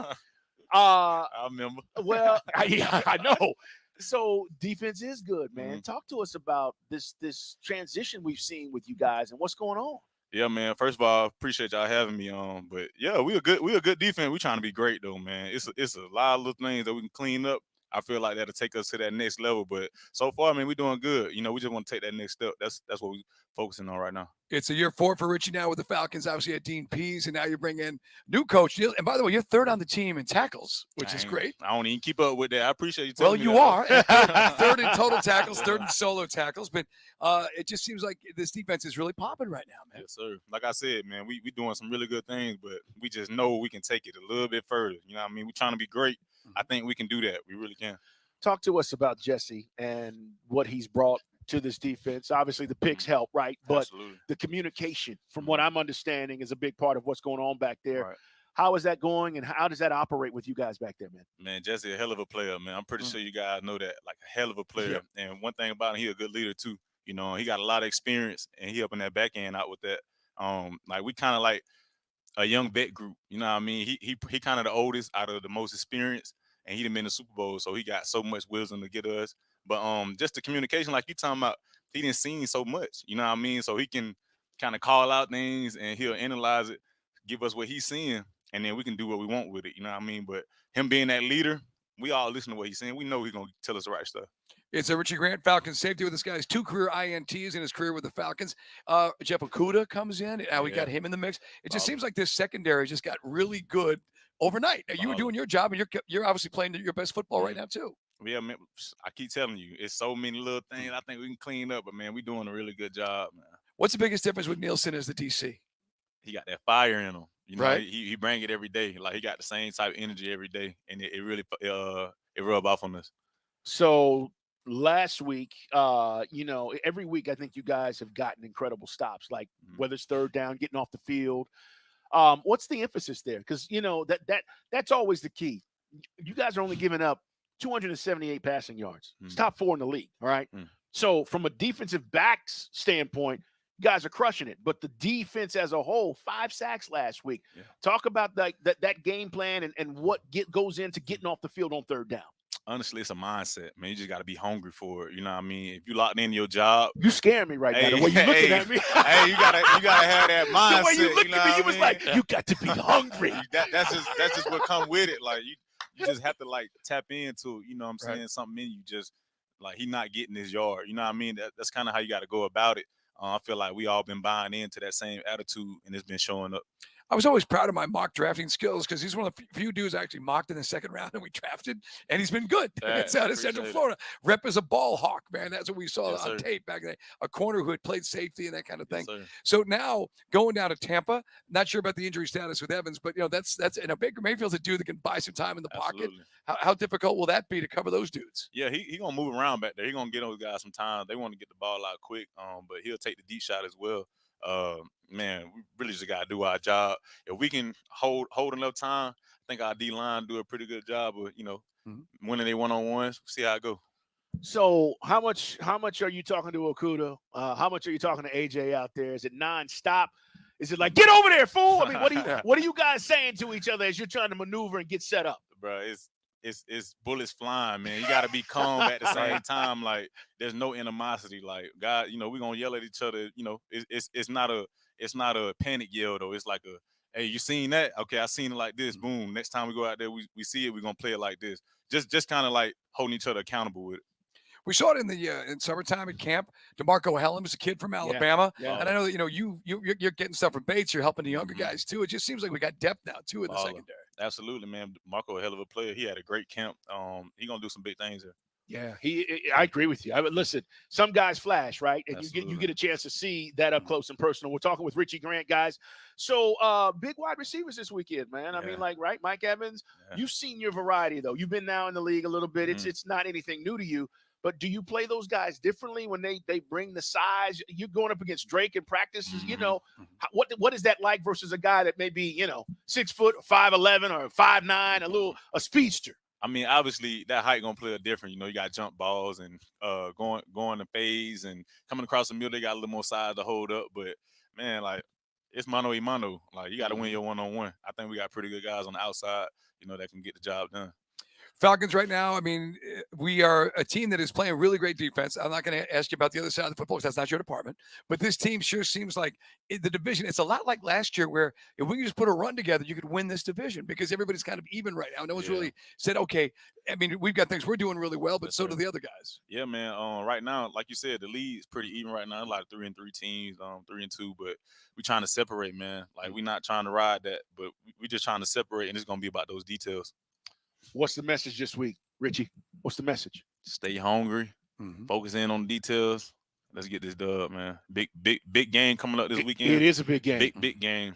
O: I remember.
A: Well, I know. So defense is good, man.
O: Mm-hmm.
A: Talk to us about this transition we've seen with you guys and what's going on.
O: Yeah, man. First of all, appreciate y'all having me on. But yeah, we a good defense. We trying to be great though, man. It's a lot of little things that we can clean up. I feel like that'll take us to that next level. But so far, I mean, we're doing good. You know, we just want to take that next step. That's what we're focusing on right now.
B: It's a year 4 for Richie now with the Falcons. Obviously, at Dean Pease, and now you bring in new coach. And by the way, you're third on the team in tackles, which is great.
O: I don't even keep up with that. I appreciate you.
B: Well,
O: telling me
B: you
O: that.
B: are third in total tackles, third in solo tackles. But it just seems like this defense is really popping right now, man.
O: Yes, sir. Like I said, man, we doing some really good things, but we just know we can take it a little bit further. You know what I mean? We're trying to be great. I think we can do that. We really can.
A: Talk to us about Jesse and what he's brought to this defense. Obviously, the picks help, right? But
O: Absolutely.
A: the communication, from what I'm understanding, is a big part of what's going on back there.
O: Right.
A: How is that going, and how does that operate with you guys back there, man?
O: Man, Jesse, a hell of a player, man. I'm pretty sure you guys know that. Like a hell of a player. Yeah. And one thing about him, he a good leader too. You know, he got a lot of experience, and he helping that back end out with that. Like we kind of like a young vet group. You know what I mean? He kind of the oldest out of the most experienced. And he done been in the Super Bowl, so he got so much wisdom to get us. But just the communication, like you talking about, he didn't see so much, you know what I mean? So he can kind of call out things and he'll analyze it, give us what he's seeing, and then we can do what we want with it, you know what I mean? But him being that leader, we all listen to what he's saying. We know he's going to tell us the right stuff.
B: It's a Richie Grant, Falcons safety with this guy's 2 career INTs in his career with the Falcons. Jeff Okudah comes in. Now we got him in the mix. It just seems like this secondary just got really good overnight. Now, you were doing your job, and you're obviously playing your best football right now too.
O: Yeah, man, I keep telling you, it's so many little things I think we can clean up, but man, we're doing a really good job, man.
B: What's the biggest difference with Nielsen as the DC?
O: He got that fire in him. You know,
B: right?
O: He bring it every day. Like he got the same type of energy every day, and it really it rub off on us.
A: So last week, every week I think you guys have gotten incredible stops, like whether it's third down, getting off the field. What's the emphasis there? Because that's always the key. You guys are only giving up 278 passing yards. It's top 4 in the league. All right. So from a defensive backs standpoint, you guys are crushing it. But the defense as a whole, 5 sacks last week. Yeah. Talk about that game plan and what goes into getting off the field on third down.
O: Honestly, it's a mindset, man. You just got to be hungry for it. You know what I mean? If you locked in your job,
A: you scare me right now. The way you looking at me,
O: hey, you gotta have that mindset.
A: The way you look at me, you was like, you got to be hungry.
O: That's just what come with it. Like you just have to like tap into, you know what I'm saying? Something in you just like he not getting his yard. You know what I mean? That's kind of how you got to go about it. I feel like we all been buying into that same attitude, and it's been showing up.
B: I was always proud of my mock drafting skills because he's one of the few dudes I actually mocked in the second round and we drafted, and he's been good. It's out of Central Florida. Rep as a ball hawk, man. That's what we saw on tape back then. A corner who had played safety and that kind of thing. So now going down to Tampa, not sure about the injury status with Evans, but that's Baker Mayfield's a dude that can buy some time in the pocket. How difficult will that be to cover those dudes?
O: Yeah, he gonna move around back there. He gonna get those guys some time. They want to get the ball out quick, but he'll take the deep shot as well. Man, we really just gotta do our job. If we can hold enough time, I think our D-line do a pretty good job of, winning their one-on-ones. See how it go.
A: So how much are you talking to Okudah? How much are you talking to AJ out there? Is it nonstop? Is it like, get over there, fool? I mean, what are you guys saying to each other as you're trying to maneuver and get set up?
O: Bro, it's bullets flying, man. You got to be calm at the same time. Like, there's no animosity. Like, God, we're gonna yell at each other. It's not a panic yell though. It's like hey, you seen that? Okay, I seen it like this. Boom. Next time we go out there, we see it. We're gonna play it like this. Just kind of like holding each other accountable with it.
B: We saw it in summertime at camp. DeMarco Helm is a kid from Alabama, and I know that you're getting stuff from Bates. You're helping the younger guys too. It just seems like we got depth now too in the secondary.
O: Absolutely, man. Marco, a hell of a player. He had a great camp. He gonna do some big things here.
A: Yeah, I agree with you. I would listen. Some guys flash, right, and
O: Absolutely.
A: you get a chance to see that up close and personal. We're talking with Richie Grant, guys. So big wide receivers this weekend, man. I mean, like, right, Mike Evans.
O: Yeah.
A: You've seen your variety though. You've been now in the league a little bit.
O: Mhm.
A: It's not anything new to you. But do you play those guys differently when they bring the size? You're going up against Drake in practices. You know, what is that like versus a guy that may be 6 foot, 5'11", or 5'9", a speedster?
O: I mean, obviously that height gonna play a different. You got jump balls and going to phase and coming across the middle. They got a little more size to hold up, but man, like it's mano a mano. Like you got to win your one-on-one. I think we got pretty good guys on the outside, that can get the job done.
B: Falcons right now, I mean, we are a team that is playing really great defense. I'm not going to ask you about the other side of the football because that's not your department. But this team sure seems like the division, it's a lot like last year where if we can just put a run together, you could win this division because everybody's kind of even right now. No one's really said, okay, I mean, we've got things we're doing really well, but so do the other guys.
O: Yeah, man. Right now, like you said, the league's pretty even right now. A lot of 3-3 teams, 3-2, but we're trying to separate, man. Like we're not trying to ride that, but we're just trying to separate, and it's going to be about those details.
A: What's the message this week, Richie? What's the message?
O: Stay hungry. Focus in on the details. Let's get this dub, man. Big game coming up this weekend.
A: It is a big game.
O: Big game.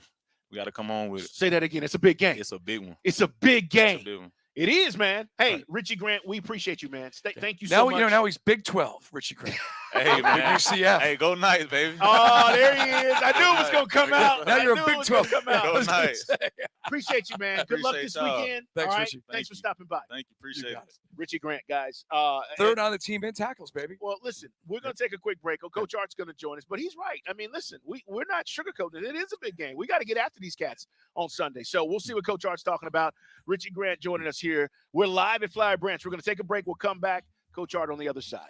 O: We got to come on with it.
A: Say that again. It's a big game.
O: It's a big one.
A: It's a big game.
O: It's a big one.
A: It is, man. Hey, Richie Grant, we appreciate you, man. Thank you so much.
B: Now he's Big 12, Richie Grant.
O: Hey, man.
B: UCF.
O: Hey, go Knights, baby.
A: Oh, there he is. I knew it was going to come out.
B: Now you're a Big 12.
O: Go Knights.
A: Appreciate you, man. Good luck this weekend.
B: Thanks,
A: all right?
B: Richie.
A: Thanks for stopping by.
O: Thank you. Appreciate it.
A: Richie Grant, guys.
B: Third on the team in tackles, baby.
A: Well, listen, we're going to take a quick break. Coach Art's going to join us, but he's right. I mean, listen, we're not sugarcoating it. It is a big game. We got to get after these cats on Sunday. So we'll see what Coach Art's talking about. Richie Grant joining us here. We're live at Flower Branch. We're going to take a break. We'll come back. Coach Art on the other side.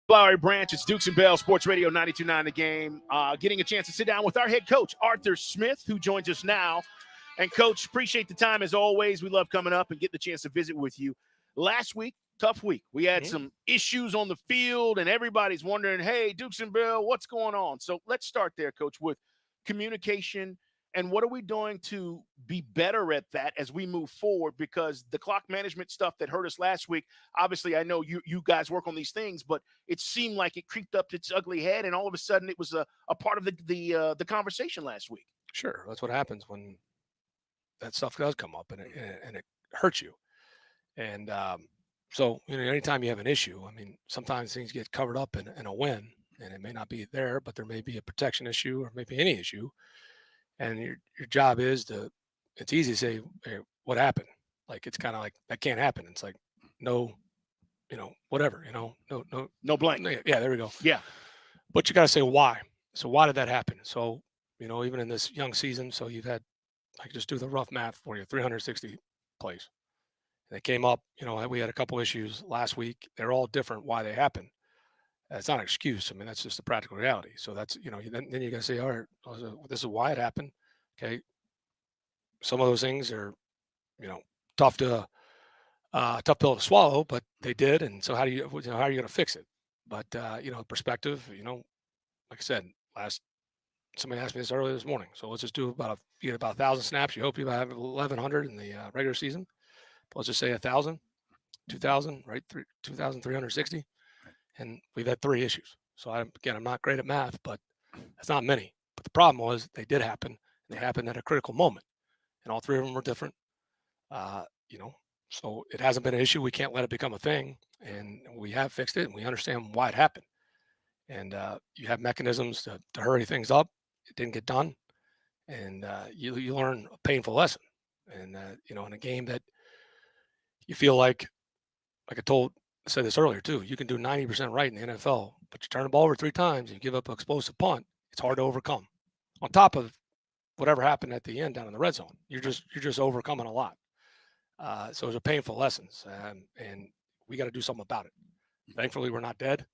A: Flowery Branch, it's Dukes and Bell, Sports Radio 92.9 The Game. Getting a chance to sit down with our head coach, Arthur Smith, who joins us now. And, Coach, appreciate the time as always. We love coming up and getting the chance to visit with you. Last week, tough week. We had some issues on the field, and everybody's wondering, hey, Dukes and Bell, what's going on? So let's start there, Coach, with communication. And what are we doing to be better at that as we move forward? Because the clock management stuff that hurt us last week, obviously I know you guys work on these things, but it seemed like it creeped up its ugly head, and all of a sudden it was a part of the conversation last week.
E: Sure, that's what happens when that stuff does come up, and it hurts you. And so, anytime you have an issue, I mean, sometimes things get covered up in a win, and it may not be there, but there may be a protection issue or maybe any issue. And your job is it's easy to say, hey, what happened? Like, it's kind of like, that can't happen. It's like, no, whatever,
A: no blank.
E: Yeah, there we go.
A: Yeah.
E: But you got to say why. So why did that happen? So, even in this young season, so you've had, like, just do the rough math for you, 360 plays. And they came up, we had a couple issues last week. They're all different why they happened. It's not an excuse. I mean, that's just the practical reality. So that's, then you got to say, all right, this is why it happened. Okay. Some of those things are, tough pill to swallow, but they did. And so how are you going to fix it? But, perspective, like I said, somebody asked me this earlier this morning. So let's just do about 1,000 snaps. You hope you have 1,100 in the regular season. Let's just say 1,000, 2,000, right? 2,360. And we've had 3 issues. So I'm not great at math, but that's not many. But the problem was they did happen. And they happened at a critical moment. And all 3 of them were different. So it hasn't been an issue. We can't let it become a thing. And we have fixed it, and we understand why it happened. And you have mechanisms to hurry things up. It didn't get done. And you learn a painful lesson. And, in a game that you feel like I said this earlier too, you can do 90% right in the NFL, but you turn the ball over 3 times, you give up an explosive punt, it's hard to overcome. On top of whatever happened at the end down in the red zone, you're just overcoming a lot. So it's a painful lessons, and we got to do something about it. Thankfully, we're not dead.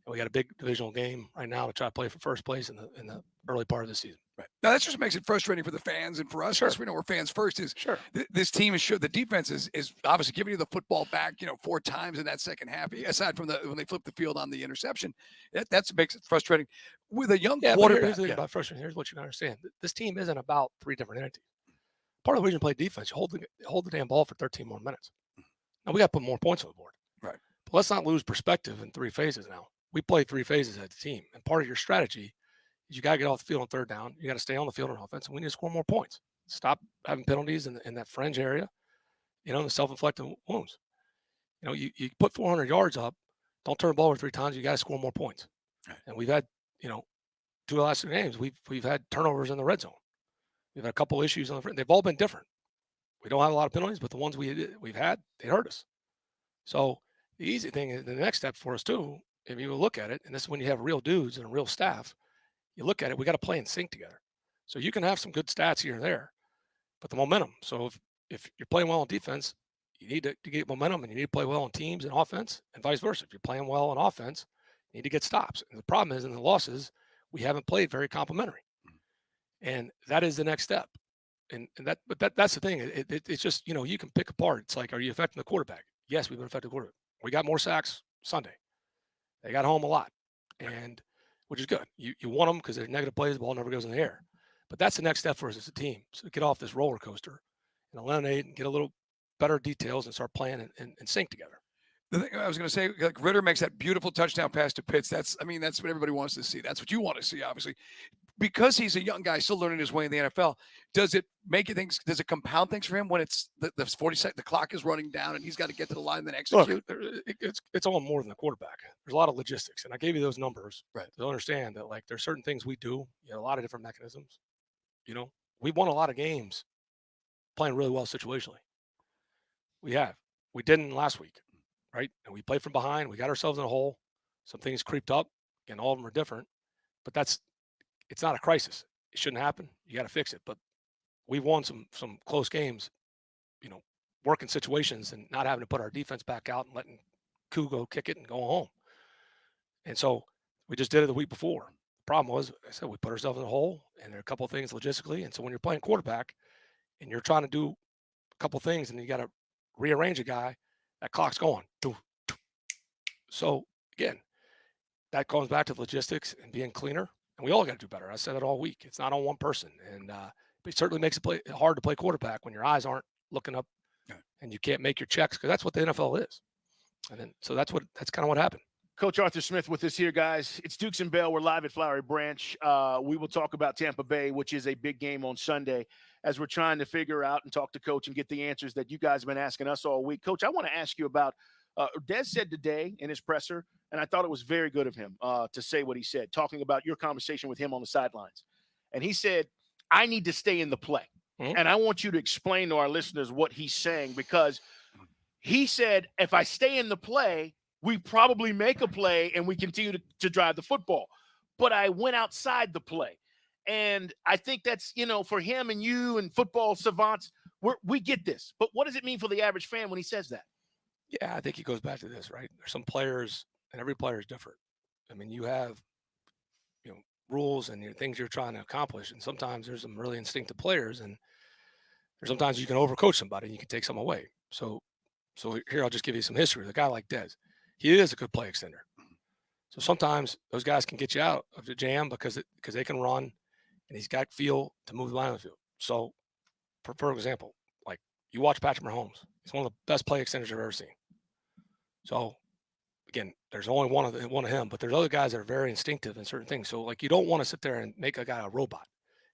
E: And we got a big divisional game right now to try to play for first place in the early part of the season.
B: Right. Now that just makes it frustrating for the fans and for us.
E: Sure.
B: Because we know we're fans first.
E: Sure.
B: This team is the defense is obviously giving you the football back, 4 times in that second half. Aside from when they flip the field on the interception, that makes it frustrating. With a young quarterback.
E: Here's the thing about frustrating. Here's what you got to understand. This team isn't about 3 different entities. Part of the reason we play defense, you hold the damn ball for 13 more minutes. Now we got to put more points on the board.
B: Right.
E: But let's not lose perspective in 3 phases now. We play 3 phases as a team, and part of your strategy is you got to get off the field on 3rd down. You got to stay on the field on offense, and we need to score more points. Stop having penalties in that fringe area, the self-inflicted wounds. You put 400 yards up, don't turn the ball over 3 times. You got to score more points. Right. And we've had, 2 of the last 2 games, we've had turnovers in the red zone. We've had a couple issues on the front. They've all been different. We don't have a lot of penalties, but the ones we've had, they hurt us. So the easy thing is the next step for us too. If you look at it, and this is when you have real dudes and a real staff, you look at it, we got to play in sync together. So you can have some good stats here and there, but the momentum. So if you're playing well on defense, you need to get momentum, and you need to play well on teams and offense, and vice versa. If you're playing well on offense, you need to get stops. And the problem is in the losses, we haven't played very complimentary. And that is the next step. But that's the thing. It's just, you can pick apart. It's like, are you affecting the quarterback? Yes, we've been affecting the quarterback. We got more sacks Sunday. They got home a lot, and which is good. You want them because they're negative plays. The ball never goes in the air. But that's the next step for us as a team. So get off this roller coaster and eliminate and get a little better details and start playing and sync together.
B: The thing I was going to say, like, Ritter makes that beautiful touchdown pass to Pitts. That's what everybody wants to see. That's what you want to see, obviously. Because he's a young guy still learning his way in the NFL, does it compound things for him when it's the 40 second, the clock is running down and he's got to get to the line and then execute?
E: Look, it's all more than the quarterback. There's a lot of logistics, and I gave you those numbers to understand that, like, there's certain things we do. A lot of different mechanisms. We won a lot of games playing really well situationally. We have. We didn't last week, right? And we played from behind. We got ourselves in a hole. Some things creeped up. Again, all of them are different, but it's not a crisis. It shouldn't happen. You got to fix it. But we've won some close games, working situations and not having to put our defense back out and letting Koo go kick it and go home.
P: And so we just did it the week before. The problem was, I said, we put ourselves in a hole, and there are a couple of things logistically. And so when you're playing quarterback and you're trying to do a couple of things and you got to rearrange a guy, that clock's going. So again, that comes back to logistics and being cleaner. And we all got to do better. I said it all week. It's not on one person. And it certainly makes it hard to play quarterback when your eyes aren't looking up and you can't make your checks, because that's what the NFL is. And then, so that's kind of what happened.
A: Coach Arthur Smith with us here, guys. It's Dukes and Bell. We're live at Flowery Branch. We will talk about Tampa Bay, which is a big game on Sunday, as we're trying to figure out and talk to Coach and get the answers that you guys have been asking us all week. Coach, I want to ask you about Des said today in his presser, and I thought it was very good of him to say what he said, talking about your conversation with him on the sidelines. And he said, I need to stay in the play. Mm-hmm. And I want you to explain to our listeners what he's saying, because he said, if I stay in the play, we probably make a play and we continue to drive the football. But I went outside the play. And I think that's, for him and you and football savants, we get this. But what does it mean for the average fan when he says that?
P: Yeah, I think he goes back to this, right? There's some players, and every player is different. I mean, you have, rules and things you're trying to accomplish. And sometimes there's some really instinctive players, and there's sometimes you can overcoach somebody and you can take some away. So here, I'll just give you some history. The guy like Des, he is a good play extender. So sometimes those guys can get you out of the jam because they can run, and he's got feel to move the line of the field. So, for example, like you watch Patrick Mahomes, he's one of the best play extenders I've ever seen. So, again, there's only one of him, but there's other guys that are very instinctive in certain things. So, like, you don't want to sit there and make a guy a robot.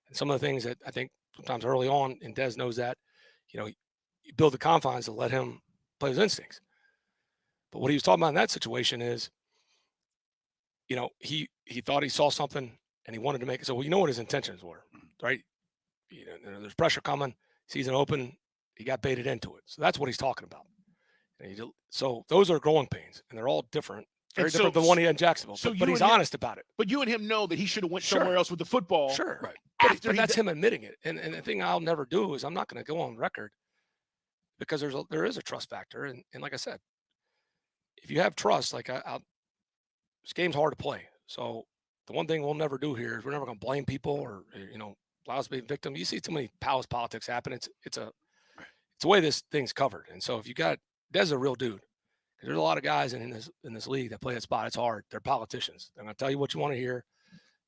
P: And some of the things that I think sometimes early on, and Des knows that, you build the confines to let him play his instincts. But what he was talking about in that situation is, he thought he saw something and he wanted to make it. So what his intentions were, right? There's pressure coming, sees it open, he got baited into it. So that's what he's talking about. So those are growing pains, and they're all different. Very different than the one he had in Jacksonville. But he's honest about it.
A: But you and him know that he should have went somewhere else with the football.
P: Sure. Right. But that's him admitting it. And the thing I'll never do is I'm not going to go on record, because there is a trust factor. And like I said, if you have trust, like this game's hard to play. So the one thing we'll never do here is we're never going to blame people or, allow us to be a victim. You see too many palace politics happen. It's a way this thing's covered. And so if you got Des is a real dude. There's a lot of guys in this league that play that spot. It's hard. They're politicians. They're going to tell you what you want to hear.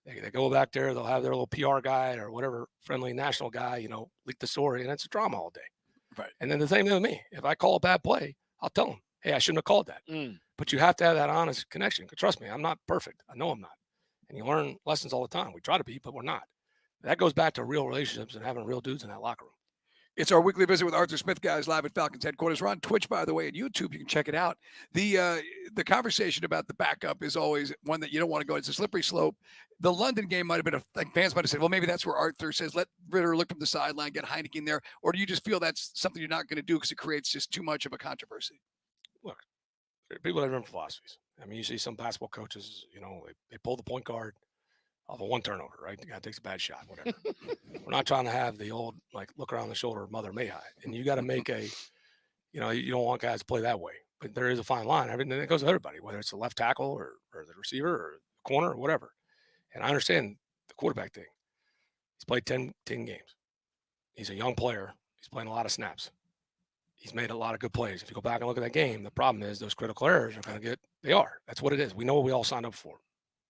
P: They go back there. They'll have their little PR guy or whatever friendly national guy, leak the story, and it's a drama all day.
B: Right.
P: And then the same thing with me. If I call a bad play, I'll tell them, hey, I shouldn't have called that. But you have to have that honest connection. Trust me, I'm not perfect. I know I'm not. And you learn lessons all the time. We try to be, but we're not. That goes back to real relationships and having real dudes in that locker room.
B: It's our weekly visit with Arthur Smith, guys, live at Falcons headquarters. We're on Twitch, by the way, and YouTube. You can check it out. The conversation about the backup is always one that you don't want to go. It's a slippery slope. The London game might have been fans might have said, well, maybe that's where Arthur says, let Ritter look from the sideline, get Heineken there. Or do you just feel that's something you're not going to do because it creates just too much of a controversy?
P: Look, people have different philosophies. I mean, you see some basketball coaches, they pull the point guard off of one turnover, right? The guy takes a bad shot, whatever. We're not trying to have the old, look around the shoulder of Mother May I. And you got to make you don't want guys to play that way. But there is a fine line. Everything that goes to everybody, whether it's the left tackle or the receiver or the corner or whatever. And I understand the quarterback thing. He's played 10 games. He's a young player. He's playing a lot of snaps. He's made a lot of good plays. If you go back and look at that game, the problem is those critical errors are going to they are. That's what it is. We know what we all signed up for.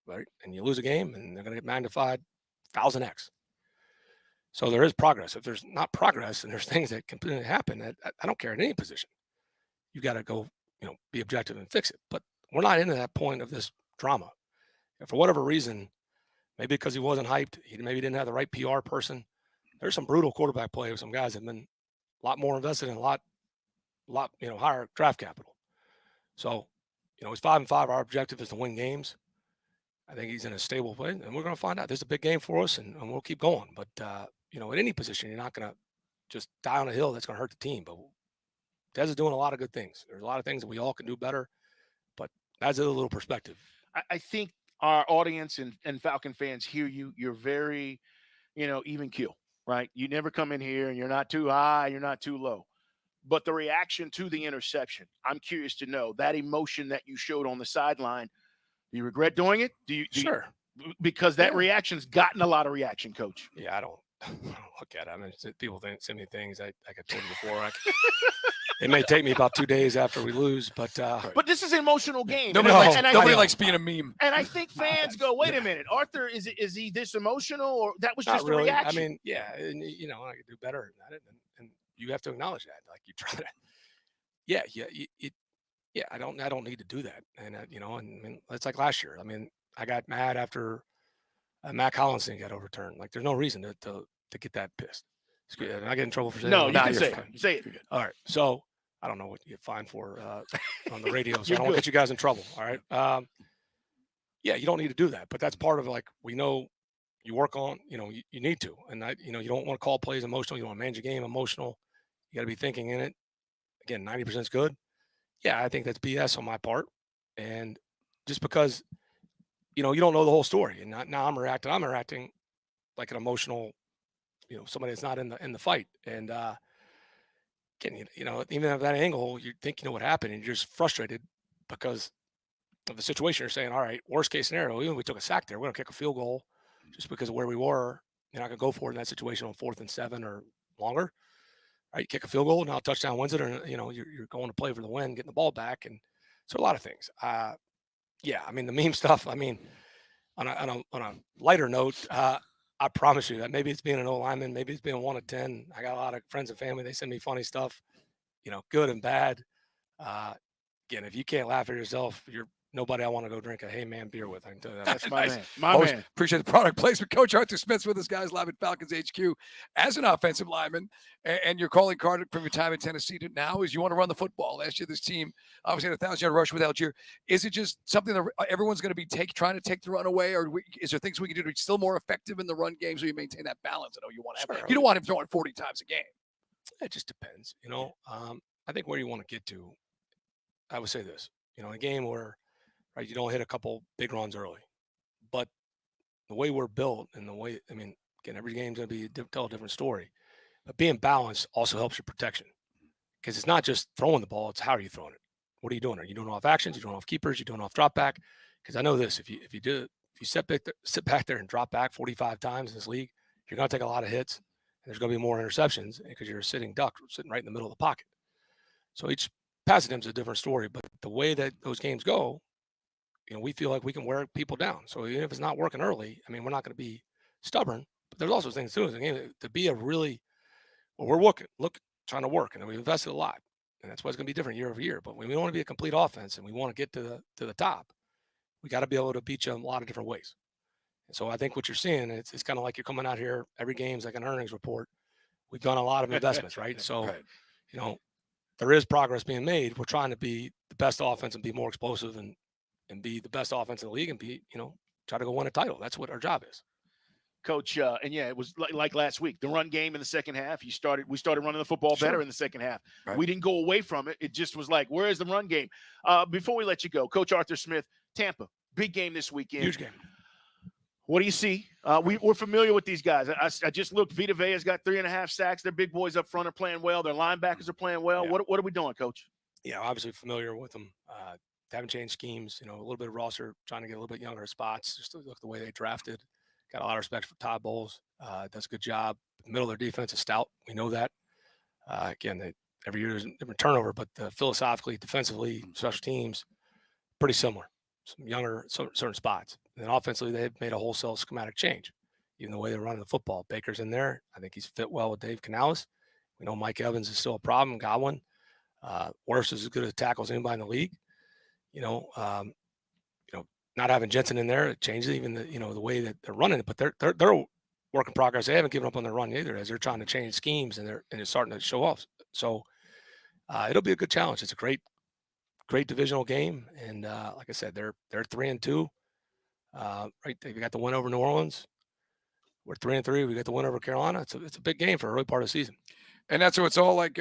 P: Right? And you lose a game and they're going to get magnified 1,000x. So there is progress. If there's not progress and there's things that can happen, I don't care in any position. You got to go, be objective and fix it. But we're not into that point of this drama. And for whatever reason, maybe because he wasn't hyped, he maybe didn't have the right PR person. There's some brutal quarterback play with some guys that have been a lot more invested in a lot, higher draft capital. So, he's 5-5. Our objective is to win games. I think he's in a stable place, and we're going to find out. There's a big game for us, and we'll keep going. But, at any position, you're not going to just die on a hill that's going to hurt the team. But Des is doing a lot of good things. There's a lot of things that we all can do better, but that's a little perspective.
A: I think our audience and Falcon fans hear you. You're very, even keel, right? You never come in here, and you're not too high, you're not too low. But the reaction to the interception, I'm curious to know that emotion that you showed on the sideline. Do you regret doing it?
P: Sure.
A: Because that reaction's gotten a lot of reaction, Coach.
P: Yeah, I don't look at it. I mean, people send me things. Like I told you before. It may take me about 2 days after we lose, but
A: this is an emotional game.
B: Nobody likes being a meme.
A: And I think fans go, wait a minute, Arthur, is he this emotional, or that was
P: not
A: just
P: really.
A: a reaction?
P: I mean, yeah, and, I could do better than that, and you have to acknowledge that. Like you try to, I don't need to do that, and I mean, it's like last year. I mean, I got mad after Matt Collins thing got overturned. Like, there's no reason to get that pissed. And I get in trouble for saying
A: no. You can
P: say
A: it. Say it.
P: All right, so. I don't know what you get fined for on the radio, so I don't want to get you guys in trouble. All right. You don't need to do that, but that's part of we know you work on, you need to, and you don't want to call plays emotional. You want to manage a game emotional. You got to be thinking in it. Again, 90% is good. Yeah, I think that's BS on my part. And just because, you don't know the whole story, and now I'm reacting like an emotional, somebody that's not in the fight. And, even at that angle, you think you know what happened, and you're just frustrated because of the situation. You're saying, all right, worst case scenario, even if we took a sack there, we're going to kick a field goal just because of where we were. You're not going to go for it in that situation on 4th and 7 or longer. All right, kick a field goal, now touchdown wins it, or, you're going to play for the win, getting the ball back. And so a lot of things. I mean, the meme stuff, I mean, on a lighter note, I promise you that maybe it's being an old lineman, maybe it's being 1 of 10. I got a lot of friends and family. They send me funny stuff, good and bad. Again, if you can't laugh at yourself, you're nobody I want to go drink a Hey Man beer with. I can tell you that.
A: That's my
B: Nice.
A: man. My
B: Always
A: man.
B: Appreciate the product placement. Coach Arthur Smith's with us, guys, live at Falcons HQ as an offensive lineman. And your calling card from your time in Tennessee to now is you want to run the football. Last year, this team obviously had a 1,000-yard rush without you. Is it just something that everyone's going to be trying to take the run away, or is there things we can do to be still more effective in the run game so you maintain that balance? I know you want to have.
P: Sure.
B: You don't want him throwing 40 times a game.
P: It just depends. I think where you want to get to, I would say this, a game where, right, you don't hit a couple big runs early, but the way we're built and the way, I mean, again, every game's going to tell a different story, but being balanced also helps your protection, because it's not just throwing the ball, it's how are you throwing it? What are you doing? Are you doing off actions? You're doing off keepers? You're doing off drop back? Because I know this, if you sit back there and drop back 45 times in this league, you're going to take a lot of hits, and there's going to be more interceptions because you're a sitting duck sitting right in the middle of the pocket. So each pass attempt is a different story, but the way that those games go, we feel like we can wear people down. So even if it's not working early, I mean, we're not going to be stubborn, but there's also things too, to be a really, we're trying to work, and we've invested a lot, and that's why it's going to be different year over year. But when we want to be a complete offense and we want to get to the top, we got to be able to beat you in a lot of different ways. And so I think what you're seeing, it's kind of like you're coming out here, every game's like an earnings report. We've done a lot of investments, right? So,
B: right.
P: There is progress being made. We're trying to be the best offense and be more explosive and be the best offense in the league and be, try to go win a title. That's what our job is.
A: Coach, and it was like last week, the run game in the second half. We started running the football better in the second half. Right. We didn't go away from it. It just was like, where is the run game? Before we let you go, Coach Arthur Smith, Tampa, big game this weekend.
P: Huge game.
A: What do you see? We're familiar with these guys. I just looked. Vita Vea's got 3.5 sacks. Their big boys up front are playing well. Their linebackers are playing well. Yeah. What are we doing, Coach?
P: Yeah, obviously familiar with them. Haven't changed schemes. A little bit of roster, trying to get a little bit younger spots. Just to look the way they drafted. Got a lot of respect for Todd Bowles. Does a good job. The middle of their defense is stout. We know that. Again, every year there's a different turnover, but philosophically, defensively, special teams, pretty similar. Some younger, certain spots. And then offensively, they've made a wholesale schematic change. Even the way they're running the football. Baker's in there. I think he's fit well with Dave Canales. We know Mike Evans is still a problem. Godwin. Worst is as good a tackle as anybody in the league. Not having Jensen in there, it changes even the way that they're running it. But they're work in progress. They haven't given up on their run either, as they're trying to change schemes and it's starting to show off. So it'll be a good challenge. It's a great divisional game, and like I said, they're 3-2. Right, they got the win over New Orleans. We're 3-3. We got the win over Carolina. It's a big game for early part of the season.
B: And that's what it's all like,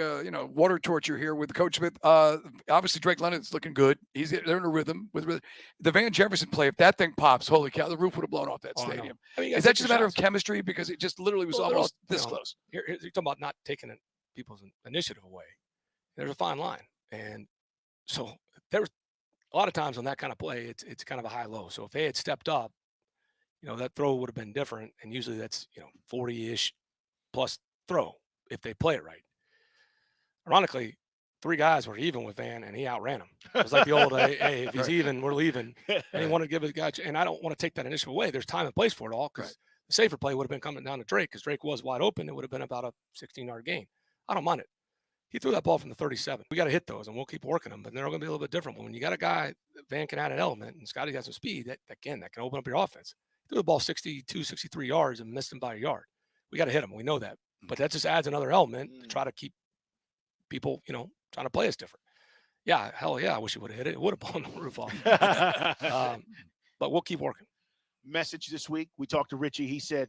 B: water torture here with Coach Smith. Obviously, Drake London's looking good. They're in a rhythm. With the Van Jefferson play, if that thing pops, holy cow, the roof would have blown off that stadium.
P: I mean,
B: is that just a matter of chemistry? Because it just literally was almost this close.
P: You're talking about not taking people's initiative away. There's a fine line. And so a lot of times on that kind of play, it's kind of a high-low. So if they had stepped up, that throw would have been different. And usually that's, 40-ish plus throw if they play it right. Ironically, 3 guys were even with Van, and he outran him. It was like the old, hey, if he's even, we're leaving. And he wanted to give it a guy, and I don't want to take that initiative away. There's time and place for it all, because the safer play would have been coming down to Drake, because Drake was wide open. It would have been about a 16-yard gain. I don't mind it. He threw that ball from the 37. We got to hit those, and we'll keep working them, but they're going to be a little bit different. But when you got a guy, Van can add an element, and Scotty got some speed, that can open up your offense. He threw the ball 62, 63 yards and missed him by a yard. We got to hit him. We know that. But that just adds another element to try to keep people, trying to play us different. Yeah, hell yeah, I wish he would have hit it. It would have blown the roof off. But we'll keep working.
A: Message this week. We talked to Richie. He said,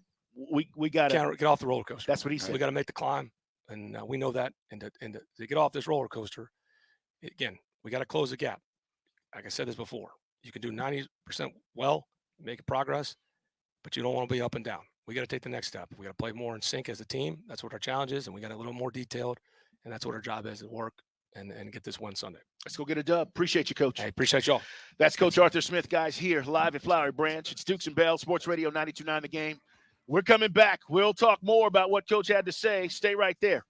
A: we got to
P: get off the roller coaster.
A: That's what he said.
P: We got to make the climb. And we know that. And to get off this roller coaster, again, we got to close the gap. Like I said this before, you can do 90% well, make progress, but you don't want to be up and down. We got to take the next step. We got to play more in sync as a team. That's what our challenge is. And we got a little more detailed. And that's what our job is, to work and get this win Sunday.
A: Let's go get a dub. Appreciate you, Coach.
P: I appreciate y'all.
A: That's Coach Arthur Smith, guys, here live at Flowery Branch. It's Dukes and Bell, Sports Radio 92.9 The Game. We're coming back. We'll talk more about what Coach had to say. Stay right there.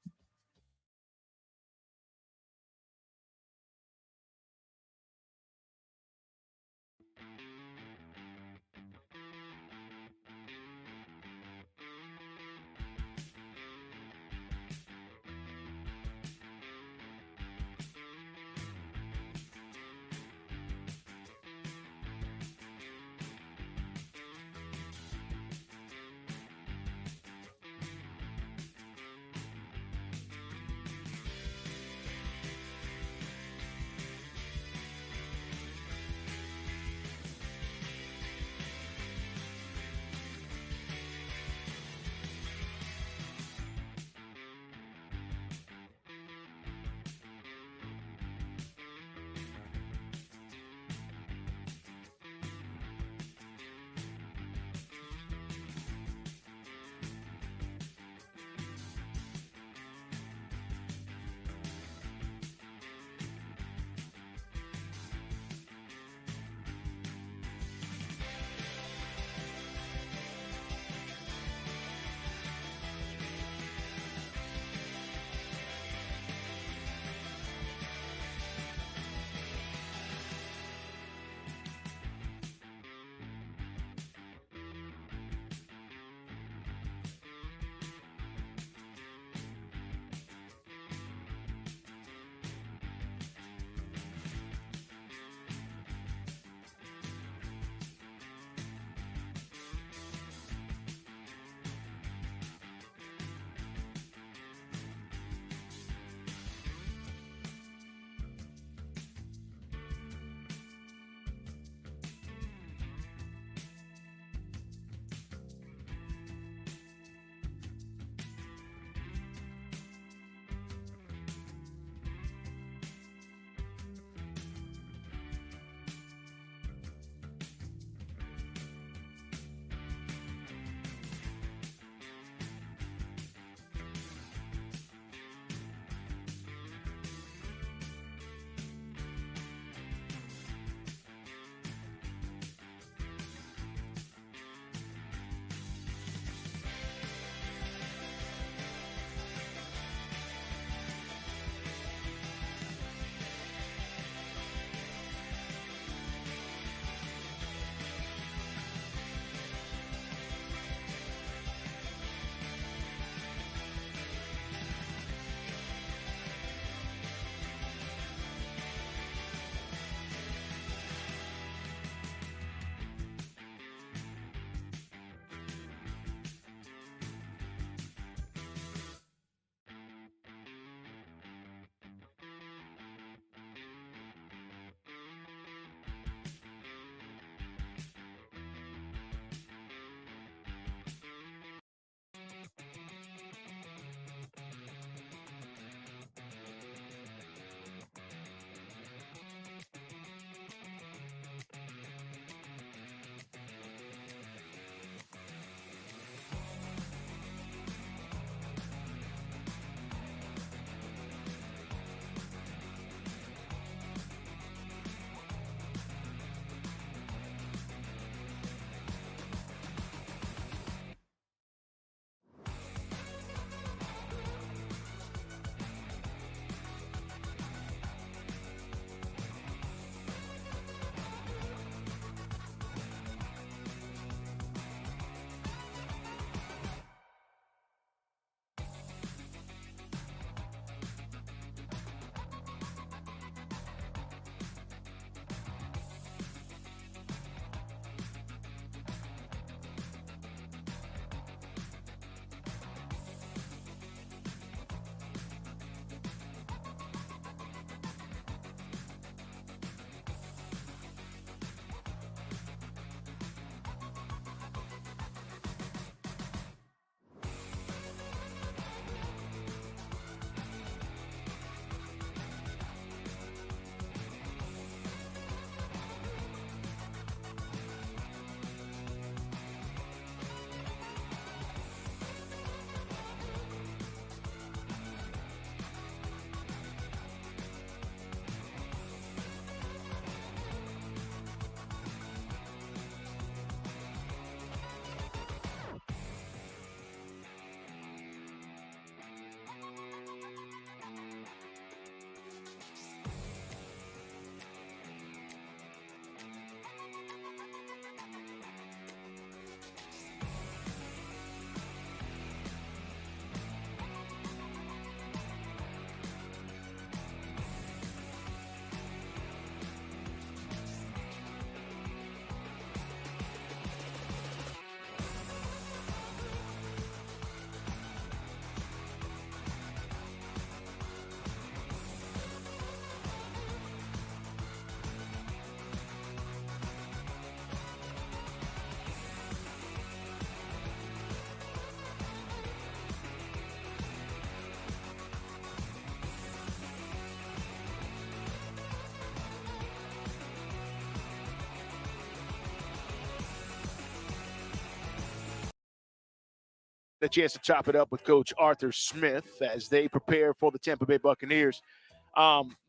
A: the chance to chop it up with Coach Arthur Smith as they prepare for the Tampa Bay Buccaneers.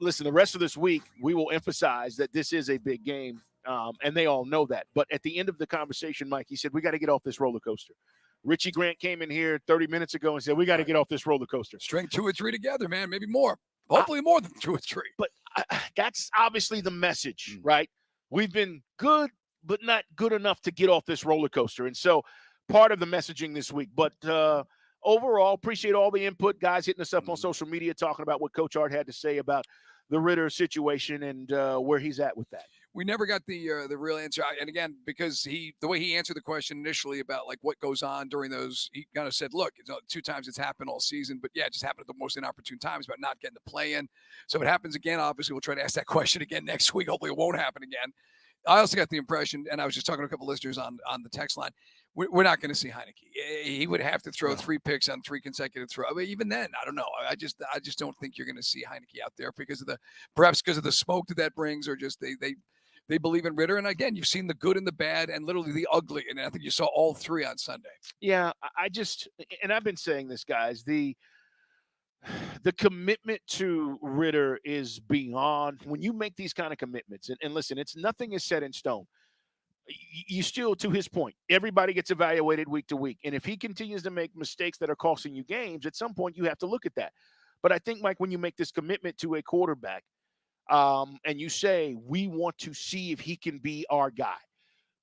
A: Listen, the rest of this week, we will emphasize that this is a big game, and they all know that. But at the end of the conversation, Mike, he said, we got to get off this roller coaster. Richie Grant came in here 30 minutes ago and said, we got to get off this roller coaster.
B: String 2 or 3 together, man, maybe more. Hopefully more than 2 or 3.
A: But that's obviously the message, right? We've been good, but not good enough to get off this roller coaster. And so part of the messaging this week. But overall, appreciate all the input. Guys hitting us up on social media talking about what Coach Art had to say about the Ritter situation and where he's at with that.
B: We never got the real answer. And again, because the way he answered the question initially about like what goes on during those, he kind of said, look, 2 times it's happened all season, but yeah, it just happened at the most inopportune times about not getting the play in. So if it happens again, obviously we'll try to ask that question again next week. Hopefully it won't happen again. I also got the impression, and I was just talking to a couple listeners on the text line, we're not going to see Heineke. He would have to throw 3 picks on 3 consecutive throws. I mean, even then, I don't know. I just don't think you're going to see Heineke out there perhaps because of the smoke that brings, or just they believe in Ritter. And again, you've seen the good and the bad and literally the ugly. And I think you saw all 3 on Sunday.
A: Yeah, and I've been saying this, guys, the commitment to Ritter is beyond when you make these kind of commitments. And listen, nothing is set in stone. You still, to his point, everybody gets evaluated week to week. And if he continues to make mistakes that are costing you games, at some point you have to look at that. But I think, Mike, when you make this commitment to a quarterback, and you say, we want to see if he can be our guy,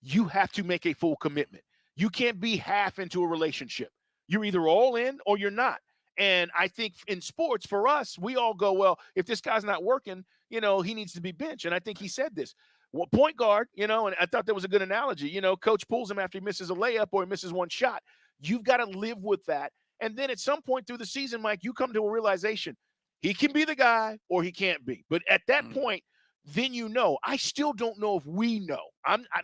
A: you have to make a full commitment. You can't be half into a relationship. You're either all in or you're not. And I think in sports, for us, we all go, well, if this guy's not working, he needs to be benched. And I think he said this. Well, point guard, and I thought that was a good analogy. Coach pulls him after he misses a layup or he misses one shot. You've got to live with that. And then at some point through the season, Mike, you come to a realization. He can be the guy or he can't be. But at that point, then I still don't know if we know.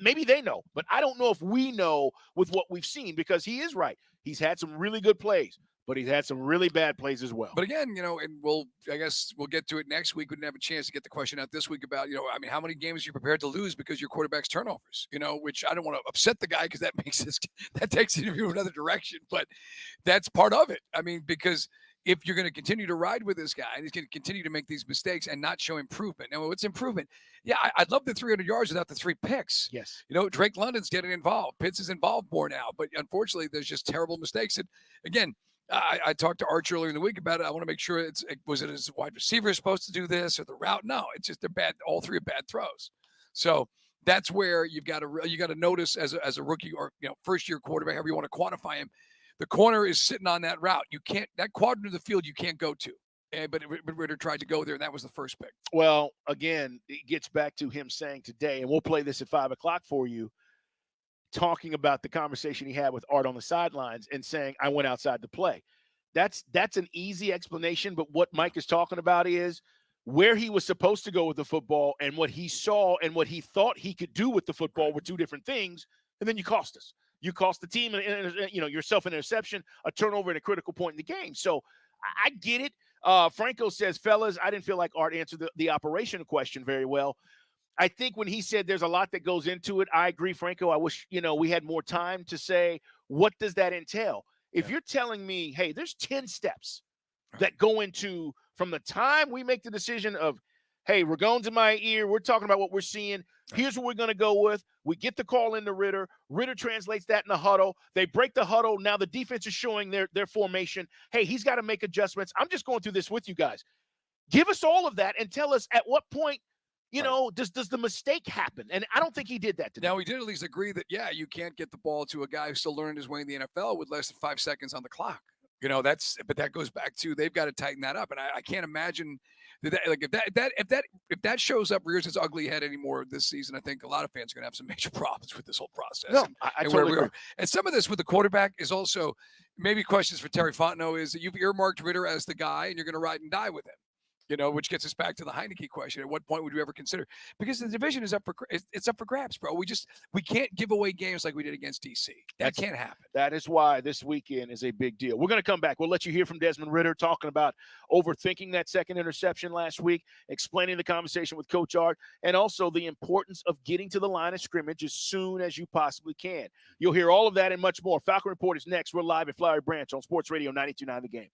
A: Maybe they know, but I don't know if we know with what we've seen, because he is right. He's had some really good plays, but he's had some really bad plays as well.
B: But again, and I guess we'll get to it next week. We didn't have a chance to get the question out this week about, how many games are you prepared to lose because your quarterback's turnovers, which I don't want to upset the guy because that takes it in another direction, but that's part of it. I mean, because if you're going to continue to ride with this guy and he's going to continue to make these mistakes and not show improvement. Now, what's improvement? Yeah, I'd love the 300 yards without the 3 picks.
A: Yes.
B: Drake London's getting involved. Pitts is involved more now, but unfortunately, there's just terrible mistakes. And again, I talked to Arch earlier in the week about it. I want to make sure was it his wide receiver supposed to do this or the route? No, it's just they're bad. All 3 are bad throws. So that's where you got to notice as a rookie or first year quarterback, however you want to quantify him. The corner is sitting on that route. That quadrant of the field you can't go to. But Ritter tried to go there, and that was the first pick.
A: Well, again, it gets back to him saying today, and we'll play this at 5 o'clock for you, talking about the conversation he had with Art on the sidelines and saying, I went outside to play. That's an easy explanation, but what Mike is talking about is where he was supposed to go with the football and what he saw and what he thought he could do with the football were 2 different things, and then you cost us. You cost the team, yourself an interception, a turnover at a critical point in the game. So I get it. Franco says, fellas, I didn't feel like Art answered the operation question very well. I think when he said there's a lot that goes into it, I agree, Franco. I wish, we had more time to say, what does that entail? If you're telling me, hey, there's 10 steps that go into from the time we make the decision of, hey, Ragone's in my ear, we're talking about what we're seeing, here's what we're going to go with. We get the call into Ritter. Ritter translates that in the huddle. They break the huddle. Now the defense is showing their formation. Hey, he's got to make adjustments. I'm just going through this with you guys. Give us all of that and tell us at what point, does the mistake happen? And I don't think he did that today.
B: Now, we did at least agree that, you can't get the ball to a guy who's still learning his way in the NFL with less than 5 seconds on the clock. But that goes back to they've got to tighten that up. And I can't imagine if that shows up, rears its ugly head anymore this season, I think a lot of fans are going to have some major problems with this whole process.
A: No, I totally agree.
B: And some of this with the quarterback is also maybe questions for Terry Fontenot is that you've earmarked Ritter as the guy and you're going to ride and die with him. Which gets us back to the Heineke question. At what point would you ever consider? Because the division is up for grabs, bro. We can't give away games like we did against DC. That can't happen.
A: That is why this weekend is a big deal. We're going to come back. We'll let you hear from Desmond Ridder talking about overthinking that second interception last week, explaining the conversation with Coach Art, and also the importance of getting to the line of scrimmage as soon as you possibly can. You'll hear all of that and much more. Falcon Report is next. We're live at Flowery Branch on Sports Radio 92.9 The Game.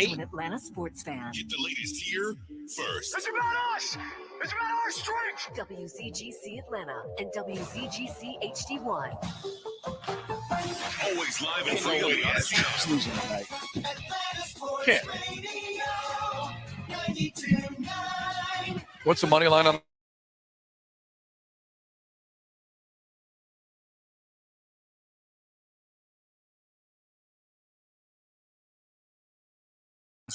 H: Right. To an Atlanta sports fan.
D: Get the latest here first.
Q: It's about us. It's about our strength.
H: WZGC Atlanta and WZGC HD1.
D: Always live and free on the Honest
A: Losing tonight.
Q: Can't. 92.9.
B: What's the money line on?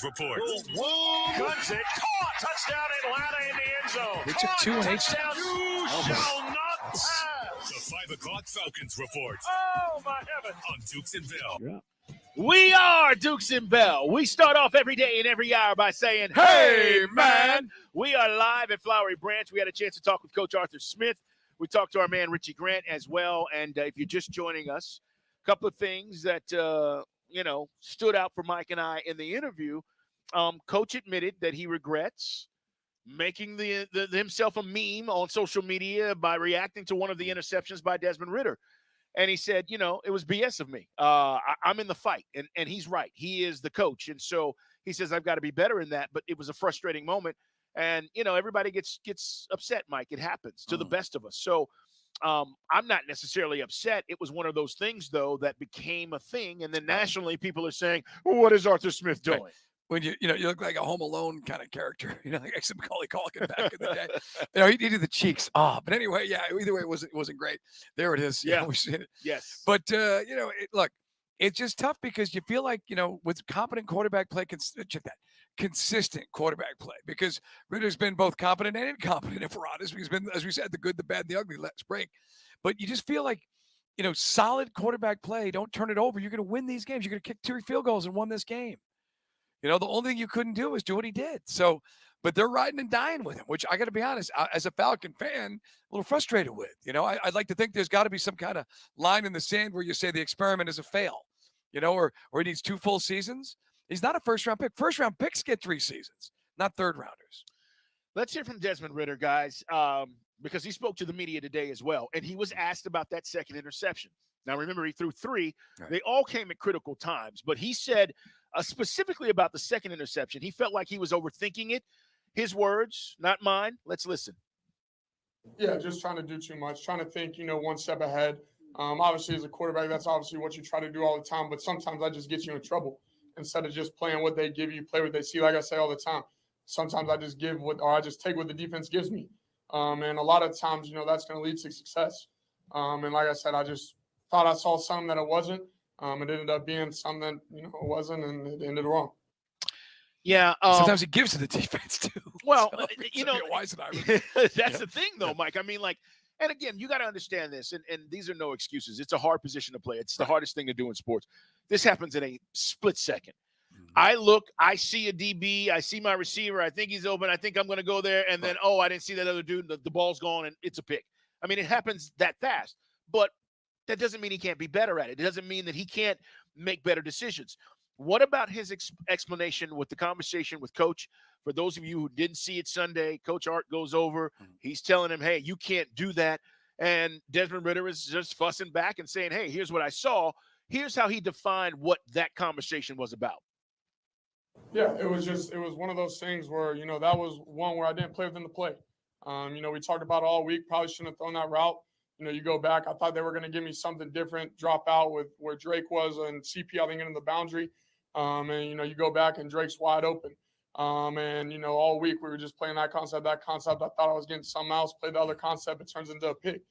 D: Report.
Q: Guns it. Caught. Touchdown Atlanta in the end zone.
B: They took two and eight.
Q: Touchdown. You shall not pass.
D: The 5 o'clock Falcons report.
Q: Oh, my heavens.
D: On Dukes and Bell.
A: Yeah. We are Dukes and Bell. We start off every day and every hour by saying,
B: "Hey, man."
A: We are live at Flowery Branch. We had a chance to talk with Coach Arthur Smith. We talked to our man Richie Grant as well. And if you're just joining us, a couple of things that stood out for Mike and I in the interview. Coach admitted that he regrets making himself a meme on social media by reacting to one of the interceptions by Desmond Ridder. And he said, it was BS of me. I'm in the fight. And he's right. He is the coach. And so he says, I've got to be better in that. But it was a frustrating moment. And, everybody gets upset, Mike. It happens to the best of us. So I'm not necessarily upset. It was one of those things, though, that became a thing. And then nationally, people are saying, well, what is Arthur Smith doing?
B: Right. When you look like a Home Alone kind of character, like some Macaulay Culkin back in the day. He did the cheeks. But anyway, yeah. Either way, it wasn't great. There it is.
A: Yeah,
B: we've seen it.
A: Yes.
B: But look, it's just tough because you feel like with competent quarterback play, check that consistent quarterback play, because Ridder's been both competent and incompetent. If we're honest, he's been, as we said, the good, the bad, the ugly. Let's break. But you just feel like solid quarterback play. Don't turn it over. You're going to win these games. You're going to kick 2 field goals and won this game. The only thing you couldn't do is do what he did. So, but they're riding and dying with him, which I got to be honest, as a Falcon fan, a little frustrated with. I'd like to think there's got to be some kind of line in the sand where you say the experiment is a fail, or he needs 2 full seasons. He's not a first-round pick. First-round picks get 3 seasons, not third-rounders.
A: Let's hear from Desmond Ridder, guys, because he spoke to the media today as well, and he was asked about that second interception. Now, remember, he threw 3. Right. They all came at critical times, but he said specifically about the second interception, he felt like he was overthinking it. His words, not mine. Let's listen.
C: Yeah, just trying to do too much, trying to think, one step ahead. Obviously, as a quarterback, that's obviously what you try to do all the time, but sometimes that just gets you in trouble. Instead of just playing what they give you, play what they see, like I say all the time. Sometimes I just I just take what the defense gives me. And a lot of times, that's going to lead to success. And like I said, I just thought I saw something that it wasn't. It ended up being something that, it wasn't, and it ended wrong.
A: Yeah.
B: Sometimes he gives to the defense, too.
A: Well,
B: that's
A: the thing, though, Mike. I mean, and again, you got to understand this, and these are no excuses. It's a hard position to play. It's the hardest thing to do in sports. This happens in a split second. I look, I see a DB, I see my receiver, I think he's open, I think I'm going to go there, and then, I didn't see that other dude, the ball's gone, and it's a pick. I mean, it happens that fast, but that doesn't mean he can't be better at it. It doesn't mean that he can't make better decisions. What about his explanation with the conversation with Coach? For those of you who didn't see it Sunday, Coach Art goes over. He's telling him, hey, you can't do that. And Desmond Ridder is just fussing back and saying, hey, here's what I saw. Here's how he defined what that conversation was about.
C: Yeah, it was one of those things where, that was one where I didn't play within the play. We talked about it all week, probably shouldn't have thrown that route. You go back, I thought they were going to give me something different, drop out with where Drake was and CP, I think, into the boundary. And, you go back and Drake's wide open. And, all week we were just playing that concept. I thought I was getting something else, play the other concept. It turns into a pick.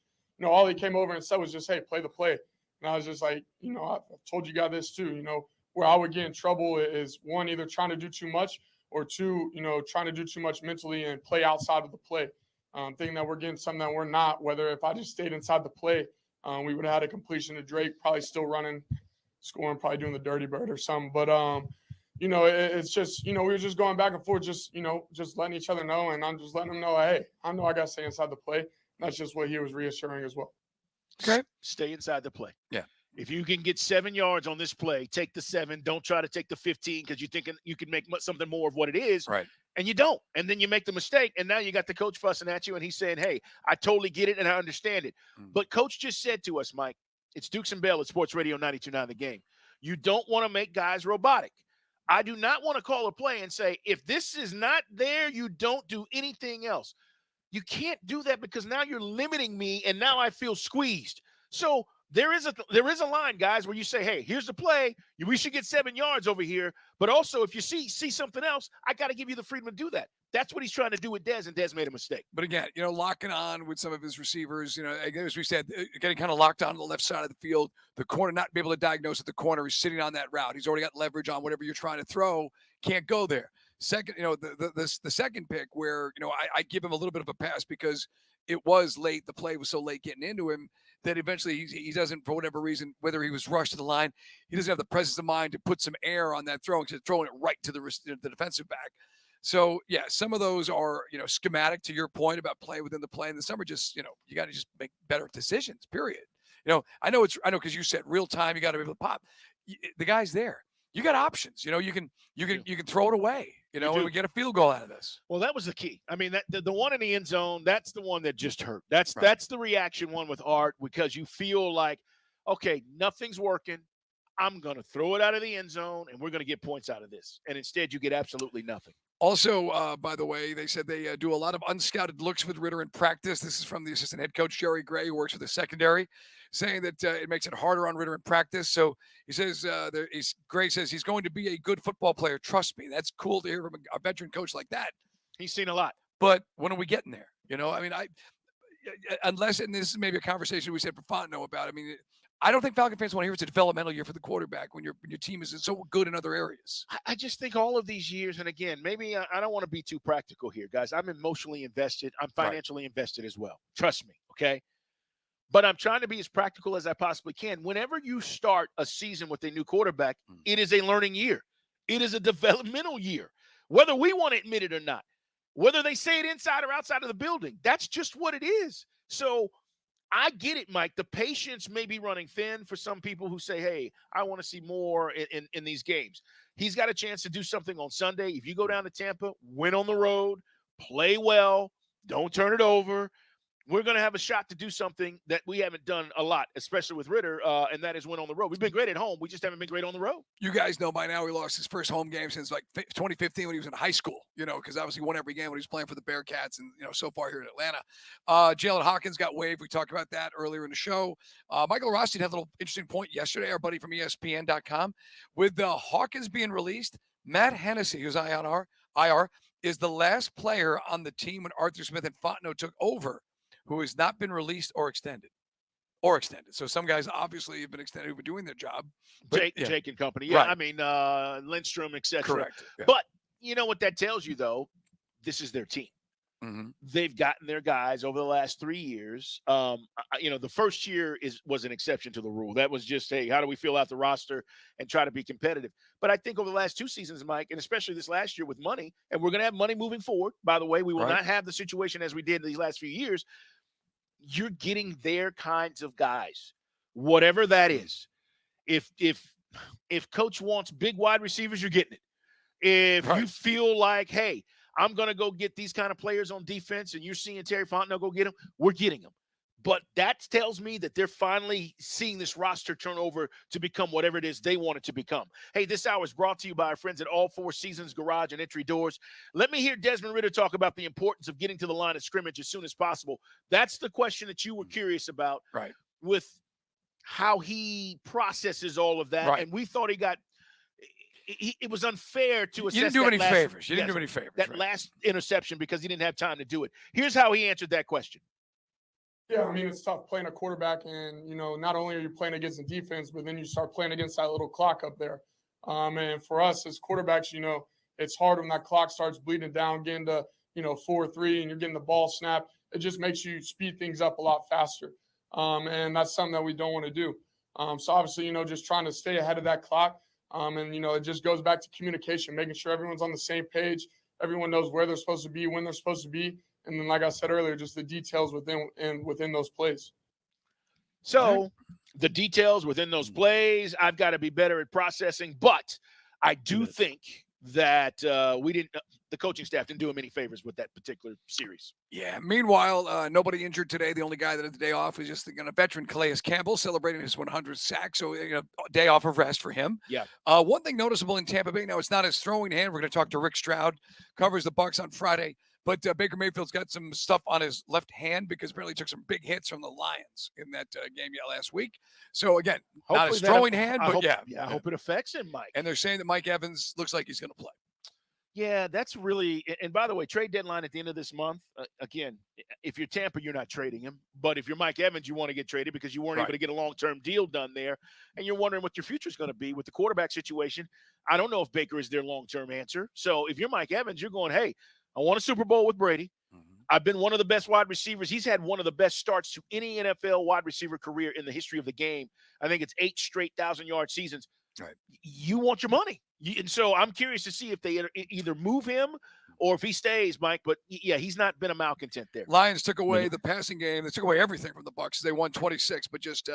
C: All he came over and said was just, hey, play the play. And I was just like, I've told you guys this too, where I would get in trouble is, one, either trying to do too much, or 2, trying to do too much mentally and play outside of the play. Thinking that we're getting something that we're not, whether if I just stayed inside the play, we would have had a completion to Drake, probably still running, scoring, probably doing the dirty bird or something. But, it's just, we were just going back and forth, just letting each other know. And I'm just letting them know, hey, I know I got to stay inside the play. That's just what he was reassuring as well.
A: Okay. Stay inside the play.
B: Yeah.
A: If you can get 7 yards on this play, take the 7. Don't try to take the 15 because you're thinking you can make something more of what it is.
B: Right.
A: And you don't. And then you make the mistake. And now you got the coach fussing at you. And he's saying, hey, I totally get it and I understand it. But Coach just said to us, Mike, it's Dukes and Bell at Sports Radio 92.9 The Game. You don't want to make guys robotic. I do not want to call a play and say, if this is not there, you don't do anything else. You can't do that because now you're limiting me, and now I feel squeezed. So there is a line, guys, where you say, hey, here's the play. We should get 7 yards over here. But also, if you see something else, I got to give you the freedom to do that. That's what he's trying to do with Dez, and Dez made a mistake.
B: But again, locking on with some of his receivers, as we said, getting kind of locked on the left side of the field, the corner not be able to diagnose that the corner is sitting on that route. He's already got leverage on whatever you're trying to throw. Can't go there. Second, the second pick where, I give him a little bit of a pass because it was late. The play was so late getting into him that eventually he doesn't, for whatever reason, whether he was rushed to the line, he doesn't have the presence of mind to put some air on that throw instead of throwing it right to the defensive back. So, yeah, some of those are, schematic to your point about play within the play. And some are just, you got to just make better decisions, period. I know because you said real time, you got to be able to pop. The guy's there. You got options. You can throw it away, and we get a field goal out of this.
A: Well, that was the key. I mean, the one in the end zone, that's the one that just hurt. That's the reaction one with Art, because you feel like, okay, nothing's working. I'm going to throw it out of the end zone, and we're going to get points out of this. And instead, you get absolutely nothing.
B: Also, by the way, they said they do a lot of unscouted looks with Ritter in practice. This is from the assistant head coach, Jerry Gray, who works for the secondary, saying that it makes it harder on Ritter in practice. So he says, Gray says he's going to be a good football player. Trust me. That's cool to hear from a veteran coach like that.
A: He's seen a lot.
B: But when are we getting there? Unless, and this is maybe a conversation we said for Fontenot about, I don't think Falcon fans want to hear it's a developmental year for the quarterback when your team is so good in other areas.
A: I just think all of these years, and again, maybe I don't want to be too practical here, guys. I'm emotionally invested. I'm financially invested as well. Trust me, okay? But I'm trying to be as practical as I possibly can. Whenever you start a season with a new quarterback, it is a learning year. It is a developmental year, whether we want to admit it or not. Whether they say it inside or outside of the building, that's just what it is. So I get it, Mike. The patience may be running thin for some people who say, hey, I want to see more in these games. He's got a chance to do something on Sunday. If you go down to Tampa, win on the road, play well, don't turn it over, we're going to have a shot to do something that we haven't done a lot, especially with Ritter, and that is win on the road. We've been great at home. We just haven't been great on the road.
B: You guys know by now he lost his first home game since like 2015 when he was in high school, because obviously he won every game when he was playing for the Bearcats and, so far here in Atlanta. Jalen Hawkins got waived. We talked about that earlier in the show. Michael Rothstein had a little interesting point yesterday, our buddy from ESPN.com. With Hawkins being released, Matt Hennessy, who's IR, is the last player on the team when Arthur Smith and Fontenot took over who has not been released or extended. So some guys obviously have been extended who've been doing their job.
A: Jake and company. Yeah, right. I mean, Lindstrom, et cetera.
B: Correct. Yeah.
A: But you know what that tells you, though? This is their team.
B: Mm-hmm.
A: They've gotten their guys over the last 3 years. The first year was an exception to the rule. That was just, hey, how do we fill out the roster and try to be competitive? But I think over the last 2 seasons, Mike, and especially this last year with money, and we're going to have money moving forward, by the way, we will not have the situation as we did in these last few years. You're getting their kinds of guys, whatever that is. If coach wants big wide receivers, you're getting it. If you feel like, hey, I'm going to go get these kind of players on defense and you're seeing Terry Fontenot go get them, we're getting them. But that tells me that they're finally seeing this roster turn over to become whatever it is they want it to become. Hey, this hour is brought to you by our friends at All Four Seasons Garage and Entry Doors. Let me hear Desmond Ritter talk about the importance of getting to the line of scrimmage as soon as possible. That's the question that you were curious about with how he processes all of that. And we thought it was unfair to assess.
B: You didn't do any favors. You didn't do any favors.
A: That last interception because he didn't have time to do it. Here's how he answered that question.
C: Yeah, I mean, it's tough playing a quarterback, and, not only are you playing against the defense, but then you start playing against that little clock up there. And for us as quarterbacks, it's hard when that clock starts bleeding down, getting to, 4-3, and you're getting the ball snapped. It just makes you speed things up a lot faster. And that's something that we don't want to do. So obviously, just trying to stay ahead of that clock. And, it just goes back to communication, making sure everyone's on the same page. Everyone knows where they're supposed to be, when they're supposed to be. And then, like I said earlier, just the details within those plays.
A: So the details within those plays, I've got to be better at processing. But I do think that the coaching staff didn't do him any favors with that particular series.
B: Yeah. Meanwhile, nobody injured today. The only guy that had the day off was just a veteran, Calais Campbell, celebrating his 100th sack. So, a day off of rest for him.
A: Yeah.
B: One thing noticeable in Tampa Bay, now it's not his throwing hand. We're going to talk to Rick Stroud, covers the Bucs on Friday. But Baker Mayfield's got some stuff on his left hand because apparently he took some big hits from the Lions in that game last week. So, again, not his throwing hand, but
A: I hope it affects him, Mike.
B: And they're saying that Mike Evans looks like he's going to play.
A: Yeah, that's really – and by the way, trade deadline at the end of this month. Again, if you're Tampa, you're not trading him. But if you're Mike Evans, you want to get traded because you weren't able to get a long-term deal done there. And you're wondering what your future is going to be with the quarterback situation. I don't know if Baker is their long-term answer. So if you're Mike Evans, you're going, hey, I won a Super Bowl with Brady. I've been one of the best wide receivers. He's had one of the best starts to any NFL wide receiver career in the history of the game. I think it's 8 straight 1,000-yard seasons.
B: Right.
A: You want your money. And so I'm curious to see if they either move him or if he stays, Mike. But, yeah, he's not been a malcontent there.
B: Lions took away the passing game. They took away everything from the Bucs. They won 26, but just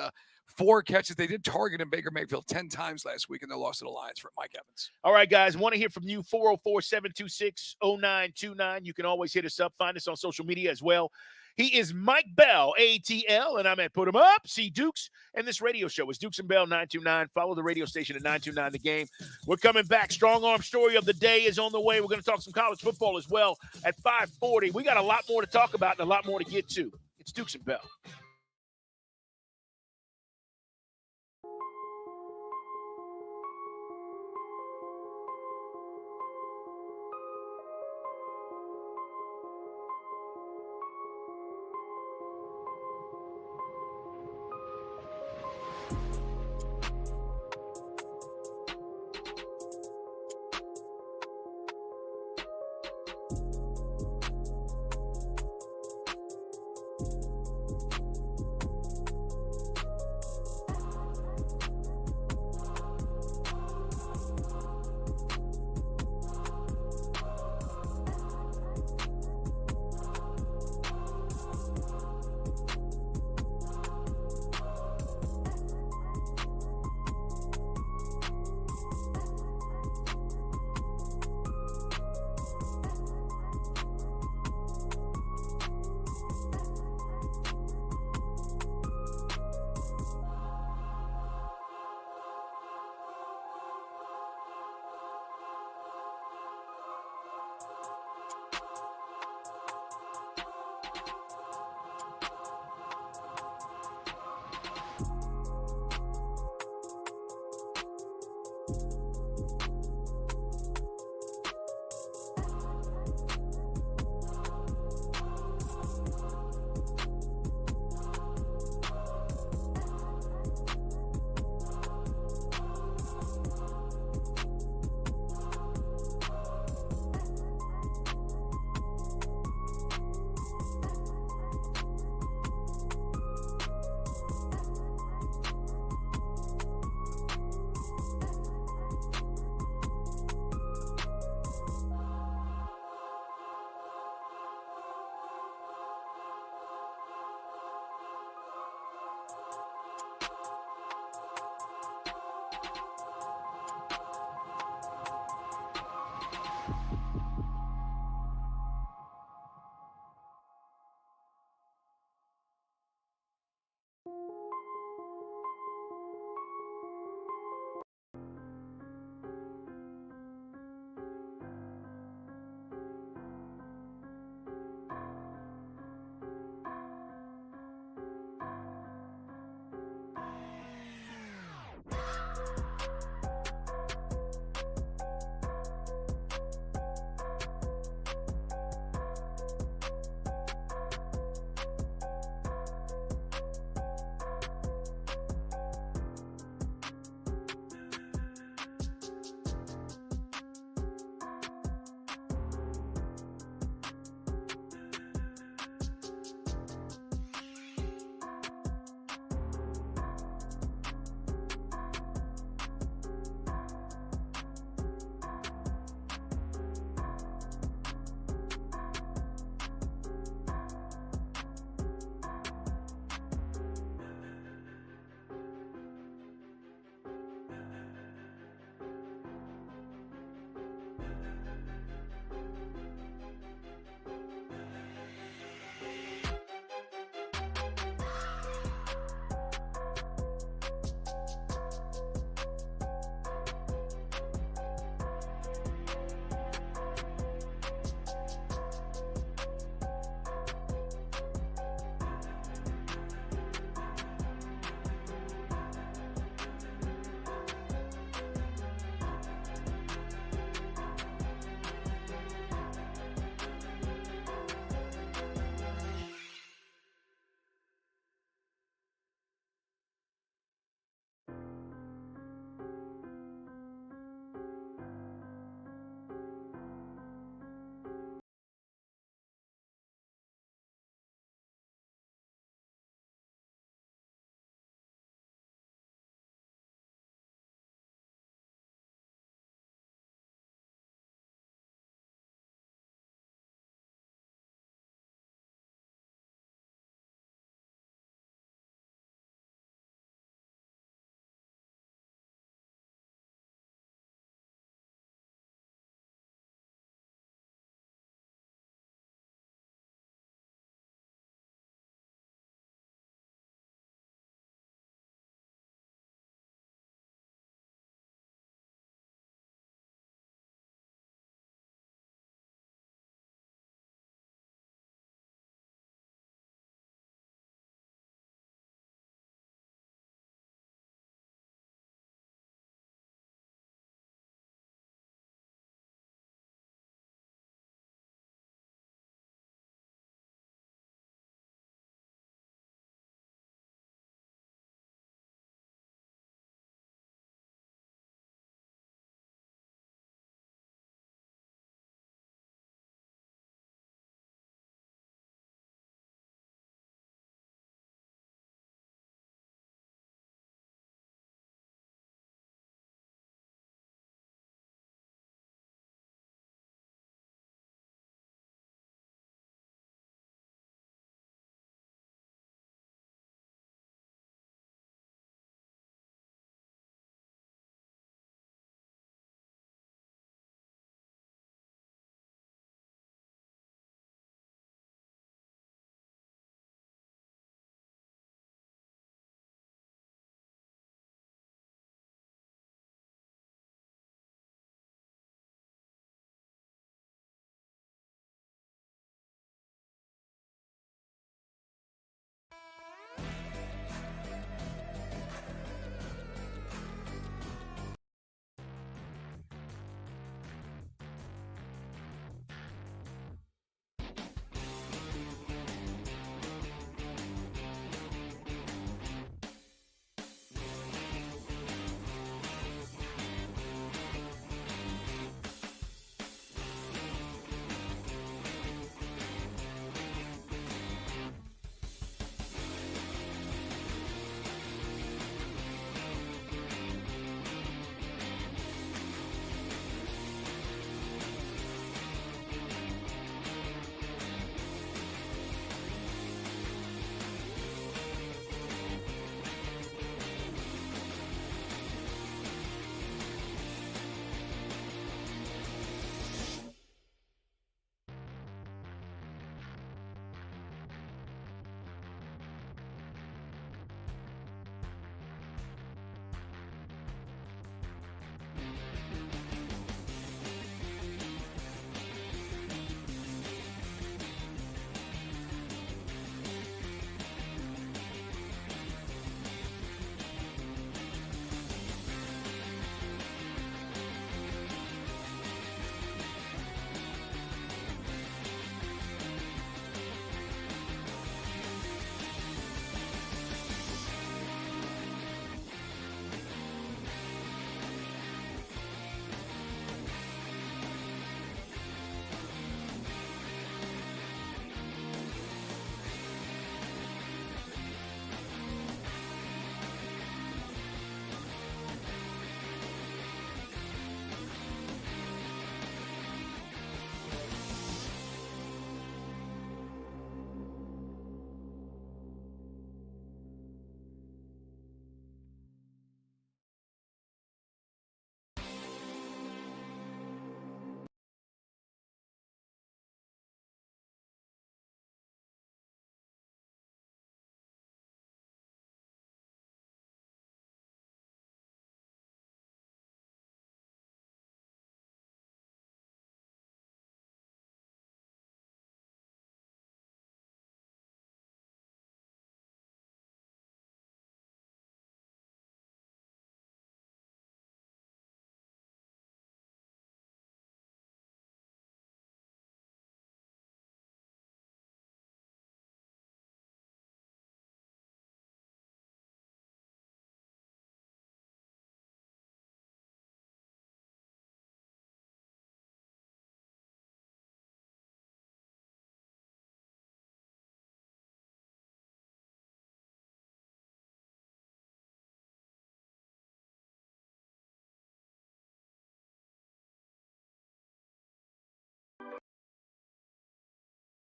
B: 4 catches. They did target him, Baker Mayfield, 10 times last week, and they lost to the Lions for Mike Evans.
A: All right, guys, want to hear from you, 404-726-0929. You can always hit us up. Find us on social media as well. He is Mike Bell, ATL, and I'm at Put 'em Up, C Dukes, and this radio show is Dukes and Bell 929. Follow the radio station at 929 The Game. We're coming back. Strong Arm Story of the Day is on the way. We're going to talk some college football as well at 5:40. We got a lot more to talk about and a lot more to get to. It's Dukes and Bell.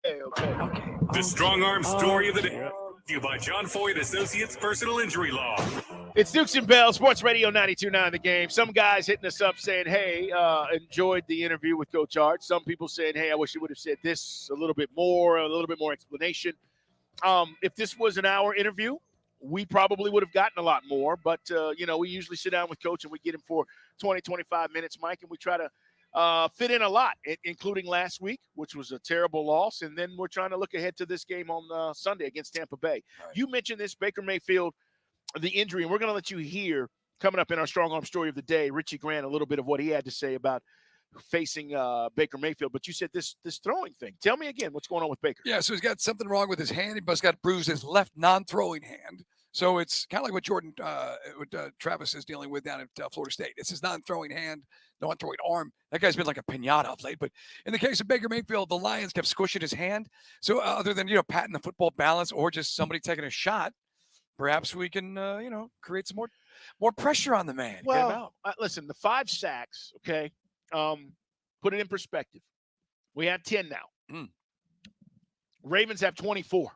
M: Okay.
D: The strong arm story of the day. Brought to you by John Foy and Associates Personal Injury Law.
A: It's Dukes and Bell, Sports Radio 92.9 The Game. Some guys hitting us up saying, hey, enjoyed the interview with Coach Art. Some people saying, hey, I wish you would have said this a little bit more explanation. If this was an hour interview, we probably would have gotten a lot more. But, we usually sit down with Coach and we get him for 20, 25 minutes, Mike, and we try to fit in a lot, including last week, which was a terrible loss. And then we're trying to look ahead to this game on Sunday against Tampa Bay. Right. You mentioned this, Baker Mayfield, the injury, and we're going to let you hear coming up in our strong arm story of the day, Richie Grant, a little bit of what he had to say about facing Baker Mayfield. But you said this throwing thing. Tell me again what's going on with Baker.
B: Yeah, so he's got something wrong with his hand. He must got bruised his left non-throwing hand. So it's kind of like what Travis is dealing with down at Florida State. It's his non-throwing hand, non-throwing arm. That guy's been like a pinata of late. But in the case of Baker Mayfield, the Lions kept squishing his hand. So other than, patting the football balance or just somebody taking a shot, perhaps we can, create some more pressure on the man.
A: Well,
B: get him out.
A: Listen, the 5 sacks, okay, put it in perspective. We have 10 now. Ravens have 24.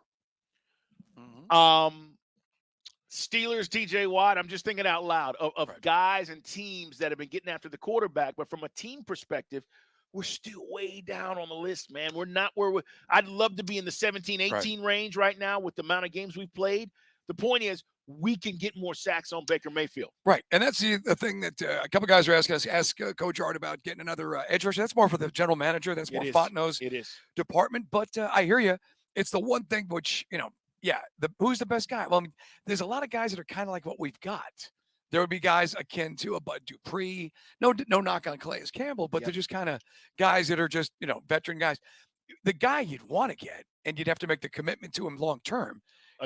A: Steelers, TJ Watt, I'm just thinking out loud of guys and teams that have been getting after the quarterback. But from a team perspective, we're still way down on the list, man. We're not where I'd love to be in the 17, 18 range right now with the amount of games we've played. The point is, we can get more sacks on Baker Mayfield.
B: Right. And that's the thing that a couple guys are asking us, ask Coach Art about getting another edge rusher. That's more for the general manager. That's more Fontenot's department. But I hear you. It's the one thing which, who's the best guy? Well, I mean, there's a lot of guys that are kind of like what we've got. There would be guys akin to a Bud Dupree. No knock on Calais Campbell, but they're just kind of guys that are just, veteran guys. The guy you'd want to get, and you'd have to make the commitment to him long term,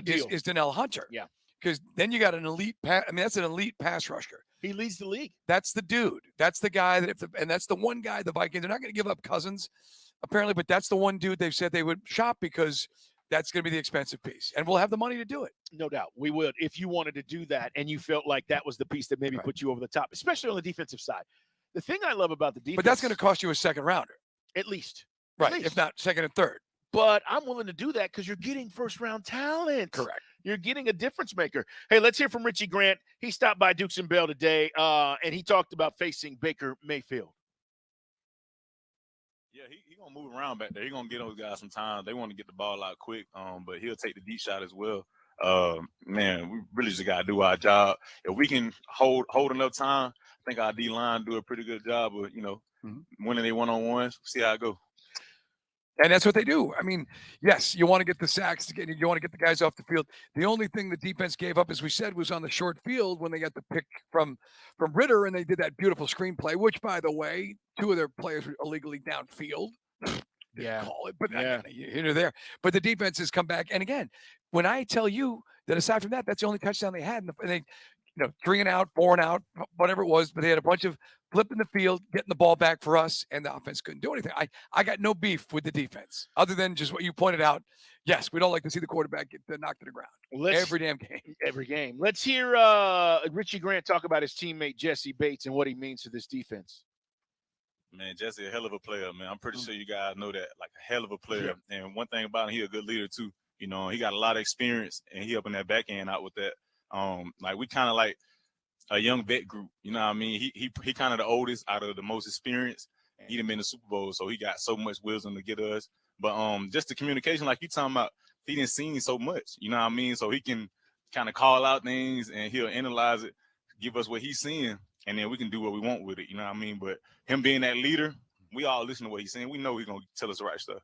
B: is Donnell Hunter.
A: Yeah.
B: Because then you got an elite that's an elite pass rusher.
A: He leads the league.
B: That's the dude. That's the guy and that's the one guy the Vikings are not going to give up Cousins, apparently, but that's the one dude they've said they would shop because that's going to be the expensive piece. And we'll have the money to do it.
A: No doubt. We would if you wanted to do that and you felt like that was the piece that maybe put you over the top, especially on the defensive side. The thing I love about the defense.
B: But that's going to cost you a second rounder.
A: At least.
B: Right. If not second and third.
A: But I'm willing to do that because you're getting first-round talent.
B: Correct.
A: You're getting a difference maker. Hey, let's hear from Richie Grant. He stopped by Dukes and Bell today, and he talked about facing Baker Mayfield.
O: Yeah, he going to move around back there. He going to get those guys some time. They want to get the ball out quick, but he'll take the deep shot as well. Man, we really just got to do our job. If we can hold enough time, I think our D-line do a pretty good job of, winning their one-on-ones. See how it goes.
B: And that's what they do. I mean, yes, you want to get the sacks, you want to get the guys off the field. The only thing the defense gave up, as we said, was on the short field when they got the pick from Ritter, and they did that beautiful screenplay, which, by the way, 2 of their players were illegally downfield. Didn't call it, but you're there. But the defense has come back. And again, when I tell you that aside from that, that's the only touchdown they had. And they, 3 and out, 4 and out, whatever it was, but they had a bunch of flipping the field, getting the ball back for us, and the offense couldn't do anything. I got no beef with the defense, other than just what you pointed out. Yes, we don't like to see the quarterback get knocked to the ground every damn game.
A: Every game. Let's hear Richie Grant talk about his teammate Jesse Bates and what he means to this defense.
O: Man, Jesse, a hell of a player, man. I'm pretty sure you guys know that, like a hell of a player. Yeah. And one thing about him, he a good leader too. He got a lot of experience, and he up in that back end out with that. Like we kind of like a young vet group, you know what I mean? He kind of the oldest out of the most experienced. He done been in the Super Bowl, so he got so much wisdom to get us. But just the communication, like you talking about, he didn't see so much, you know what I mean? So he can kind of call out things and he'll analyze it, give us what he's seeing, and then we can do what we want with it, you know what I mean? But him being that leader, we all listen to what he's saying. We know he's gonna tell us the right stuff.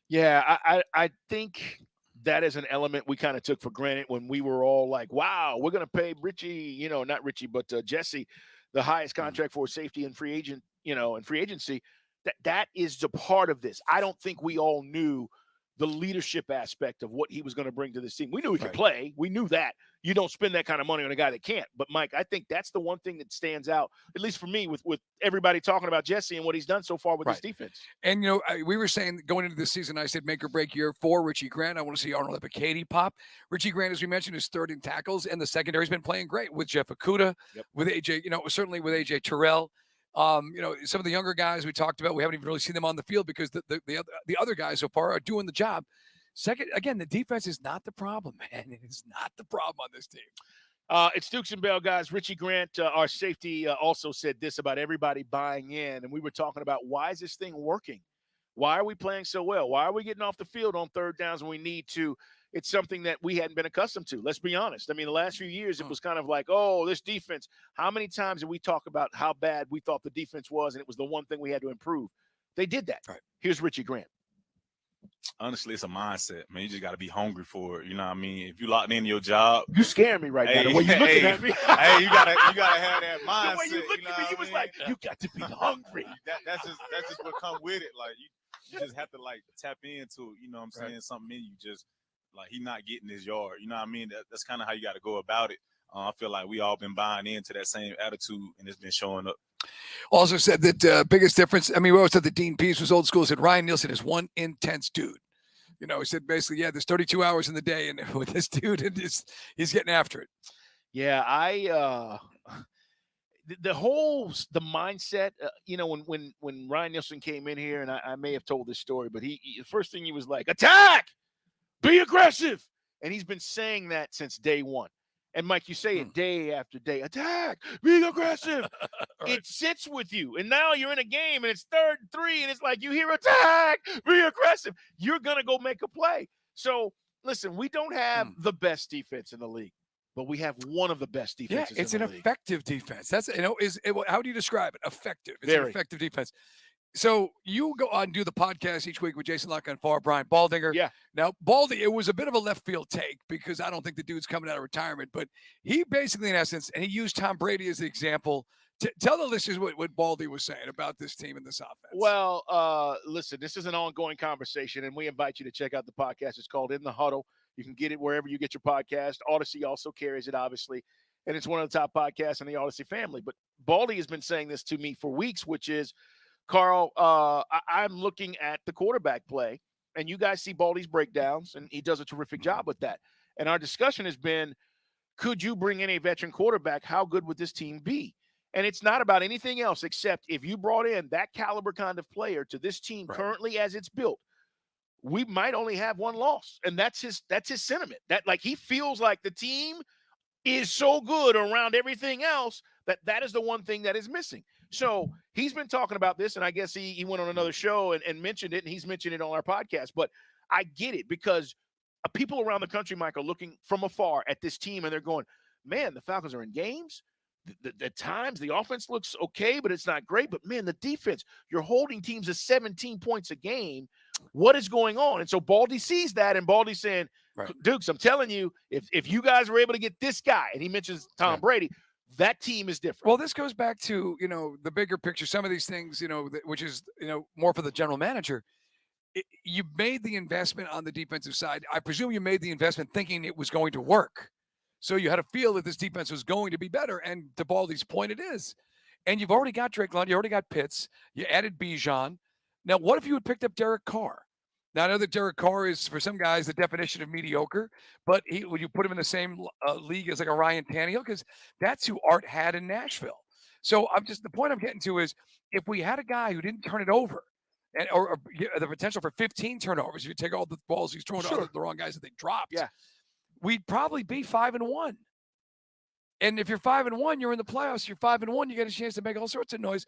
A: Yeah, I think that is an element we kind of took for granted when we were all like, wow, we're going to pay Richie, not Richie, but Jesse, the highest contract for safety and free agent, and free agency. That is the part of this. I don't think we all knew the leadership aspect of what he was going to bring to this team. We knew he could play. We knew that. You don't spend that kind of money on a guy that can't. But, Mike, I think that's the one thing that stands out, at least for me, with everybody talking about Jesse and what he's done so far with this defense.
B: And, we were saying going into this season, I said make or break year 4, Richie Grant. I want to see Arnold Epicadi pop. Richie Grant, as we mentioned, is 3rd in tackles, and the secondary's been playing great with Jeff Okudah, with AJ, certainly with AJ Terrell. Some of the younger guys we talked about, we haven't even really seen them on the field because the other guys so far are doing the job. Second, again, the defense is not the problem, man. It is not the problem on this team.
A: It's Dukes and Bell, guys. Richie Grant, our safety, also said this about everybody buying in, and we were talking about why is this thing working? Why are we playing so well? Why are we getting off the field on third downs when we need to? It's something that we hadn't been accustomed to. Let's be honest. I mean, the last few years, it was kind of like, oh, this defense. How many times did we talk about how bad we thought the defense was, and it was the one thing we had to improve? They did that.
B: Right.
A: Here's Richie Grant.
O: Honestly, it's a mindset, man. You just got to be hungry for it. You know what I mean? If you locked in your job,
A: you scare me right now. The way you looking at me.
O: Hey, you gotta have that mindset.
A: The way you look at me, you was like, you got to be hungry.
O: That's just what come with it. Like you just have to like tap into it. You know what I'm saying? Right. Something in you just like he not getting his yard. You know what I mean? That's kind of how you got to go about it. I feel like we all been buying into that same attitude, and it's been showing up.
B: Also said that biggest difference, I mean, we always said that Dean Pease was old school. Said Ryan Nielsen is one intense dude. He said basically, yeah, there's 32 hours in the day, and with this dude, he's getting after it.
A: Yeah, the mindset, when Ryan Nielsen came in here, and I may have told this story, but the first thing he was like, attack, be aggressive. And he's been saying that since day one. And Mike, you say it day after day, attack, be aggressive. Right. It sits with you. And now you're in a game and it's 3rd and 3, and it's like you hear attack, be aggressive. You're going to go make a play. So listen, we don't have the best defense in the league, but we have one of the best defenses.
B: Yeah, it's
A: in the
B: an
A: league.
B: Effective defense. That's how do you describe it? Effective. It's
A: Very.
B: An effective defense. So you go on and do the podcast each week with Jason Luck and Brian Baldinger.
A: Yeah.
B: Now, Baldy, it was a bit of a left field take because I don't think the dude's coming out of retirement, but he basically, in essence, and he used Tom Brady as the example. Tell the listeners what Baldy was saying about this team and this offense.
A: Well, listen, this is an ongoing conversation, and we invite you to check out the podcast. It's called In the Huddle. You can get it wherever you get your podcast. Odyssey also carries it, obviously, and it's one of the top podcasts in the Odyssey family. But Baldy has been saying this to me for weeks, which is, Carl, I'm looking at the quarterback play, and you guys see Baldy's breakdowns, and he does a terrific job with that. And our discussion has been, could you bring in a veteran quarterback? How good would this team be? And it's not about anything else except if you brought in that caliber kind of player to this team currently as it's built, we might only have one loss. And that's his sentiment. That like he feels like the team is so good around everything else that is the one thing that is missing. So he's been talking about this, and I guess he went on another show and mentioned it, and he's mentioned it on our podcast. But I get it because people around the country, Mike, are looking from afar at this team, and they're going, man, the Falcons are in games. At times, the offense looks okay, but it's not great. But, man, the defense, you're holding teams to 17 points a game. What is going on? And so Baldy sees that, and Baldy's saying, Dukes, I'm telling you, if you guys were able to get this guy, and he mentions Tom Brady, that team is different.
B: Well, this goes back to, the bigger picture. Some of these things, which is, more for the general manager. You made the investment on the defensive side. I presume you made the investment thinking it was going to work. So you had a feel that this defense was going to be better. And to Baldy's point, it is. And you've already got Drake London. You already got Pitts. You added Bijan. Now, what if you had picked up Derek Carr? Now, I know that Derek Carr is, for some guys, the definition of mediocre, but would you put him in the same league as like a Ryan Tannehill? Because that's who Art had in Nashville. So the point I'm getting to is if we had a guy who didn't turn it over, or the potential for 15 turnovers, if you take all the balls he's thrown to the wrong guys that they dropped, we'd probably be 5-1. And if you're 5-1, you're in the playoffs. You're 5-1, you get a chance to make all sorts of noise.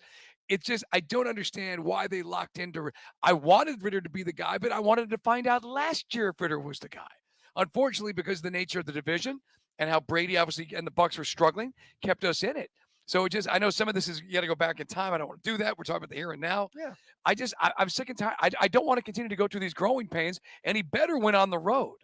B: It's just, I don't understand why they locked into. I wanted Ritter to be the guy, but I wanted to find out last year if Ritter was the guy. Unfortunately, because of the nature of the division and how Brady obviously and the Bucs were struggling, kept us in it. So I know some of this is, you got to go back in time. I don't want to do that. We're talking about the here and now.
A: Yeah.
B: I'm sick and tired. I don't want to continue to go through these growing pains, and he better win on the road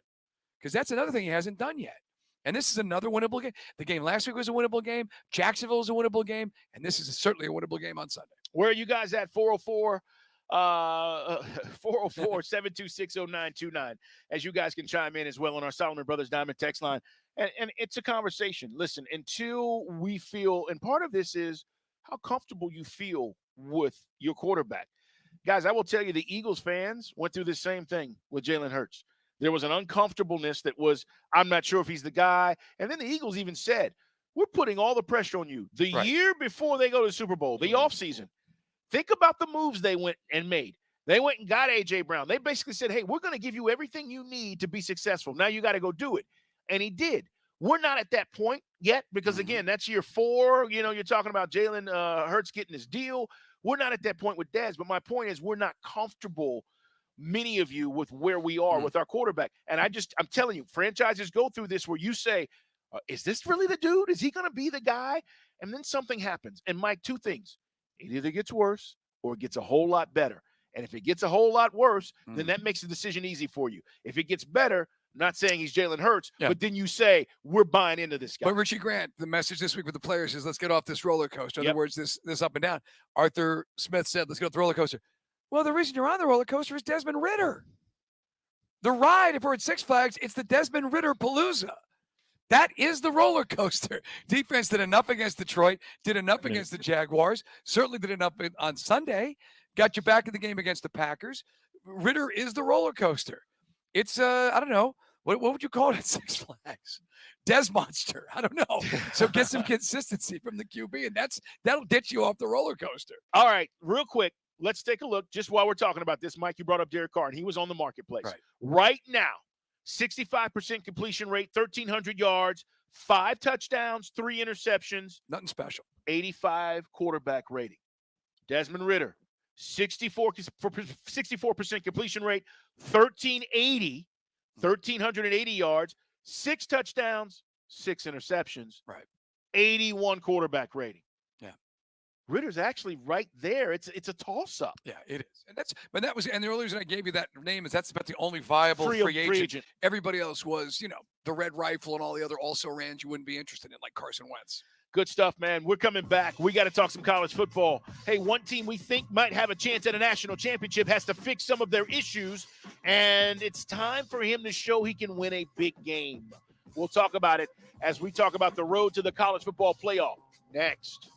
B: because that's another thing he hasn't done yet. And this is another winnable game. The game last week was a winnable game. Jacksonville is a winnable game. And this is certainly a winnable game on Sunday.
A: Where are you guys at? 404-726-0929. As you guys can chime in as well on our Solomon Brothers Diamond text line. And it's a conversation. Listen, until we feel, and part of this is how comfortable you feel with your quarterback. Guys, I will tell you, the Eagles fans went through the same thing with Jalen Hurts. There was an uncomfortableness that was, I'm not sure if he's the guy. And then the Eagles even said, we're putting all the pressure on you. The
B: Right.
A: year before they go to the Super Bowl, the offseason, think about the moves they went and made. They went and got A.J. Brown. They basically said, hey, we're going to give you everything you need to be successful. Now you got to go do it. And he did. We're not at that point yet because, again, that's year 4. You know, you're talking about Jalen Hurts getting his deal. We're not at that point with Dez. But my point is we're not comfortable, many of you, with where we are with our quarterback. And I'm telling you, franchises go through this where you say, is this really the dude? Is he going to be the guy? And then something happens. And, Mike, 2 things. It either gets worse or it gets a whole lot better. And if it gets a whole lot worse, then that makes the decision easy for you. If it gets better, I'm not saying he's Jalen Hurts, but then you say, we're buying into this guy.
B: But Richie Grant, the message this week with the players is let's get off this roller coaster. In other words, this up and down. Arthur Smith said, let's get off the roller coaster. Well, the reason you're on the roller coaster is Desmond Ridder. The ride, if we're at Six Flags, it's the Desmond Ridder Palooza. That is the roller coaster. Defense did enough against Detroit, did enough against the Jaguars, certainly did enough on Sunday, got you back in the game against the Packers. Ridder is the roller coaster. It's, I don't know, what would you call it at Six Flags? Des Monster. I don't know. So get some consistency from the QB, and that'll get you off the roller coaster.
A: All right, real quick, let's take a look just while we're talking about this. Mike, you brought up Derek Carr, and he was on the marketplace. Right now, 65% completion rate, 1,300 yards, 5 touchdowns, 3 interceptions.
B: Nothing special.
A: 85 quarterback rating. Desmond Ridder, 64% completion rate, 1,380 yards, 6 touchdowns, 6 interceptions.
B: Right.
A: 81 quarterback rating.
B: Yeah.
A: Ritter's actually right there. It's a toss-up.
B: Yeah, it is. And the only reason I gave you that name is that's about the only viable free agent. Everybody else was, the Red Rifle and all the other also-rans you wouldn't be interested in, like Carson Wentz.
A: Good stuff, man. We're coming back. We got to talk some college football. Hey, one team we think might have a chance at a national championship has to fix some of their issues, and it's time for him to show he can win a big game. We'll talk about it as we talk about the road to the college football playoff next.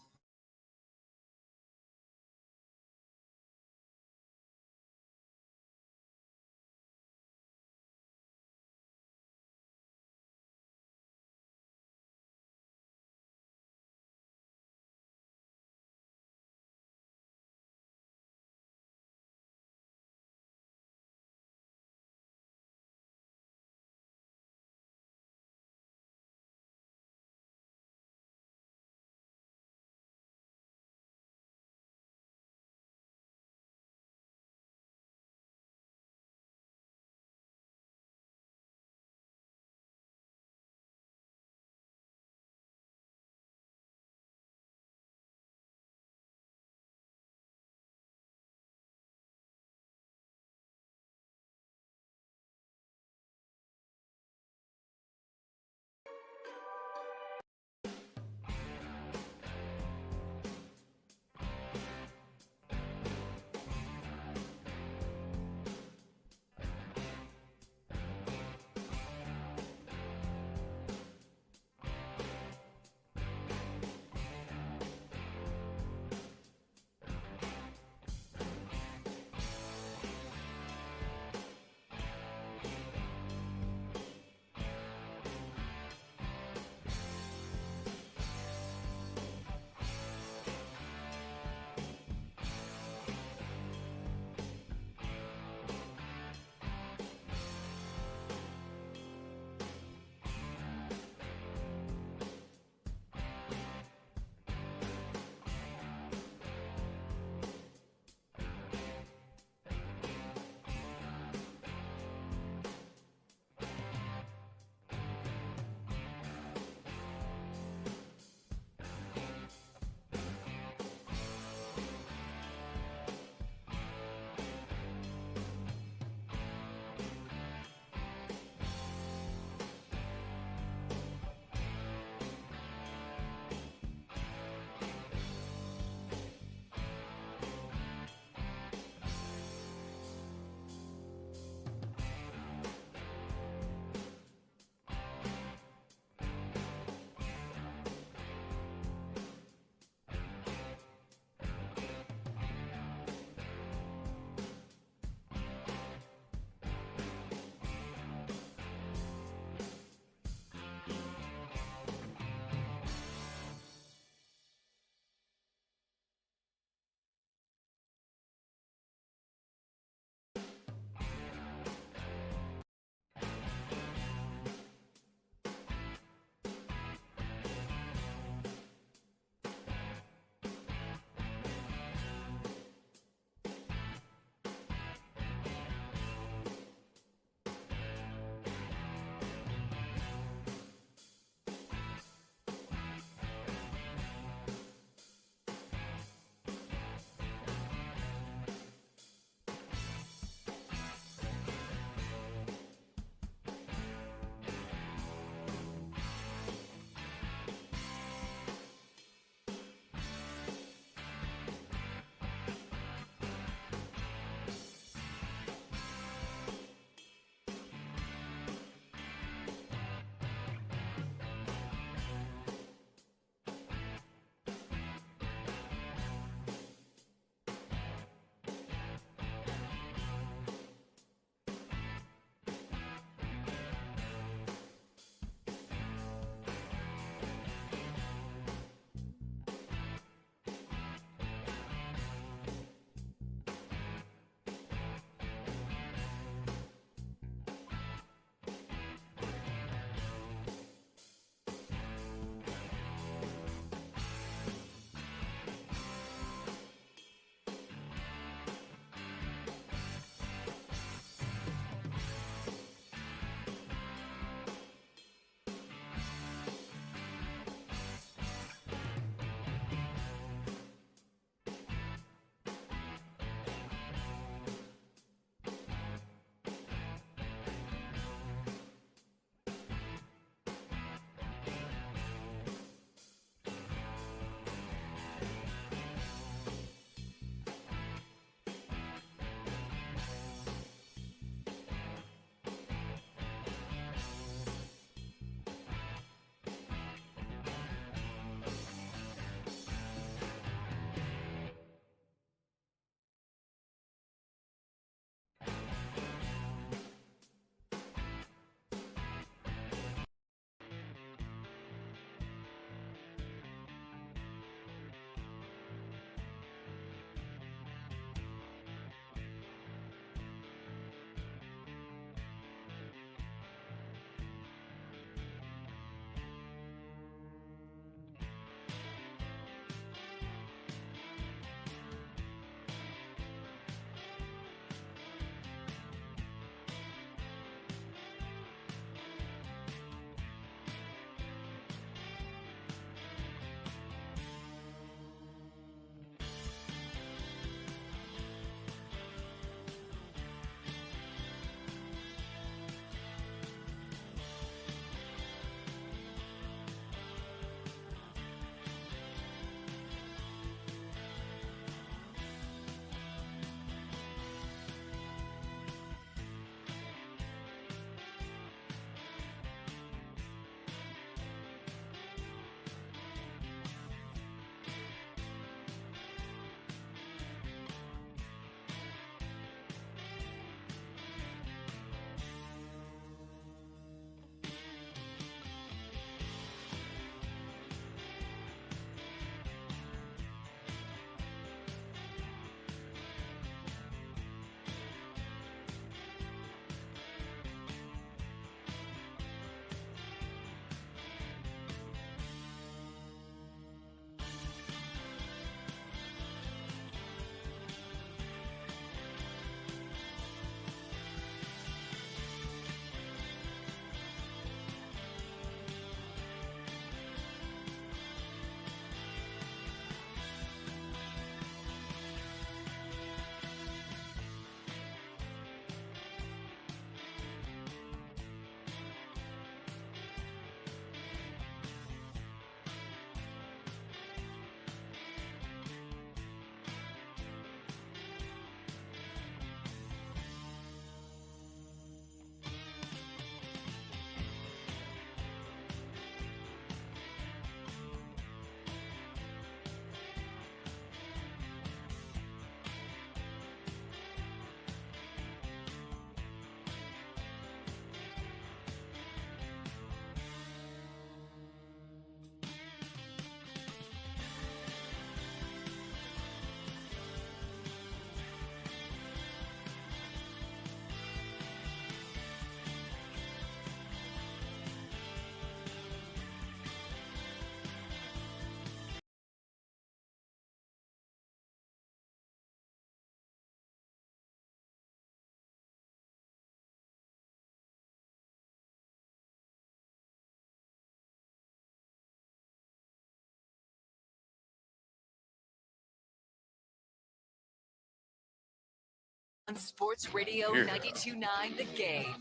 H: On Sports Radio 92.9 The Game.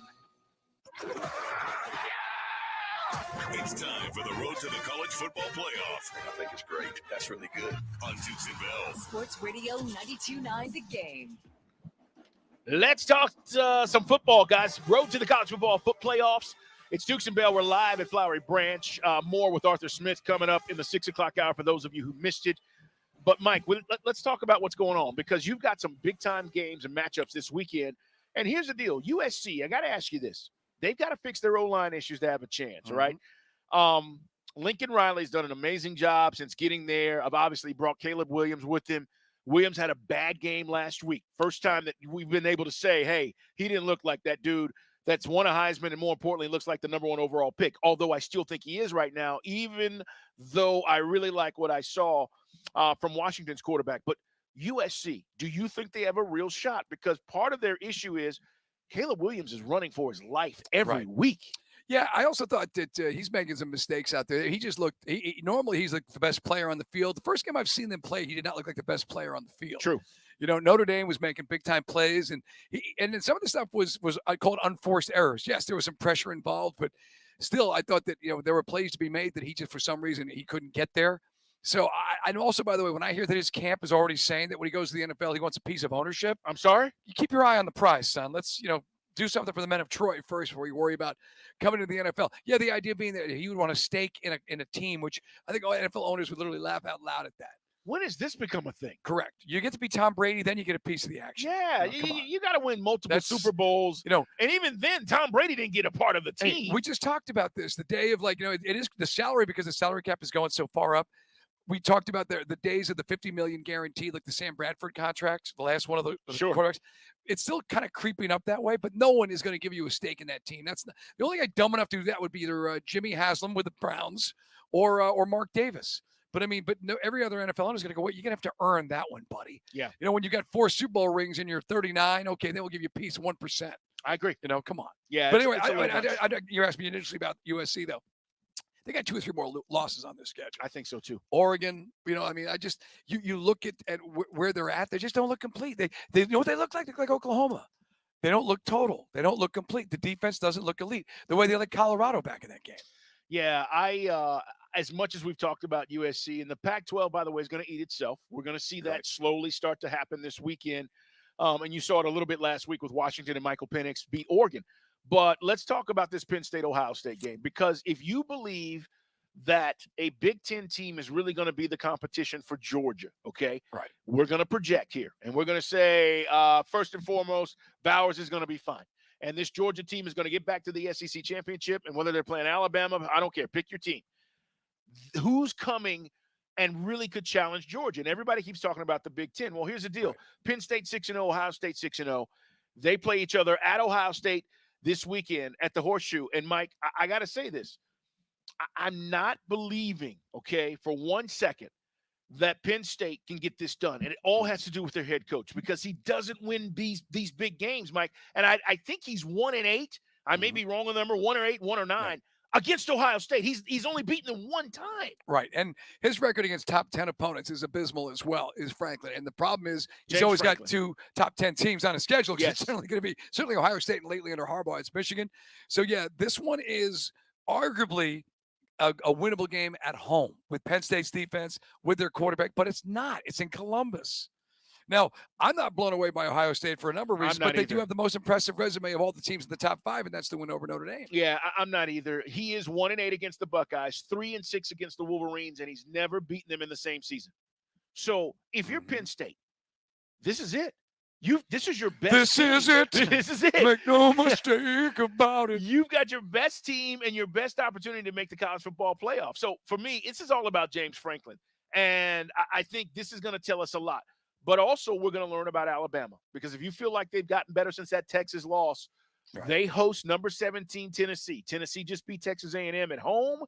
D: It's time for the road to the college football playoff.
F: I think it's great. That's really good.
D: On Dukes and Bell.
H: Sports Radio 92.9 The Game.
A: Let's talk some football, guys. Road to the college football playoffs. It's Dukes and Bell. We're live at Flowery Branch. More with Arthur Smith coming up in the 6 o'clock hour for those of you who missed it. But, Mike, let's talk about what's going on because you've got some big-time games and matchups this weekend. And here's the deal. USC, I got to ask you this. They've got to fix their O-line issues to have a chance, right? Lincoln Riley's done an amazing job since getting there. I've obviously brought Caleb Williams with him. Williams had a bad game last week. First time that we've been able to say, hey, he didn't look like that dude that's won a Heisman and, more importantly, looks like the number one overall pick, although I still think he is right now, even though I really like what I saw from Washington's quarterback. But USC, do you think they have a real shot? Because part of their issue is Caleb Williams is running for his life every week.
B: Yeah, I also thought that he's making some mistakes out there. He just looked normally he's like the best player on the field. The first game I've seen them play, he did not look like the best player on the field.
A: True.
B: You know, Notre Dame was making big-time plays, and then some of the stuff was I call it unforced errors. Yes, there was some pressure involved, but still, I thought that, there were plays to be made that he just, for some reason, he couldn't get there. So I also, by the way, when I hear that his camp is already saying that when he goes to the NFL, he wants a piece of ownership.
A: I'm sorry?
B: You keep your eye on the prize, son. Let's, do something for the men of Troy first before you worry about coming to the NFL. Yeah, the idea being that he would want a stake in a team, which I think all NFL owners would literally laugh out loud at that.
A: When has this become a thing?
B: Correct. You get to be Tom Brady, then you get a piece of the action.
A: Yeah, you got to win multiple Super Bowls. And even then, Tom Brady didn't get a part of the team.
B: Hey, we just talked about this the day of it is the salary because the salary cap is going so far up. We talked about the days of the $50 million guarantee, like the Sam Bradford contracts, the last one of the quarterbacks. It's still kind of creeping up that way, but no one is going to give you a stake in that team. That's the only guy dumb enough to do that would be either Jimmy Haslam with the Browns or Mark Davis. But no, every other NFL owner is going to go, wait, you're going to have to earn that one, buddy.
A: Yeah.
B: When you got 4 Super Bowl rings and you're 39, okay, then we'll give you a piece of 1%.
A: I agree.
B: Come on.
A: Yeah.
B: But anyway, you're asking me initially about USC, though. They got 2 or 3 more losses on their schedule.
A: I think so too.
B: Oregon, you look at where they're at, they just don't look complete. They know what they look like? They look like Oklahoma. They don't look total. They don't look complete. The defense doesn't look elite. The way they let Colorado back in that game.
A: Yeah, as much as we've talked about USC, and the Pac-12, by the way, is going to eat itself. We're going to see that slowly start to happen this weekend. And you saw it a little bit last week with Washington and Michael Penix beat Oregon. But let's talk about this Penn State-Ohio State game, because if you believe that a Big Ten team is really going to be the competition for Georgia, okay?
B: Right.
A: We're going to project here, and we're going to say, first and foremost, Bowers is going to be fine. And this Georgia team is going to get back to the SEC championship, and whether they're playing Alabama, I don't care. Pick your team. Who's coming and really could challenge Georgia? And everybody keeps talking about the Big Ten. Well, here's the deal. Right. Penn State 6-0, Ohio State 6-0. They play each other at Ohio State this weekend at the Horseshoe. And, Mike, I got to say this. I'm not believing, okay, for 1 second that Penn State can get this done. And it all has to do with their head coach, because he doesn't win these big games, Mike. And I think he's 1-8. I may be wrong on the number, 1 or 8, 1 or 9. Right. Against Ohio State. He's only beaten them 1 time.
B: Right. And his record against top 10 opponents is abysmal as well, is Franklin. And the problem is he's
A: James
B: always
A: Franklin.
B: Got 2 top 10 teams on his schedule.
A: Yes.
B: It's certainly going to be Ohio State, and lately under Harbaugh, it's Michigan. So, yeah, this one is arguably a winnable game at home with Penn State's defense, with their quarterback, but it's not. It's in Columbus. Now, I'm not blown away by Ohio State for a number of reasons, but they do have the most impressive resume of all the teams in the top 5, and that's the win over Notre Dame.
A: Yeah, I'm not either. He is 1-8 against the Buckeyes, 3-6 against the Wolverines, and he's never beaten them in the same season. So if you're Penn State, this is it. This is your best.
B: This
A: team.
B: is it.
A: This is it.
B: Make no mistake about it.
A: You've got your best team and your best opportunity to make the college football playoff. So for me, this is all about James Franklin, and I think this is going to tell us a lot. But also, we're going to learn about Alabama, because if you feel like they've gotten better since that Texas loss, they host number 17 Tennessee. Tennessee just beat Texas A&M at home.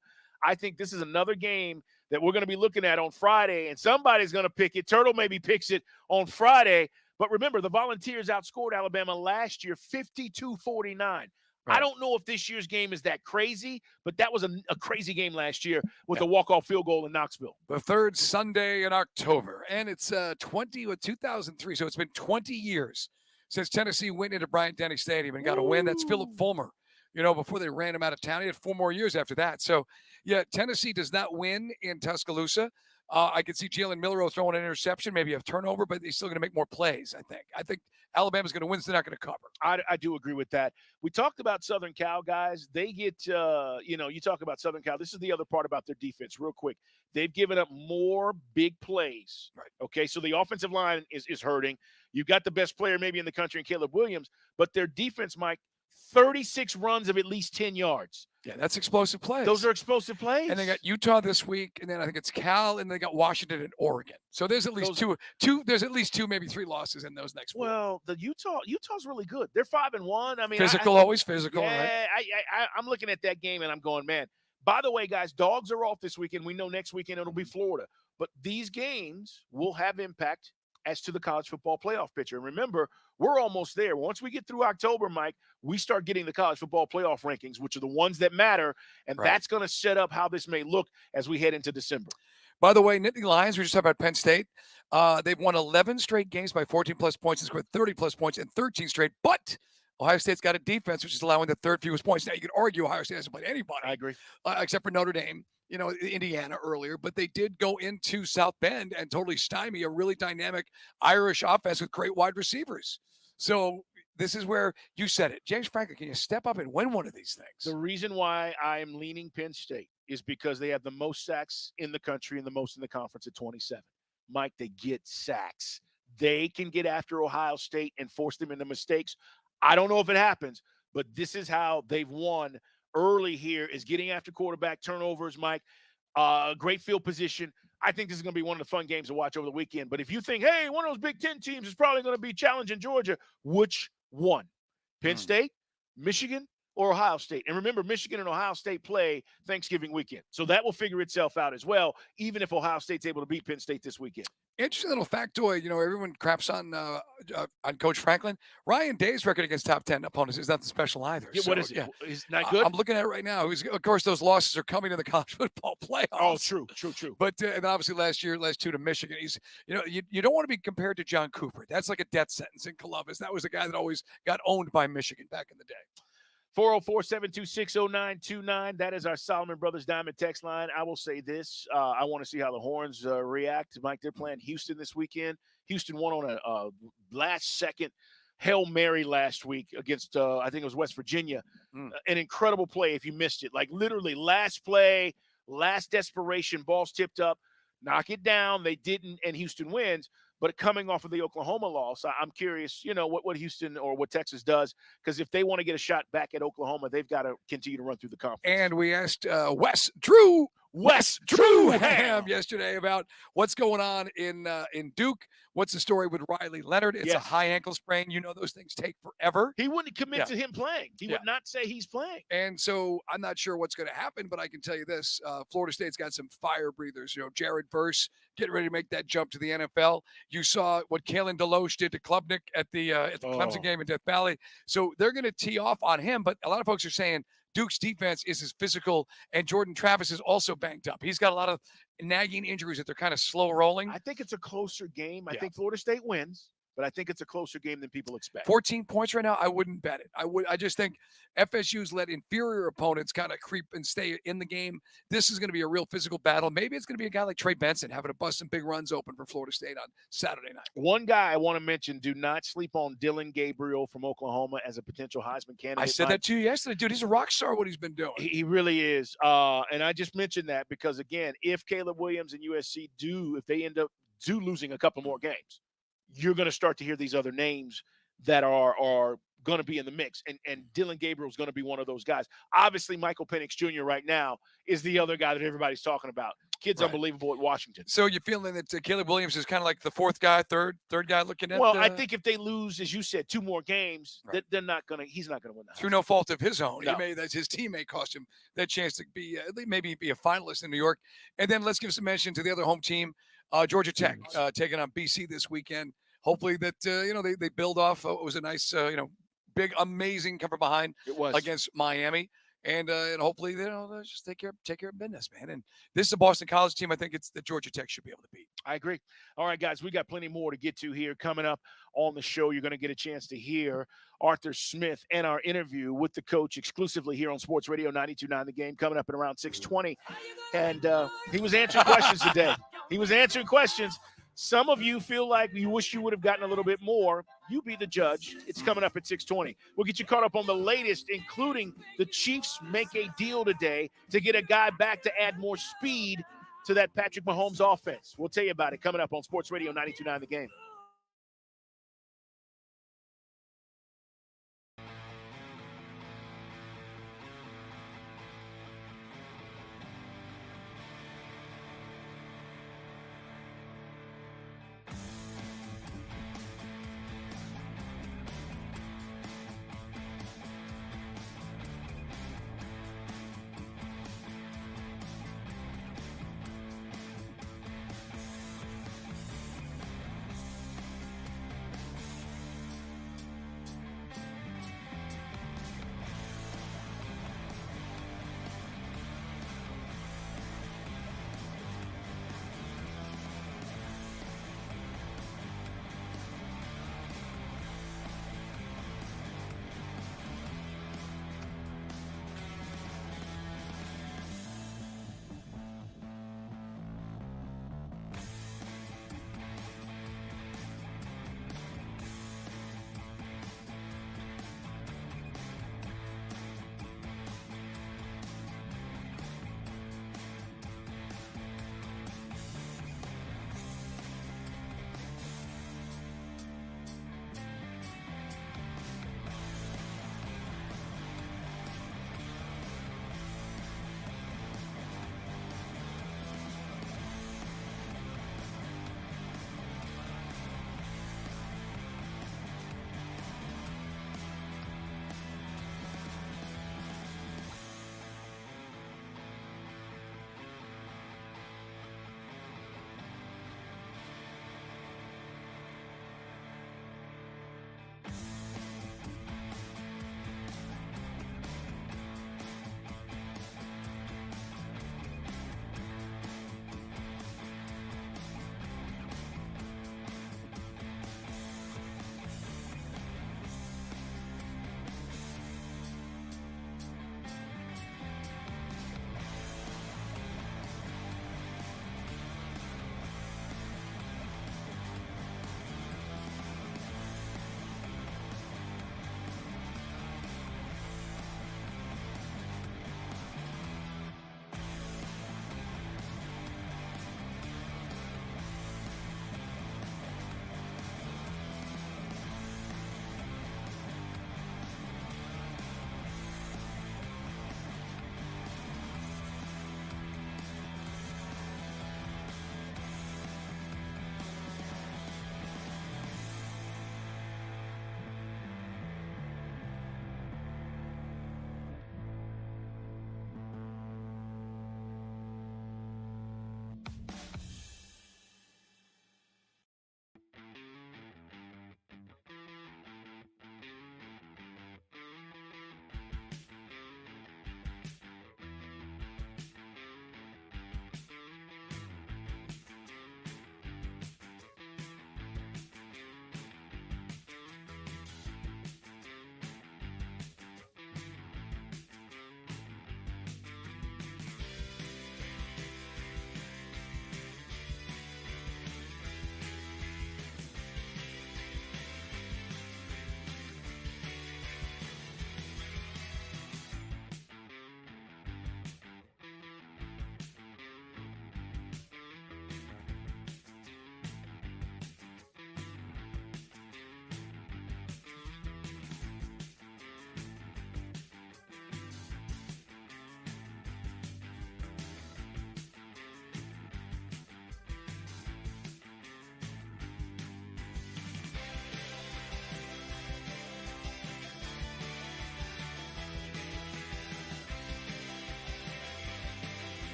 A: I think this is another game that we're going to be looking at on Friday, and somebody's going to pick it. Turtle maybe picks it on Friday. But remember, the Volunteers outscored Alabama last year 52-49. Right. I don't know if this year's game is that crazy, but that was a crazy game last year with a walk-off field goal in Knoxville.
B: The 3rd Sunday in October, and it's 2003, so it's been 20 years since Tennessee went into Bryant-Denny Stadium and got a win. That's Philip Fulmer. Before they ran him out of town, he had 4 more years after that. So, yeah, Tennessee does not win in Tuscaloosa. I could see Jalen Milroe throwing an interception, maybe a turnover, but he's still going to make more plays, I think. I think Alabama's going to win, so they're not going to cover.
A: I do agree with that. We talked about Southern Cal, guys. They get, you talk about Southern Cal. This is the other part about their defense, real quick. They've given up more big plays.
B: Right.
A: Okay, so the offensive line is hurting. You've got the best player maybe in the country in Caleb Williams, but their defense, Mike, 36 runs of at least 10 yards.
B: Yeah, that's explosive plays.
A: Those are explosive plays.
B: And they got Utah this week, and then I think it's Cal, and they got Washington and Oregon. So there's at least two. There's at least 2, maybe 3 losses in those next week.
A: Well, the Utah's really good. They're 5-1. I mean,
B: always physical.
A: Yeah,
B: right?
A: I'm looking at that game and I'm going, man. By the way, guys, dogs are off this weekend. We know next weekend it'll be Florida, but these games will have impact as to the college football playoff picture. And remember, we're almost there. Once we get through October, Mike, we start getting the college football playoff rankings, which are the ones that matter, and that's going to set up how this may look as we head into December.
B: By the way, Nittany Lions, we just talked about Penn State. They've won 11 straight games by 14-plus points and scored 30-plus points in 13 straight, but Ohio State's got a defense which is allowing the 3rd fewest points. Now, you could argue Ohio State hasn't played anybody.
A: I agree.
B: Except for Notre Dame, Indiana earlier, but they did go into South Bend and totally stymie a really dynamic Irish offense with great wide receivers. So this is where you said it. James Franklin, can you step up and win one of these things?
A: The reason why I am leaning Penn State is because they have the most sacks in the country and the most in the conference at 27. Mike, they get sacks. They can get after Ohio State and force them into mistakes. I don't know if it happens, but this is how they've won early here, is getting after quarterback turnovers, Mike. Great field position. I think this is going to be one of the fun games to watch over the weekend. But if you think, hey, one of those Big Ten teams is probably going to be challenging Georgia, which one? Penn State, Michigan, or Ohio State? And remember, Michigan and Ohio State play Thanksgiving weekend. So that will figure itself out as well, even if Ohio State's able to beat Penn State this weekend.
B: Interesting little factoid. Everyone craps on Coach Franklin. Ryan Day's record against top 10 opponents is nothing special either.
A: Yeah, what is it? Is not good?
B: I'm looking at it right now. Of course, those losses are coming to the college football playoffs.
A: Oh, true.
B: But and obviously last 2 to Michigan. He's, you don't want to be compared to John Cooper. That's like a death sentence in Columbus. That was the guy that always got owned by Michigan back in the day.
A: 404-726-0929. That is our Solomon Brothers Diamond text line. I will say this. I want to see how the Horns react. Mike, they're playing Houston this weekend. Houston won on a last-second Hail Mary last week against, I think it was West Virginia. An incredible play if you missed it. Like literally last play, last desperation, balls tipped up, knock it down. They didn't, and Houston wins. But coming off of the Oklahoma loss, I'm curious, what Houston or what Texas does, because if they want to get a shot back at Oklahoma, they've got to continue to run through the conference.
B: And we asked Wes Drew yesterday about what's going on in Duke. What's the story with Riley Leonard? It's a high ankle sprain. Those things take forever.
A: He wouldn't commit to him playing. He would not say he's playing.
B: And so I'm not sure what's going to happen, but I can tell you this. Florida State's got some fire breathers. Jared Verse getting ready to make that jump to the NFL. You saw what Kalen DeLoach did to Klubnik at the Clemson game in Death Valley. So they're going to tee off on him, but a lot of folks are saying Duke's defense is as physical, and Jordan Travis is also banged up. He's got a lot of nagging injuries that they're kind of slow rolling.
A: I think it's a closer game. I think Florida State wins, but I think it's a closer game than people expect.
B: 14 points right now, I wouldn't bet it. I just think FSU's let inferior opponents kind of creep and stay in the game. This is going to be a real physical battle. Maybe it's going to be a guy like Trey Benson having to bust some big runs open for Florida State on Saturday night.
A: One guy I want to mention, do not sleep on Dylan Gabriel from Oklahoma as a potential Heisman candidate.
B: I said that to you yesterday. Dude, he's a rock star, what he's been doing.
A: He really is. And I just mentioned that because, again, if Caleb Williams and USC if they end up losing a couple more games, you're going to start to hear these other names that are going to be in the mix. And Dylan Gabriel is going to be one of those guys. Obviously, Michael Penix Jr. right now is the other guy that everybody's talking about. Kid's unbelievable at Washington.
B: So you're feeling that Caleb Williams is kind of like the fourth guy, third guy looking at?
A: Well, I think if they lose, as you said, 2 more games, he's not going to win that.
B: Through no fault of his own.
A: No.
B: That's his teammate cost him that chance to be maybe be a finalist in New York. And then let's give some mention to the other home team, Georgia Tech, taking on BC this weekend. Hopefully that, they build off. It was a nice, big, amazing come from behind against Miami. And hopefully, they'll just take care of business, man. And this is a Boston College team. I think it's the Georgia Tech should be able to beat.
A: I agree. All right, guys, we got plenty more to get to here. Coming up on the show, you're going to get a chance to hear Arthur Smith and our interview with the coach exclusively here on Sports Radio 92.9 The Game, coming up at around 6:20. And he was answering questions today. He was answering questions. Some of you feel like you wish you would have gotten a little bit more. You be the judge. It's coming up at 6:20. We'll get you caught up on the latest, including the Chiefs make a deal today to get a guy back to add more speed to that Patrick Mahomes offense. We'll tell you about it coming up on Sports Radio 92.9 The Game.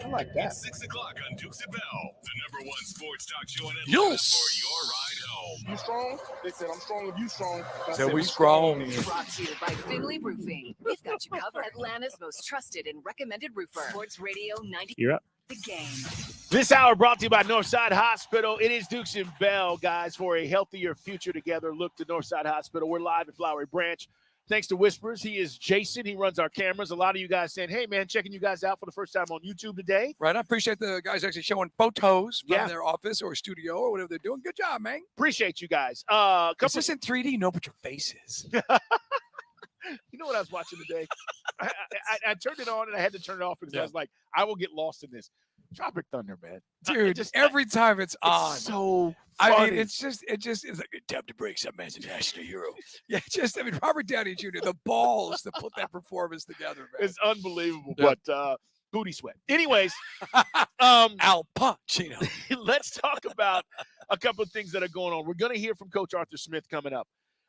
M: I like that.
D: It's 6 o'clock on Dukes and Bell, the #1 sports talk show in Atlanta
B: Yes.
D: for your ride home.
C: You strong? They said, I'm strong if you strong. I
B: So
C: said,
B: we strong.
H: Brought to you by Finley Roofing. We've got you covered. Atlanta's most trusted and recommended roofer. Sports Radio 90.
K: You're up.
H: The Game.
A: This hour brought to you by Northside Hospital. It is Dukes and Bell, guys, for a healthier future together. Look to Northside Hospital. We're live at Flowery Branch. Thanks to Whispers. He is Jason. He runs our cameras. A lot of you guys saying, hey, man, checking you guys out for the first time on YouTube today.
B: Right. I appreciate the guys actually showing photos from
A: Yeah.
B: their office or studio or whatever they're doing. Good job, man.
A: Appreciate you guys.
B: Is this in 3D? No, but your faces.
A: You know what I was watching today? I turned it on and I had to turn it off because I was like, I will get lost in this. Tropic Thunder, man.
B: Dude, every time it's on.
A: So
B: I
A: funny.
B: mean, it's like a time to break some man's a national hero. Yeah, Robert Downey Jr., the balls to put that performance together, man.
A: It's unbelievable,
B: Yeah.
A: but booty sweat. Anyways,
B: Al Pacino.
A: Let's talk about a couple of things that are going on. We're going to hear from Coach Arthur Smith coming up.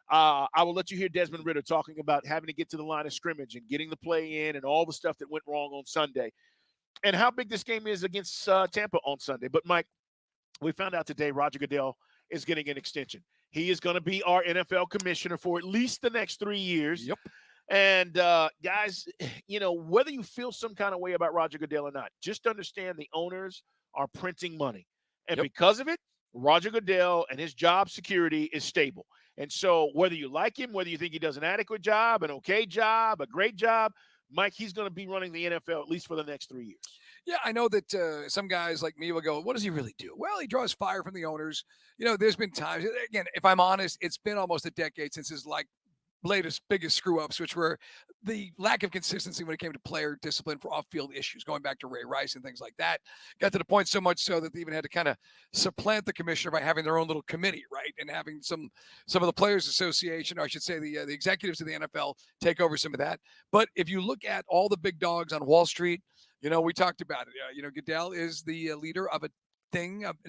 A: I will let you hear Desmond Ridder talking about having to get to the line of scrimmage and getting the play in and all the stuff that went wrong on Sunday and how big this game is against Tampa on Sunday. But, Mike, we found out today Roger Goodell is getting an extension. He is going to be our NFL commissioner for at least the next 3 years.
B: Yep.
A: And, guys, you know, whether you feel some kind of way about Roger Goodell or not, just understand the owners are printing money. And because of it, Roger Goodell and his job security is stable. And so whether you like him, whether you think he does an adequate job, an okay job, a great job, Mike, he's going to be running the NFL at least for the next 3 years.
B: Yeah, I know that some guys like me will go, what does he really do? Well, he draws fire from the owners. You know, there's been times, again, if I'm honest, it's been almost a decade since his latest biggest screw ups, which were the lack of consistency when it came to player discipline for off-field issues, going back to Ray Rice and things like that. Got to the point so much so that they even had to kind of supplant the commissioner by having their own little committee, right? And having some of the Players Association, or I should say the executives of the NFL, take over some of that. But if you look at all the big dogs on Wall Street, you know, we talked about it. You know, Goodell is the leader of an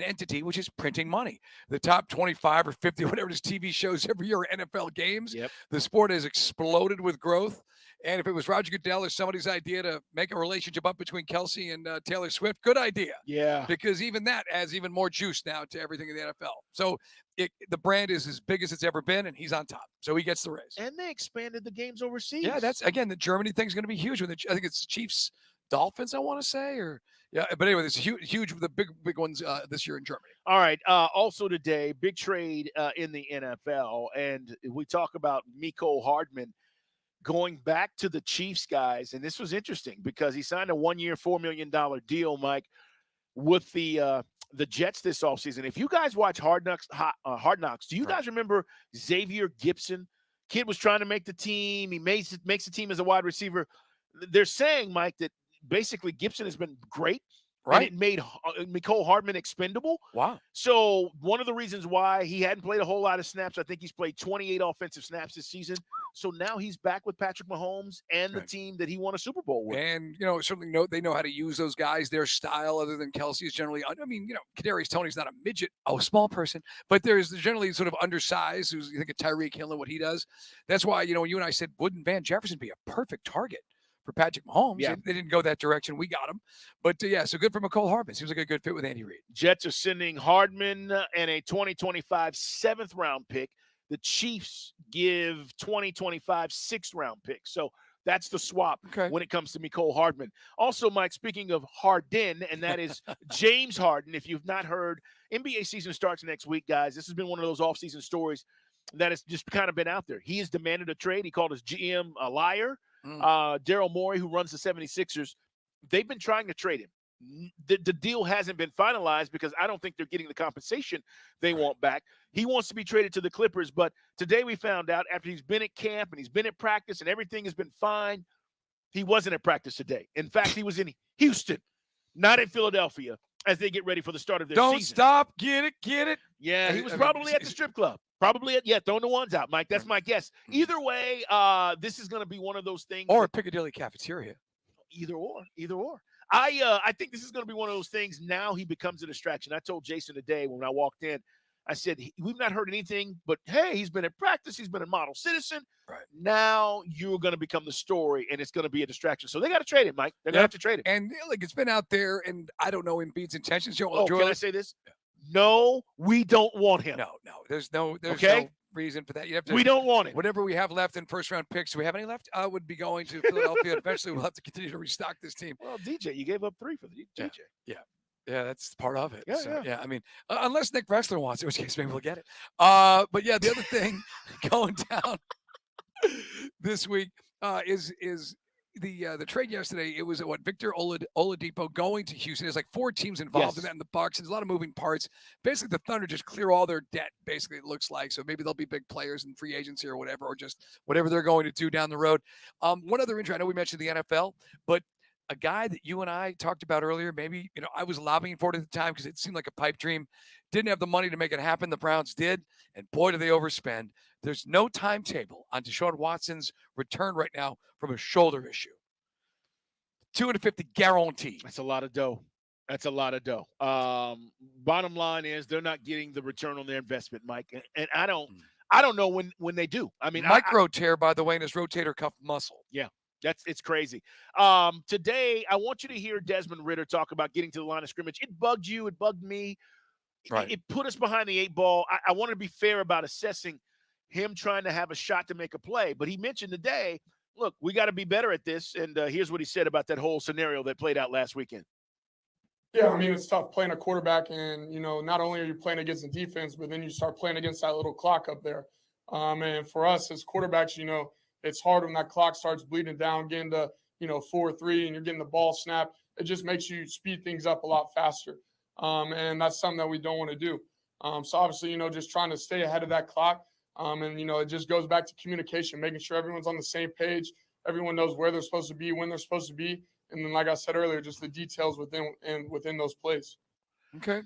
B: entity, which is printing money. The top 25 or 50, whatever it is, TV shows every year are NFL games.
A: Yep.
B: The sport has exploded with growth. And if it was Roger Goodell or somebody's idea to make a relationship up between Kelsey and Taylor Swift, good idea.
A: Yeah.
B: Because even that adds even more juice now to everything in the NFL. So the brand is as big as it's ever been, and he's on top. So he gets the raise.
A: And they expanded the games overseas.
B: Yeah, that's, again, the Germany thing's going to be huge. I think it's Chiefs, Dolphins, I want to say, or yeah. But anyway, there's huge, the big ones this year in Germany.
A: All right. Also today, big trade in the NFL, and we talk about Mecole Hardman going back to the Chiefs, guys. And this was interesting because he signed a 1-year, $4 million deal, Mike, with the Jets this offseason. If you guys watch Hard Knocks, do you guys remember Xavier Gipson? Kid was trying to make the team. He makes the team as a wide receiver. They're saying, Mike, that basically Gibson has been great.
B: Right.
A: And it made Mecole Hardman expendable.
B: Wow.
A: So one of the reasons why he hadn't played a whole lot of snaps, I think he's played 28 offensive snaps this season. So now he's back with Patrick Mahomes and the team that he won a Super Bowl with.
B: And, you know, certainly they know how to use those guys. Their style, other than Kelsey, is generally, I mean, you know, Kadarius Toney's not a midget, a small person, but there's generally sort of undersized, who's, you think of Tyreek Hill and what he does. That's why, you know, you and I said, wouldn't Van Jefferson be a perfect target for Patrick Mahomes?
A: Yeah.
B: They didn't go that direction. We got him. But, yeah, so good for Mecole Hardman. Seems like a good fit with Andy Reid.
A: Jets are sending Hardman and a 2025 7th-round pick. The Chiefs give 2025 6th-round pick. So that's the swap when it comes to Mecole Hardman. Also, Mike, speaking of Harden, and that is James Harden. If you've not heard, NBA season starts next week, guys. This has been one of those offseason stories that has just kind of been out there. He has demanded a trade. He called his GM a liar. Daryl Morey, who runs the 76ers, they've been trying to trade him. The deal hasn't been finalized because I don't think they're getting the compensation they want back. He wants to be traded to the Clippers, but today we found out after he's been at camp and he's been at practice and everything has been fine, he wasn't at practice today. In fact, he was in Houston, not in Philadelphia, as they get ready for the start of their season.
B: Don't stop. Get it.
A: Yeah, he was probably at the strip club. Probably, throwing the ones out, Mike. That's my guess. Either way, this is going to be one of those things.
B: Or a Piccadilly cafeteria.
A: Either or. I think this is going to be one of those things. Now he becomes a distraction. I told Jason today when I walked in, I said, we've not heard anything, but hey, he's been at practice. He's been a model citizen.
B: Right.
A: Now you're going to become the story, and it's going to be a distraction. So they got to trade him, Mike. They're going to have to trade him.
B: And like it's been out there, and I don't know Embiid's intentions. Can
A: I say this? No, we don't want him.
B: No. There's no reason for that. You have to.
A: We don't want it.
B: Whatever we have left in first-round picks, do we have any left? I would be going to Philadelphia. Eventually, we'll have to continue to restock this team.
A: Well, DJ, you gave up 3 for the DJ.
B: Yeah, that's part of it.
A: Yeah,
B: so,
A: yeah.
B: I mean, unless Nick Wrestler wants it, in which case maybe we'll get it. But yeah, the other thing going down this week is the trade yesterday. It was Victor Oladipo going to Houston. There's like 4 teams involved in that in the Bucks. There's a lot of moving parts. Basically, the Thunder just clear all their debt. Basically, it looks like so maybe they'll be big players in free agency or whatever, or just whatever they're going to do down the road. One other injury. I know we mentioned the NFL, but a guy that you and I talked about earlier, maybe, I was lobbying for it at the time because it seemed like a pipe dream. Didn't have the money to make it happen. The Browns did, and boy, do they overspend. There's no timetable on Deshaun Watson's return right now from a shoulder issue. $250 guarantee.
A: That's a lot of dough. Bottom line is they're not getting the return on their investment, Mike. And I don't know when they do. I mean,
B: micro tear, by the way, in his rotator cuff muscle.
A: Yeah. It's crazy. Today, I want you to hear Desmond Ridder talk about getting to the line of scrimmage. It bugged you. It bugged me.
B: Right.
A: It put us behind the 8 ball. I want to be fair about assessing him trying to have a shot to make a play. But he mentioned today, look, we got to be better at this. And here's what he said about that whole scenario that played out last weekend.
C: Yeah, I mean, it's tough playing a quarterback. And, not only are you playing against the defense, but then you start playing against that little clock up there. And for us as quarterbacks, it's hard when that clock starts bleeding down, getting to, 4-3, and you're getting the ball snapped. It just makes you speed things up a lot faster. And that's something that we don't want to do. So obviously, just trying to stay ahead of that clock. And, it just goes back to communication, making sure everyone's on the same page. Everyone knows where they're supposed to be, when they're supposed to be. And then, like I said earlier, just the details within those plays.
B: Okay.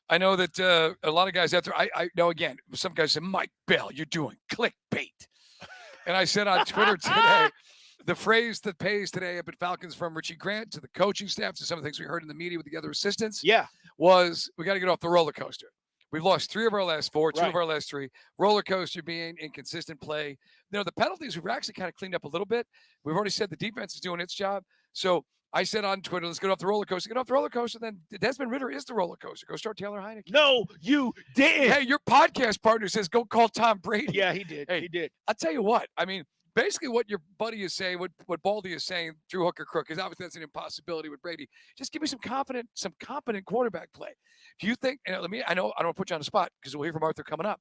B: I know that a lot of guys out there, I know, again, some guys say, Mike Bell, you're doing clickbait. And I said on Twitter today, the phrase that pays today up at Falcons from Richie Grant to the coaching staff to some of the things we heard in the media with the other assistants was we got to get off the roller coaster. We've lost 3 of our last 4, 2 of our last 3. Roller coaster being inconsistent play. The penalties, we've actually kind of cleaned up a little bit. We've already said the defense is doing its job. So I said on Twitter, let's get off the roller coaster. Get off the roller coaster, then Desmond Ridder is the roller coaster. Go start Taylor Heineke.
A: No, you didn't.
B: Hey, your podcast partner says go call Tom Brady.
A: Yeah, he did.
B: Hey,
A: he did.
B: I'll tell you what. I mean, basically what your buddy is saying, what Baldy is saying, Drew Hooker Crook, is obviously that's an impossibility with Brady. Just give me some competent quarterback play. Do you think, and I don't want to put you on the spot because we'll hear from Arthur coming up.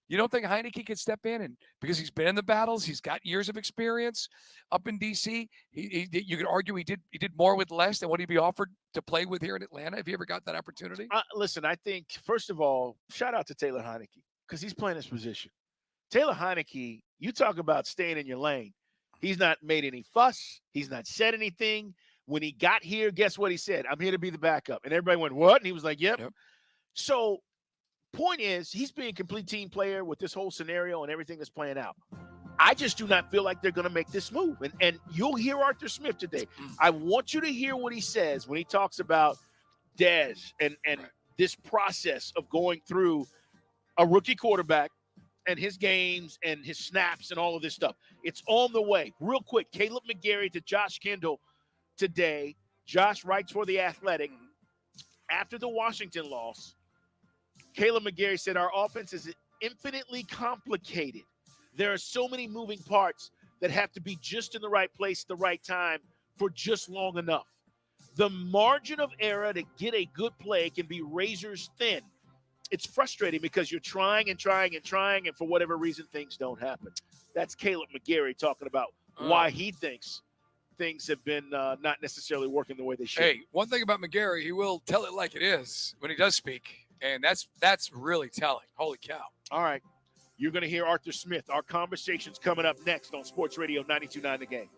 B: You don't think Heineke could step in and because he's been in the battles, he's got years of experience up in DC. You could argue he did more with less than what he'd be offered to play with here in Atlanta. Have you ever got that opportunity?
A: Listen, I think first of all, shout out to Taylor Heineke because he's playing his position. Taylor Heineke, you talk about staying in your lane. He's not made any fuss. He's not said anything. When he got here, guess what he said? I'm here to be the backup. And everybody went, what? And he was like, yep. So point is, he's being a complete team player with this whole scenario and everything that's playing out. I just do not feel like they're going to make this move. And you'll hear Arthur Smith today. I want you to hear what he says when he talks about Dez and this process of going through a rookie quarterback and his games and his snaps and all of this stuff. It's on the way. Real quick, Caleb McGarry to Josh Kendall today. Josh writes for The Athletic. After the Washington loss, Caleb McGarry said, our offense is infinitely complicated. There are so many moving parts that have to be just in the right place at the right time for just long enough. The margin of error to get a good play can be razor's thin. It's frustrating because you're trying and trying and trying, and for whatever reason, things don't happen. That's Caleb McGarry talking about why he thinks things have been not necessarily working the way they should.
B: Hey, one thing about McGarry, he will tell it like it is when he does speak, and that's really telling. Holy cow.
A: All right. You're going to hear Arthur Smith. Our conversation's coming up next on Sports Radio 92.9 The Game.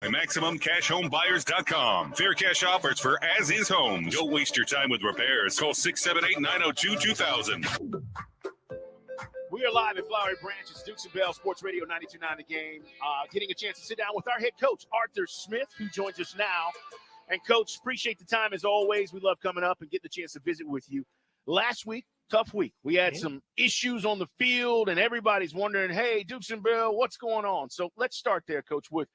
D: MaximumCashHomeBuyers.com. Fair cash offers for as-is homes. Don't waste your time with repairs. Call 678-902-2000.
A: We are live at Flowery Branch. It's Dukes and Bell Sports Radio 92.9 The Game. Getting a chance to sit down with our head coach, Arthur Smith, who joins us now. And, Coach, appreciate the time as always. We love coming up and getting the chance to visit with you. Last week, tough week. We had some issues on the field, and everybody's wondering, hey, Dukes and Bell, what's going on? So let's start there, Coach, with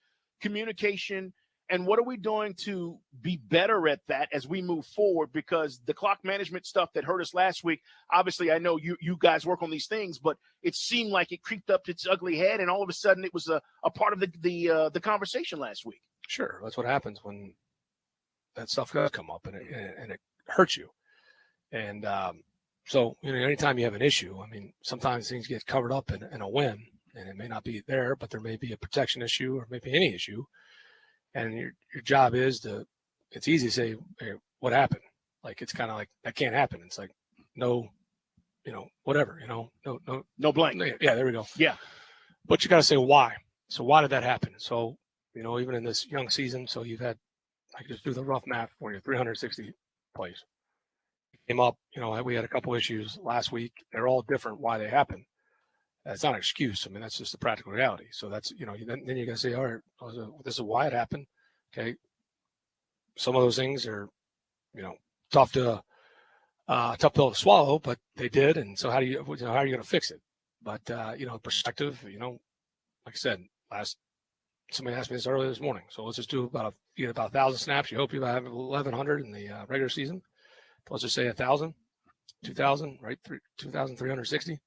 A: communication, and what are we doing to be better at that as we move forward? Because the clock management stuff that hurt us last week, obviously I know you guys work on these things, but it seemed like it creeped up its ugly head, and all of a sudden it was a part of the conversation last week.
P: Sure, that's what happens when that stuff does come up, and it hurts you. And so, anytime you have an issue, I mean, sometimes things get covered up in a win, and it may not be there, but there may be a protection issue or maybe any issue. And your job is it's easy to say, hey, what happened? Like, it's kind of like, that can't happen. It's like, no, whatever, no
A: blank.
P: Yeah, there we go.
A: Yeah.
P: But you got to say why. So why did that happen? So, even in this young season, so you've had, I can just do the rough math for you, 360 plays. Came up, we had a couple issues last week. They're all different why they happened. That's not an excuse. I mean, that's just the practical reality. So that's, then you got to say, all right, this is why it happened. Okay. Some of those things are, tough pill to swallow, but they did. And so how are you going to fix it? But, perspective, like I said, somebody asked me this earlier this morning. So let's just do about 1,000 snaps. You hope you have 1,100 in the regular season. Let's just say 1,000, 2,000, right? 2,360.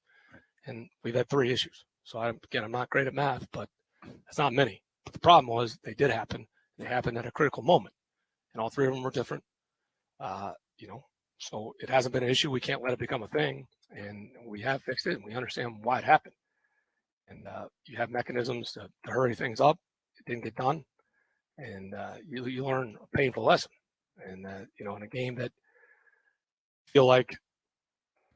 P: And we've had 3 issues. So I'm not great at math, but that's not many. But the problem was they did happen. They happened at a critical moment, and all 3 of them were different. So it hasn't been an issue. We can't let it become a thing, and we have fixed it, and we understand why it happened. And you have mechanisms to hurry things up. It didn't get done, and you learn a painful lesson. And in a game that feel like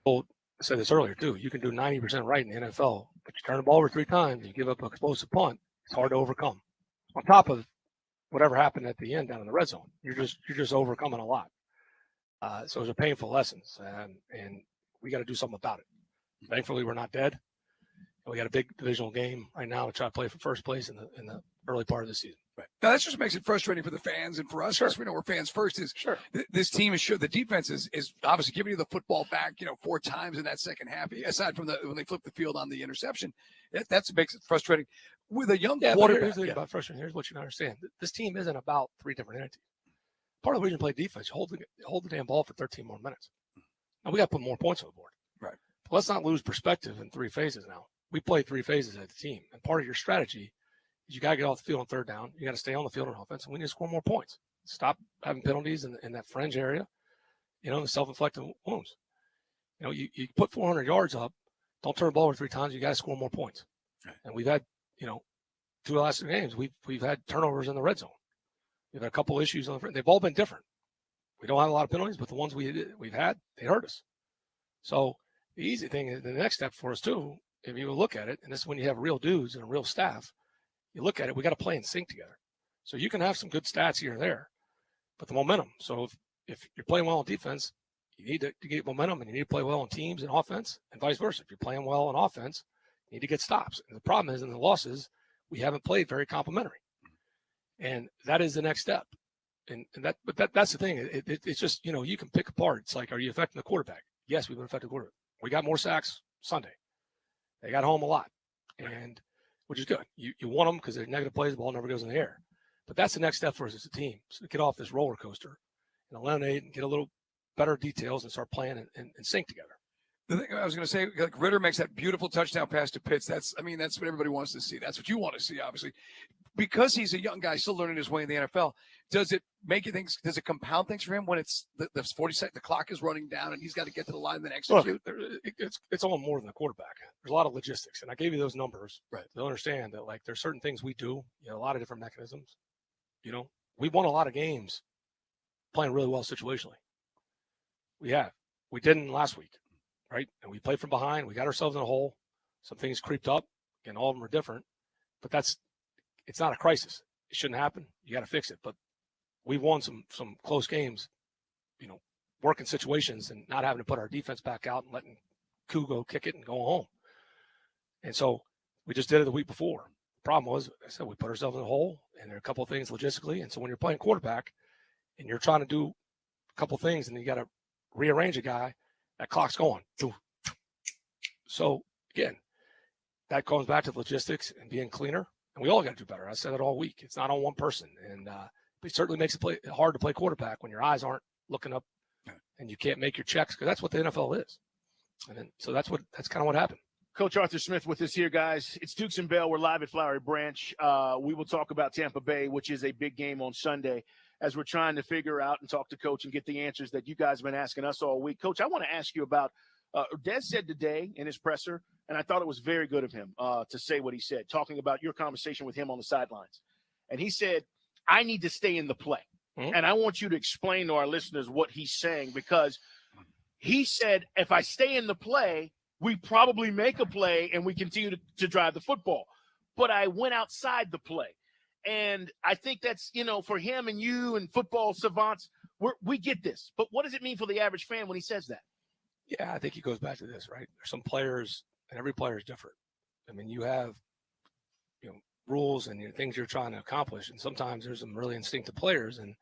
P: people said this earlier too, you can do 90% right in the NFL, but you turn the ball over 3 times, you give up an explosive punt, it's hard to overcome. On top of whatever happened at the end down in the red zone, you're just overcoming a lot. So it was a painful lesson, and we got to do something about it. Thankfully, we're not dead. And we got a big divisional game right now to try to play for first place in the early part of the season.
B: Right. Now, that just makes it frustrating for the fans and for us.
P: Sure.
B: Because we know we're fans first.
P: Sure.
B: This team is sure the defense is obviously giving you the football back, 4 times in that second half. Aside from when they flip the field on the interception, that makes it frustrating. With a young quarterback.
P: Here's the thing about frustrating. Here's what you gotta understand. This team isn't about 3 different entities. Part of the reason we play defense, hold the damn ball for 13 more minutes. Now we got to put more points on the board.
B: Right.
P: But let's not lose perspective in 3 phases now. We play 3 phases as a team, and part of your strategy is you got to get off the field on 3rd down. You got to stay on the field on offense, and we need to score more points. Stop having penalties in that fringe area, the self-inflicted wounds. You put 400 yards up, don't turn the ball over 3 times, you got to score more points. Right. And we've had, 2 of the last 2 games, we've had turnovers in the red zone. We've had a couple issues on the front. They've all been different. We don't have a lot of penalties, but the ones we've had, they hurt us. So the easy thing is the next step for us too, if you look at it, and this is when you have real dudes and a real staff, you look at it, we got to play in sync together. So you can have some good stats here and there, but the momentum. So if you're playing well on defense, you need to get momentum, and you need to play well on teams and offense, and vice versa. If you're playing well on offense, you need to get stops. And the problem is in the losses, we haven't played very complimentary. And that is the next step. But that's the thing. It's just, you can pick apart. It's like, are you affecting the quarterback? Yes, we've been affecting the quarterback. We got more sacks Sunday. They got home a lot, and which is good. You want them because they're negative plays. The ball never goes in the air. But that's the next step for us as a team. So to get off this roller coaster and eliminate and get a little better details and start playing and sync together.
B: The thing I was going to say, like Ritter makes that beautiful touchdown pass to Pitts. That's what everybody wants to see. That's what you want to see, obviously. Because he's a young guy still learning his way in the NFL, does it make you think, does it compound things for him when it's the 40 second, the clock is running down and he's got to get to the line and then execute?
P: Look, it's all more than the quarterback. There's a lot of logistics, and I gave you those numbers to understand that, like, there's certain things we do, a lot of different mechanisms. We won a lot of games playing really well situationally. We have. We didn't last week, right? And we played from behind. We got ourselves in a hole. Some things creeped up. Again, all of them are different, but it's not a crisis. it shouldn't happen. You got to fix it. But we won some close games, working situations and not having to put our defense back out and letting Koo go kick it and go home. And so we just did it the week before. The problem was, I said, we put ourselves in a hole, and there are a couple of things logistically. And so when you're playing quarterback and you're trying to do a couple of things and you got to rearrange a guy, that clock's going. So again, that comes back to logistics and being cleaner. And we all got to do better. I said it all week. It's not on one person. And it certainly makes it hard to play quarterback when your eyes aren't looking up and you can't make your checks, because that's what the NFL is. And then, so that's kind of what happened.
A: Coach Arthur Smith with us here, guys. It's Dukes and Bell. We're live at Flowery Branch. We will talk about Tampa Bay, which is a big game on Sunday, as we're trying to figure out and talk to Coach and get the answers that you guys have been asking us all week. Coach, I want to ask you about Des said today in his presser, and I thought it was very good of him to say what he said, talking about your conversation with him on the sidelines. And he said, I need to stay in the play. Mm-hmm. And I want you to explain to our listeners what he's saying, because he said, if I stay in the play, we probably make a play and we continue to drive the football. But I went outside the play. And I think that's, for him and you and football savants, we get this. But what does it mean for the average fan when he says that?
P: Yeah, I think he goes back to this, right? There's some players, and every player is different. I mean, you have, rules and things you're trying to accomplish. And sometimes there's some really instinctive players, and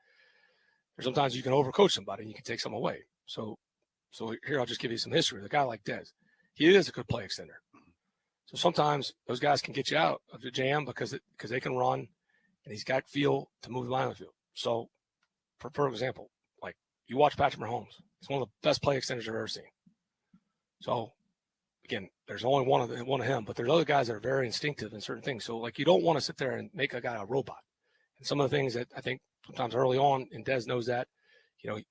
P: sometimes you can overcoach somebody and you can take some away. So here, I'll just give you some history. The guy like Des, he is a good play extender. So sometimes those guys can get you out of the jam because they can run, and he's got feel to move the line of the field. So, for example, like you watch Patrick Mahomes, he's one of the best play extenders I've ever seen. So, again, there's only one of him, but there's other guys that are very instinctive in certain things. So, like, you don't want to sit there and make a guy a robot. And some of the things that I think sometimes early on, and Des knows that, you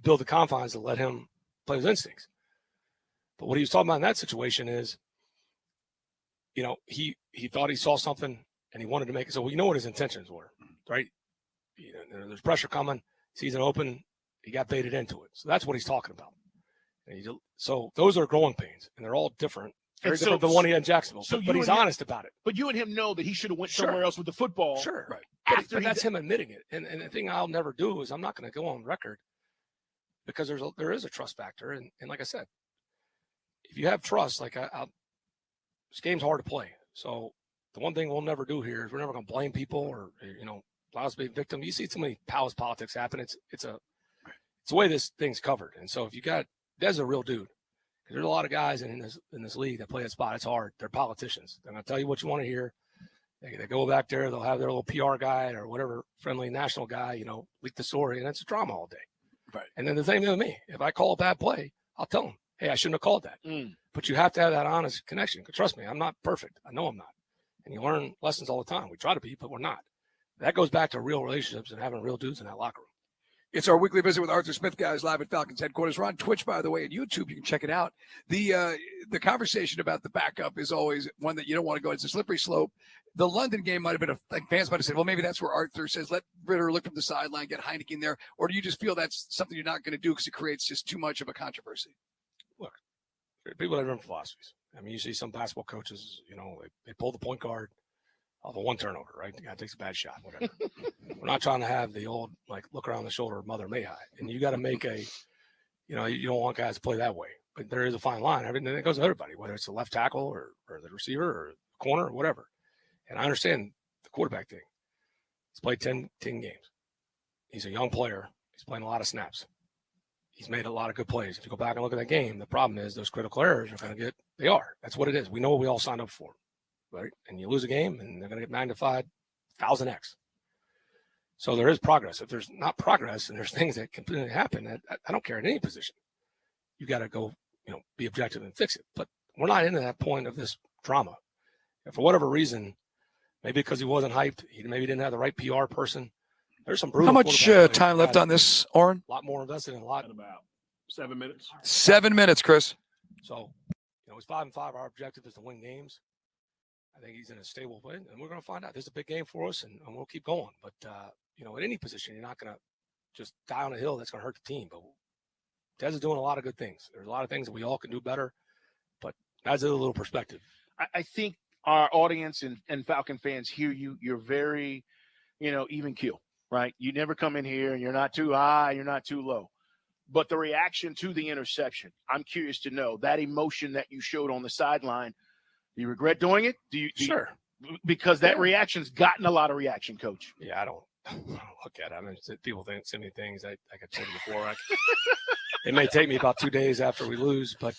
P: build the confines to let him play his instincts. But what he was talking about in that situation is, he thought he saw something and he wanted to make it. So we know what his intentions were, right? There's pressure coming, sees it open, he got baited into it. So that's what he's talking about. So those are growing pains, and they're all different. Very different than the one he had in Jacksonville. But he's honest about it.
A: But you and him know that he should have went somewhere else with the football.
P: Sure. Right. But that's him admitting it. And the thing I'll never do is I'm not going to go on record, because there is a trust factor. And like I said, if you have trust, this game's hard to play. So the one thing we'll never do here is we're never going to blame people or, allow us to be a victim. You see too many palace politics happen. It's the way this thing's covered. And so if you got Des a real dude, because there's a lot of guys in this league that play that spot. It's hard. They're politicians. They're going to tell you what you want to hear. They go back there. They'll have their little PR guy or whatever friendly national guy, leak the story, and it's a drama all day.
B: Right.
P: And then the same thing with me. If I call a bad play, I'll tell them, hey, I shouldn't have called that. But you have to have that honest connection. Trust me, I'm not perfect. I know I'm not. And you learn lessons all the time. We try to be, but we're not. That goes back to real relationships and having real dudes in that locker room.
B: It's our weekly visit with Arthur Smith, guys, live at Falcons headquarters. We're on Twitch, by the way, and YouTube. You can check it out. The conversation about the backup is always one that you don't want to go. It's a slippery slope. The London game might have been fans might have said, well, maybe that's where Arthur says, let Ritter look from the sideline, get Heineken there. Or do you just feel that's something you're not going to do because it creates just too much of a controversy?
P: Look, people have different philosophies. I mean, you see some basketball coaches, they pull the point guard off of one turnover, right? The guy takes a bad shot, whatever. We're not trying to have the old, look around the shoulder of Mother May I. And you got to make you don't want guys to play that way. But there is a fine line. Everything that goes to everybody, whether it's the left tackle or the receiver or the corner or whatever. And I understand the quarterback thing. He's played 10 games. He's a young player. He's playing a lot of snaps. He's made a lot of good plays. If you go back and look at that game, the problem is those critical errors are going to they are. That's what it is. We know what we all signed up for. Right? And you lose a game, and they're going to get magnified 1,000x. So there is progress. If there's not progress and there's things that completely happen, I don't care in any position. You got to go, be objective and fix it. But we're not into that point of this drama. And for whatever reason, maybe because he wasn't hyped, he maybe didn't have the right PR person. There's some brutal.
B: How much time left on this, Oren?
P: A lot more invested in a lot.
K: About 7 minutes.
B: 7 minutes, Chris.
P: So, it's 5-5. Our objective is to win games. I think he's in a stable way, and we're going to find out. This is a big game for us, and we'll keep going. But, at any position, you're not going to just die on a hill that's going to hurt the team. But Des is doing a lot of good things. There's a lot of things that we all can do better, but that's a little perspective.
A: I think our audience and Falcon fans hear you. You're very even keel, right? You never come in here and you're not too high, you're not too low. But the reaction to the interception, I'm curious to know that emotion that you showed on the sideline. Do you regret doing it?
P: Sure.
A: Because that reaction's gotten a lot of reaction, Coach.
P: Yeah, I don't look at it. I mean, people send me things like I told you before. It may take me about 2 days after we lose, but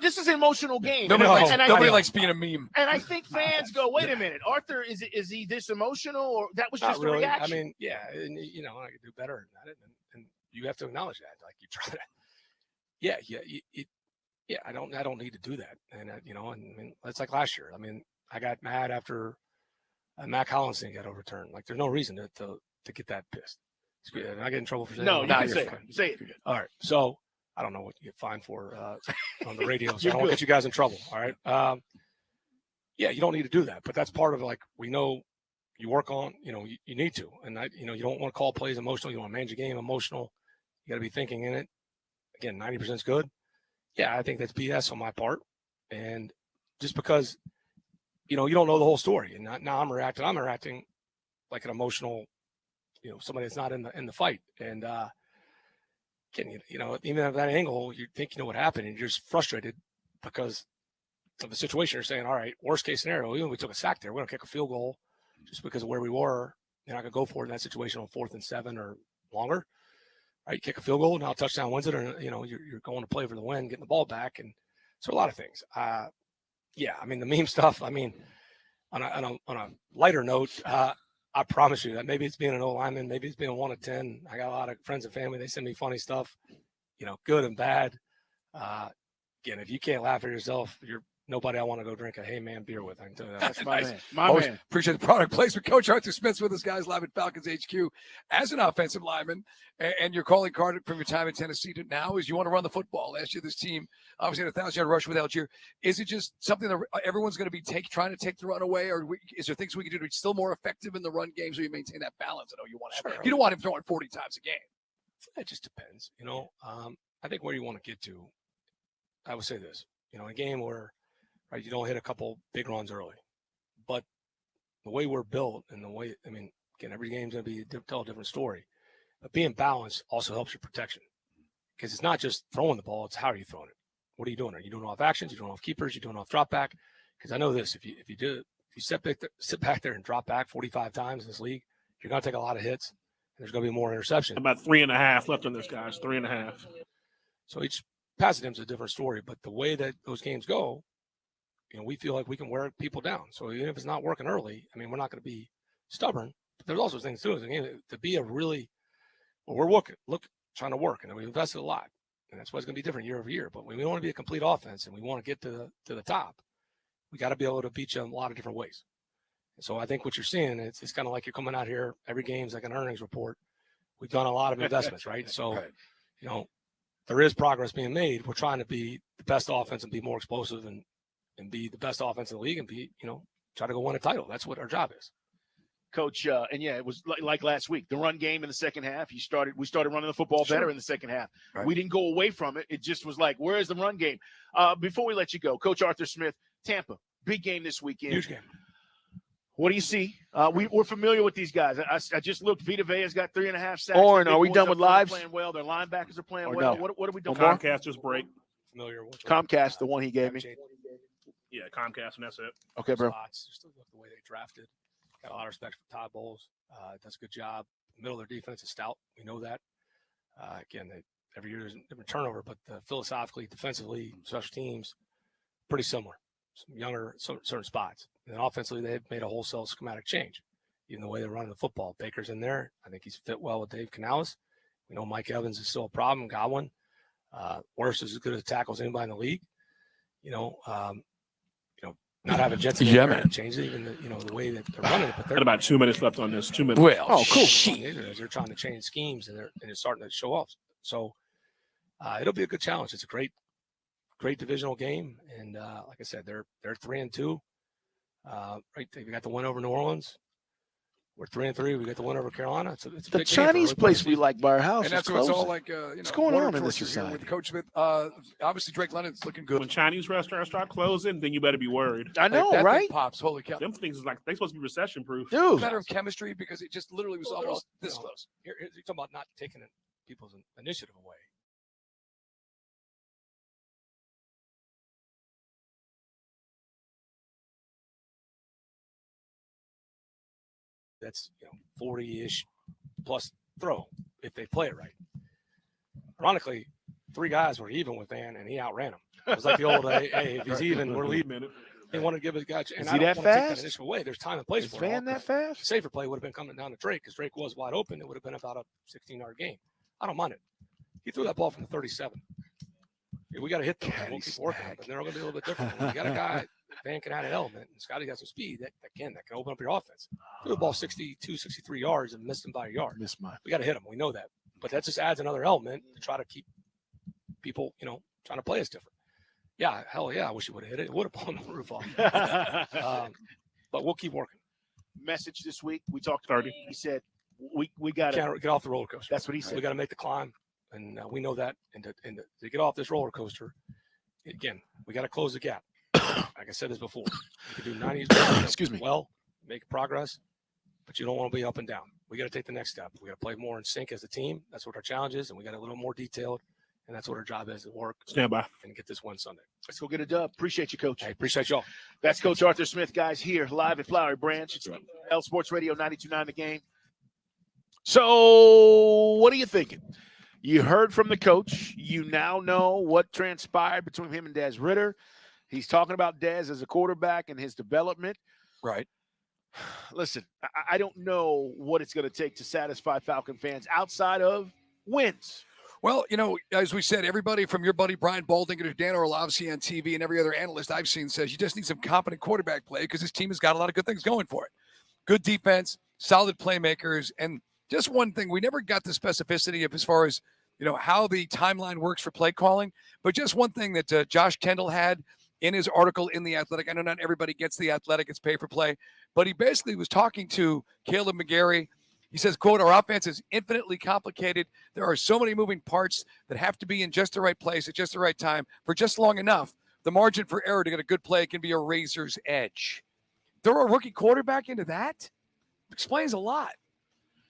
A: this is an emotional game.
B: Nobody likes being a meme.
A: And I think fans go, wait a minute, Arthur, is he this emotional, or that was just
P: not really.
A: a reaction?
P: I mean, yeah, and, I could do better than that, and you have to acknowledge that. Like, you try to, I don't need to do that, and I mean, it's like last year. I mean, I got mad after Matt Collins thing got overturned. Like, there's no reason to get that pissed. Did I get in trouble for saying
A: no?
P: that?
A: You say it.
P: All right, so I don't know what you get fined for on the radio, so I don't want to get you guys in trouble. All right. You don't need to do that, but that's part of, like, we know you work on, you need to, and you don't want to call plays emotional. You want to manage a game emotional. You got to be thinking in it. Again, 90% is good. Yeah, I think that's BS on my part. And just because, you don't know the whole story, and now I'm reacting like an emotional, somebody that's not in the fight. And, even at that angle, you think you know what happened, and you're just frustrated because of the situation. You're saying, all right, worst case scenario, even if we took a sack there, we're going to kick a field goal just because of where we were. You're not going to go for it in that situation on 4th and 7 or longer. Right, kick a field goal, now touchdown wins it, or you're going to play for the win, getting the ball back, and so a lot of things. I mean, the meme stuff. I mean, on a lighter note, I promise you that maybe it's being an O lineman, maybe it's being a 1 of 10. I got a lot of friends and family; they send me funny stuff, good and bad. Again, if you can't laugh at yourself, you're nobody I want to go drink a Hey Man beer with. I can tell you that.
A: That's my
B: Nice.
A: man. My man.
B: Appreciate the product placement. Coach Arthur Smith's with us, guys, live at Falcons HQ as an offensive lineman. And your calling card from your time in Tennessee to now is you want to run the football. Last year, this team obviously had a 1,000-yard rush with Algier. Is it just something that everyone's going to be trying to take the run away, or is there things we can do to be still more effective in the run game so you maintain that balance? I know you want to have. You don't want him throwing 40 times a game.
P: It just depends. I think where you want to get to, I would say this, a game where, right, you don't hit a couple big runs early, but the way we're built and the way, again, every game's going to tell a different story, but being balanced also helps your protection, because it's not just throwing the ball, it's how are you throwing it? What are you doing? Are you doing off actions? You're doing off keepers? You're doing off drop back? Because I know this, if you sit back there and drop back 45 times in this league, you're going to take a lot of hits, and there's going to be more interceptions.
K: About 3.5 left on this, guys. 3.5.
P: So each passing game is a different story, but the way that those games go, we feel like we can wear people down. So even if it's not working early, we're not going to be stubborn. But there's also things too. To be we're trying to work, and we invested a lot, and that's why it's going to be different year over year. But when we want to be a complete offense and we want to get to the top, we got to be able to beat you in a lot of different ways. And so I think what you're seeing, it's kind of like you're coming out here. Every game's like an earnings report. We've done a lot of investments, right? So, there is progress being made. We're trying to be the best offense and be more explosive and be the best offense in the league and be, try to go win a title. That's what our job is.
A: Coach, it was like last week, the run game in the second half. We started running the football better in the second half. Right. We didn't go away from it. It just was like, where is the run game? Before we let you go, Coach Arthur Smith, Tampa, big game this weekend.
P: Huge game.
A: What do you see? We're familiar with these guys. I just looked. Vita Vea's got 3.5 sacks.
M: Oren, are we done with lives?
A: Playing well. Their linebackers are playing
M: or
A: well.
M: No.
A: What are we doing?
K: Comcast's break.
P: Familiar with
A: Comcast, the one he gave me.
K: Yeah, Comcast, and that's it.
A: Okay, bro.
P: Just look the way they drafted. Got a lot of respect for Todd Bowles. Does a good job. The middle of their defense is stout. We know that. Again, every year there's a different turnover, but philosophically, defensively, special teams, pretty similar. Some younger, certain spots. And then offensively, they've made a wholesale schematic change. Even the way they're running the football. Baker's in there. I think he's fit well with Dave Canales. We know Mike Evans is still a problem. Godwin. Worse is as good as tackles anybody in the league. Not having Jets change even the way that they're running it. But they're
K: about 2 minutes left on this. 2 minutes.
P: Well, cool. They're trying to change schemes and it's starting to show off. So it'll be a good challenge. It's a great divisional game, and like I said, they're 3-2. Right, they got the win over New Orleans. We're 3-3. We get the win over Carolina. It's a
A: The
P: big game for
A: Chinese
P: early
A: place
P: part
A: we
P: of
A: like by our house
B: And
A: is
B: that's what it's all
A: closing.
B: like.
A: What's going
B: water
A: on in this
B: torture here
A: society?
B: with Coach Smith. Obviously, Drake London's looking good.
K: When Chinese restaurants start closing, then you better be worried.
A: I know,
B: that
A: right?
B: thing pops. Holy cow!
K: Them things is like they supposed to be recession proof.
A: Dude.
B: It's a matter of chemistry because it just literally was almost this close.
P: You're talking about not taking people's initiative away. That's 40-ish plus throw if they play it right. Ironically, 3 guys were even with Van, and he outran him. It was like the old, hey, if he's even, we're leaving. They want to give his guy, and
A: Is
P: I
A: he
P: don't
A: that
P: want to take
A: fast?
P: that initiative away. There's time and place
A: Is
P: for it.
A: Van that fast?
P: Safer play would have been coming down to Drake because Drake was wide open. It would have been about a 16-yard game. I don't mind it. He threw that ball from the 37. Yeah, we got to hit them. We'll keep working on it, but they're going to be a little bit different. When you got a guy Van can add an element, and Scotty got some speed that can open up your offense. Threw the ball 62, 63 yards and missed him by a yard.
A: Missed mine.
P: We got to hit him. We know that. But that just adds another element to try to keep people, trying to play us different. Yeah, hell yeah, I wish he would have hit it. It would have blown the roof off. But we'll keep working.
A: Message this week. We talked 30. He said, we got to
P: get off the roller coaster.
A: That's what he said.
P: We got to make the climb, and we know that. And to get off this roller coaster, again, we got to close the gap. Like I said this before, you can do 90.
A: Excuse me.
P: Well, make progress, but you don't want to be up and down. We got to take the next step. We got to play more in sync as a team. That's what our challenge is, and we got a little more detailed, and that's what our job is at work.
K: Stand by
P: and get this win Sunday.
A: Let's go get a dub. Appreciate you, Coach.
P: I appreciate y'all.
A: That's Coach Arthur Smith, guys, here live at Flowery Branch. It's L Sports Radio 92.9 The Game. So what are you thinking? You heard from the coach. You now know what transpired between him and Des Ritter. He's talking about Des as a quarterback and his development.
B: Right.
A: Listen, I don't know what it's going to take to satisfy Falcon fans outside of wins.
B: Well, as we said, everybody from your buddy Brian Baldinger to Dan Orlovsky on TV and every other analyst I've seen says you just need some competent quarterback play because this team has got a lot of good things going for it. Good defense, solid playmakers, and just one thing, we never got the specificity of as far as, how the timeline works for play calling, but just one thing that Josh Kendall had in his article in The Athletic. I know not everybody gets The Athletic, it's pay for play, but he basically was talking to Caleb McGarry. He says, quote, our offense is infinitely complicated. There are so many moving parts that have to be in just the right place at just the right time for just long enough. The margin for error to get a good play can be a razor's edge. Throw a rookie quarterback into that? Explains a lot.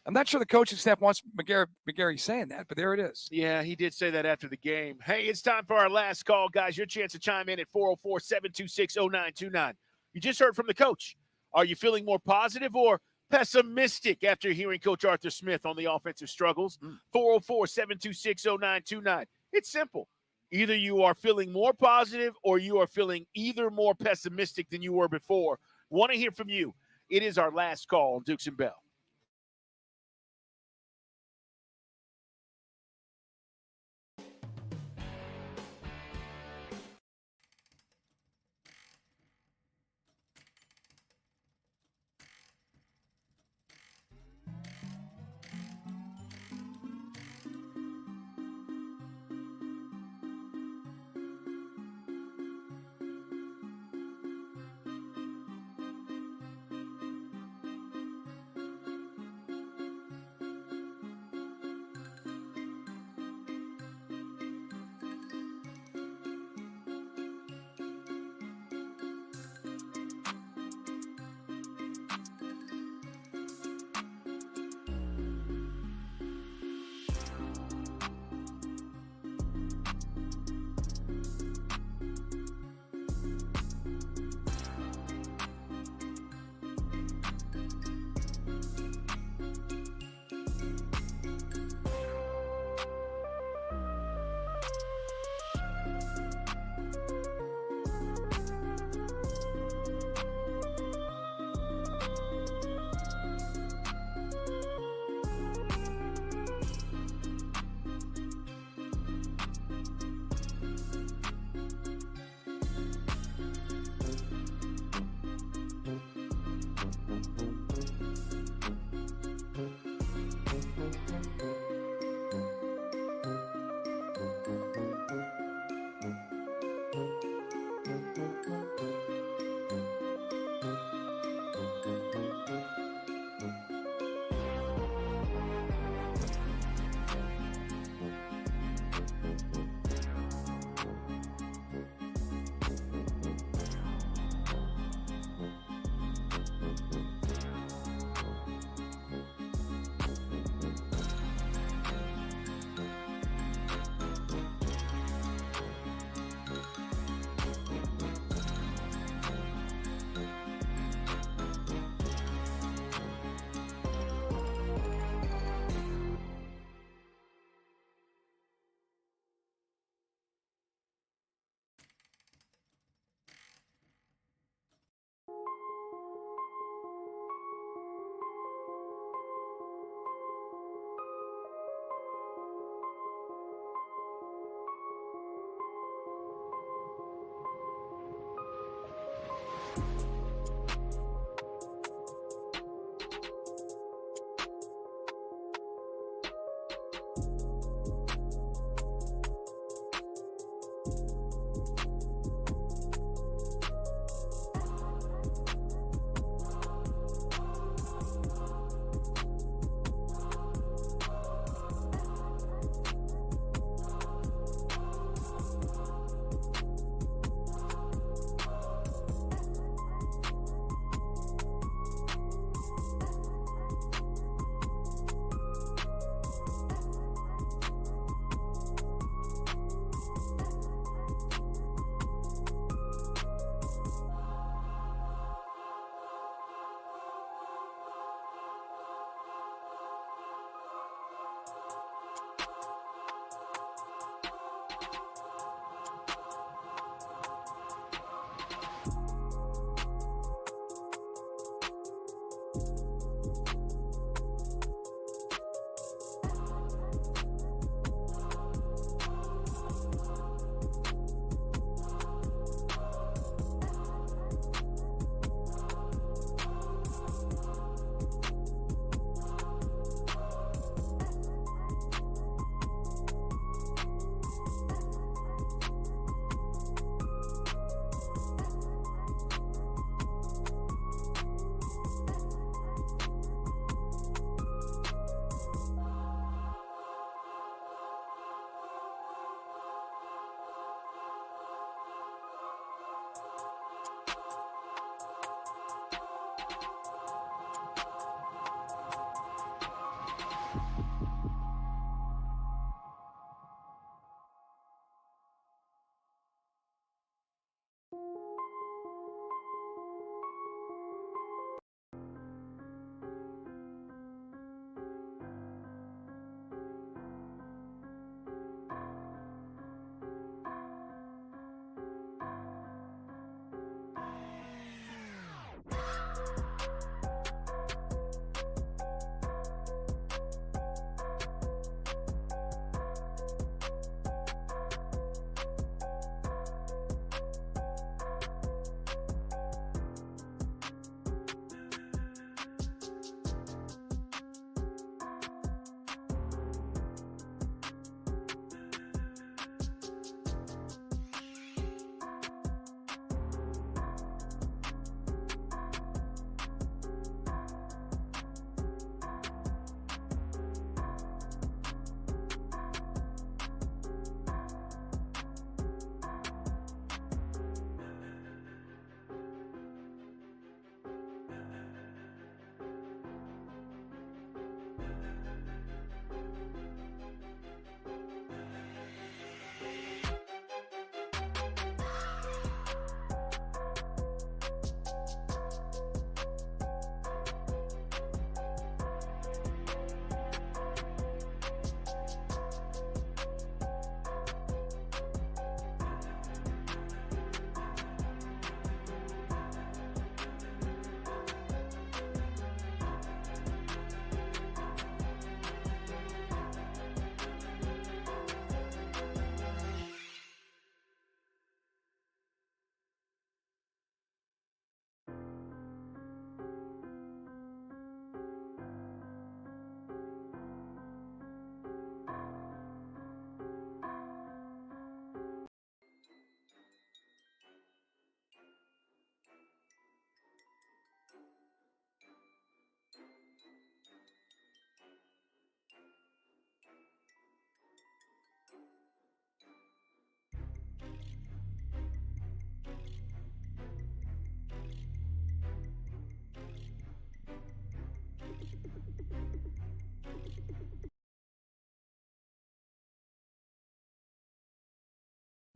B: I'm not sure the coaching staff wants McGarry saying that, but there it is.
A: Yeah, he did say that after the game. Hey, it's time for our last call, guys. Your chance to chime in at 404-726-0929. You just heard from the coach. Are you feeling more positive or pessimistic after hearing Coach Arthur Smith on the offensive struggles? 404-726-0929. It's simple. Either you are feeling more positive or you are feeling either more pessimistic than you were before. Want to hear from you. It is our last call on Dukes and Bell.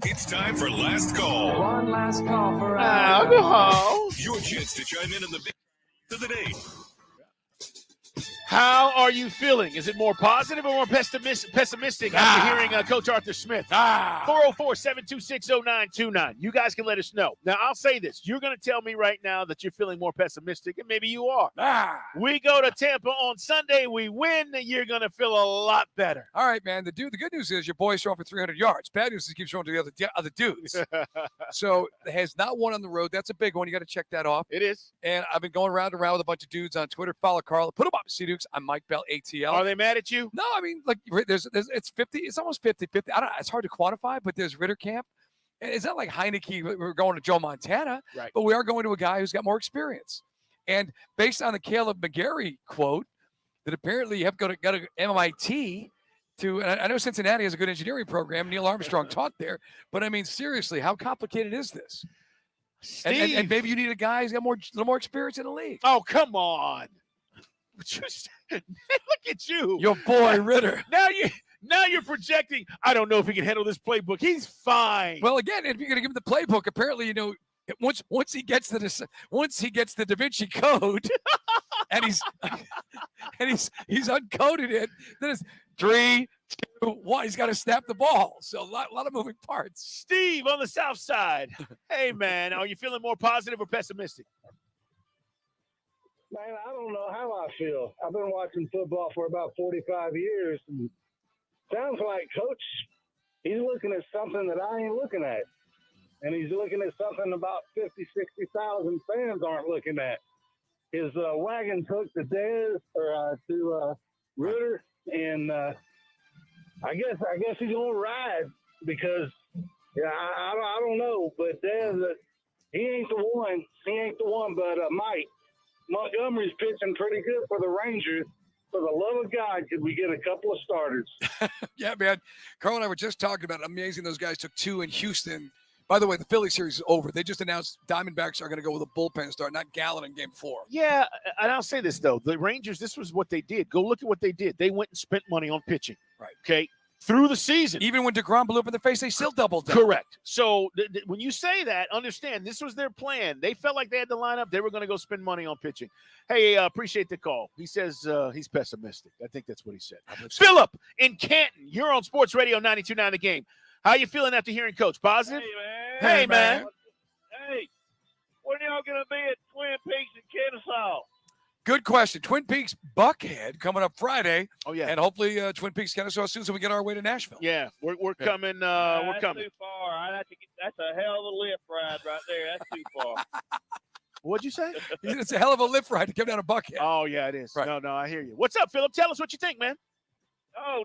D: It's time for last call.
R: One last call for
A: alcohol.
D: Your chance to chime in on the big of the day.
A: How are you feeling? Is it more positive or more pessimistic after hearing Coach Arthur Smith? 404-726-0929. You guys can let us know. Now, I'll say this. You're going to tell me right now that you're feeling more pessimistic, and maybe you are. We go to Tampa on Sunday. We win. You're going to feel a lot better.
B: All right, man. The good news is your boys throw for 300 yards. Bad news is he keeps throwing to the other dudes. So has not won on the road. That's a big one. You got to check that off.
A: It is.
B: And I've been going round and round with a bunch of dudes on Twitter. Follow Carl. Put them up, C Dukes. I'm Mike Bell, ATL.
A: Are they mad at you?
B: No, I mean, like, there's it's 50. It's almost 50-50. I don't. It's hard to quantify, but there's Ritter camp. And it's not like Heineke. We're going to Joe Montana,
A: right?
B: But we are going to a guy who's got more experience. And based on the Caleb McGarry quote, that apparently you have got to MIT to. And I know Cincinnati has a good engineering program. Neil Armstrong taught there, but I mean, seriously, how complicated is this?
A: Steve.
B: And maybe you need a guy who's got a little more experience in the league.
A: Oh, come on. Look at you.
B: Your boy Ritter.
A: Now you're projecting. I don't know if he can handle this playbook. He's fine.
B: Well, again, if you're going to give him the playbook, apparently, once he gets the Da Vinci Code, and he's uncoded it, then it's 3, 2, 1. He's got to snap the ball. So a lot of moving parts.
A: Steve on the South Side. Hey man, are you feeling more positive or pessimistic?
S: Man, I don't know how I feel. I've been watching football for about 45 years. And sounds like Coach, he's looking at something that I ain't looking at. And he's looking at something about 50, 60,000 fans aren't looking at. His wagon took to Ritter, and I guess he's going to ride because, I don't know. But Dez, he ain't the one. He ain't the one, but Mike. Montgomery's pitching pretty good for the Rangers. For the love of God, could we get a couple of starters?
B: Yeah, man. Carl and I were just talking about it. Amazing those guys took 2 in Houston By the way, the Philly series is over. They just announced Diamondbacks are going to go with a bullpen start, not Gallen in Game 4.
A: Yeah, and I'll say this, though. The Rangers, this was what they did. Go look at what they did. They went and spent money on pitching.
B: Right.
A: Okay? Through the season.
B: Even when DeGrom blew up in the face, they still doubled down.
A: Correct. So when you say that, understand this was their plan. They felt like they had to line up. They were going to go spend money on pitching. Hey, appreciate the call. He says he's pessimistic. I think that's what he said. Philip in Canton, you're on Sports Radio 92.9 The Game. How you feeling after hearing Coach? Positive? Hey, man.
R: Hey, when are y'all going to be at Twin Peaks in Kennesaw?
B: Good question. Twin Peaks Buckhead coming up Friday.
A: Oh, yeah.
B: And hopefully Twin Peaks Kennesaw soon so we get our way to Nashville.
A: Yeah, we're coming.
R: Nah,
A: we're
R: that's
A: coming.
R: too far. I'd have to that's a hell of a lift ride right there. That's too far.
A: What'd you say?
B: It's a hell of a lift ride to come down to Buckhead.
A: Oh, yeah, it is.
B: Right.
A: No, I hear you. What's up, Philip? Tell us what you think, man.
R: Oh,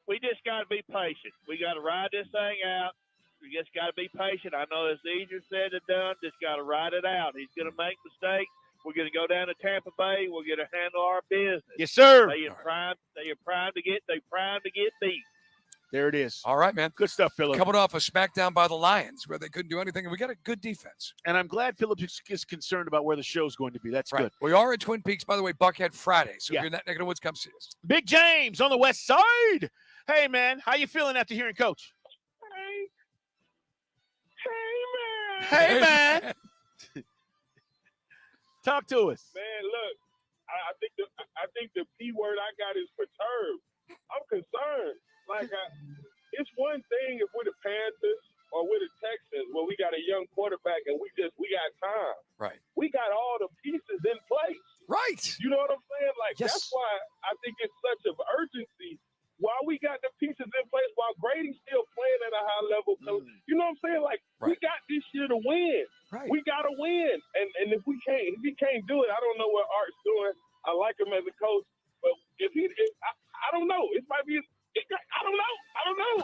R: we just got to be patient. We got to ride this thing out. We just got to be patient. I know it's easier said than done. Just got to ride it out. He's going to make mistakes. We're going to go down to Tampa Bay. We're going to handle our business.
A: Yes, sir.
R: They are primed to get beat.
A: There it is.
B: All right, man.
A: Good stuff, Philip.
B: Coming off a smackdown by the Lions where they couldn't do anything, and we got a good defense.
A: And I'm glad Philip is concerned about where the show's going to be. That's
B: Right.
A: good.
B: We are at Twin Peaks, by the way, Buckhead Friday. So
A: Yeah.
B: if you're in that neck of the woods, come see us.
A: Big James on the west side. Hey, man. How you feeling after hearing Coach? Hey, man. Talk to us.
T: Man, look, I think the P word I got is perturbed. I'm concerned. Like, it's one thing if we're the Panthers or we're the Texans where we got a young quarterback and we got time.
B: Right.
T: We got all the pieces in place.
B: Right.
T: You know what I'm saying? Like,
B: Yes.
T: That's why I think it's such of urgency. While we got the pieces in place, while Brady's still playing at a high level, so you know what I'm saying? Like, we got this year to win.
B: Right.
T: We got to win. And if he can't do it, I don't know what Art's doing. I like him as a coach, but I don't know. It might be. I don't know.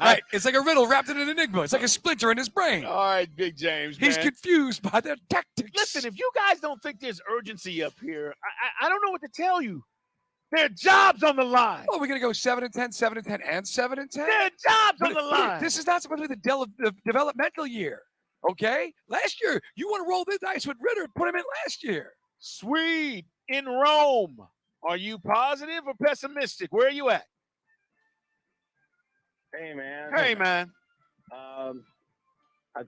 B: Right. It's like a riddle wrapped in an enigma. It's like a splinter in his brain.
A: All right, Big James,
B: He's
A: man.
B: confused by their tactics.
A: Listen, if you guys don't think there's urgency up here, I don't know what to tell you. There are jobs on the line.
B: Oh, we're going to go 7-10, 7-10, and 7-10?
A: There are jobs on the line.
B: This is not supposed to be the developmental year, okay? Last year, you want to roll the dice with Ritter, put him in last year.
A: Swede in Rome. Are you positive or pessimistic? Where are you at?
J: Hey, man.
A: Hey, man.
J: I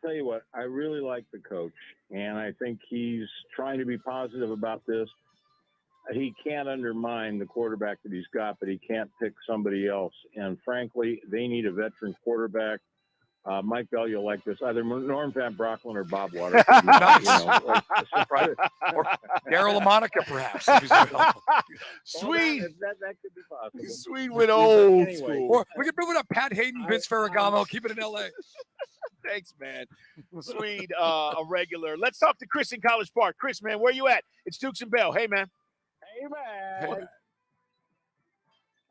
J: tell you what, I really like the coach, and I think he's trying to be positive about this. He can't undermine the quarterback that he's got, but he can't pick somebody else. And frankly, they need a veteran quarterback. Mike Bell, you'll like this. Either Norm Van Brocklin or Bob Waters.
B: Or Daryl LaMonica, perhaps. If he's available.
A: Sweet.
J: That could be possible.
A: Sweet with old
J: Anyway.
A: school.
B: Or we can move it up. Pat Hayden, Vince Ferragamo. Keep it in L.A.
A: Thanks, man. Sweet, a regular. Let's talk to Chris in College Park. Chris, man, where you at? It's Dukes and Bell. Hey, man.
R: Hey, man.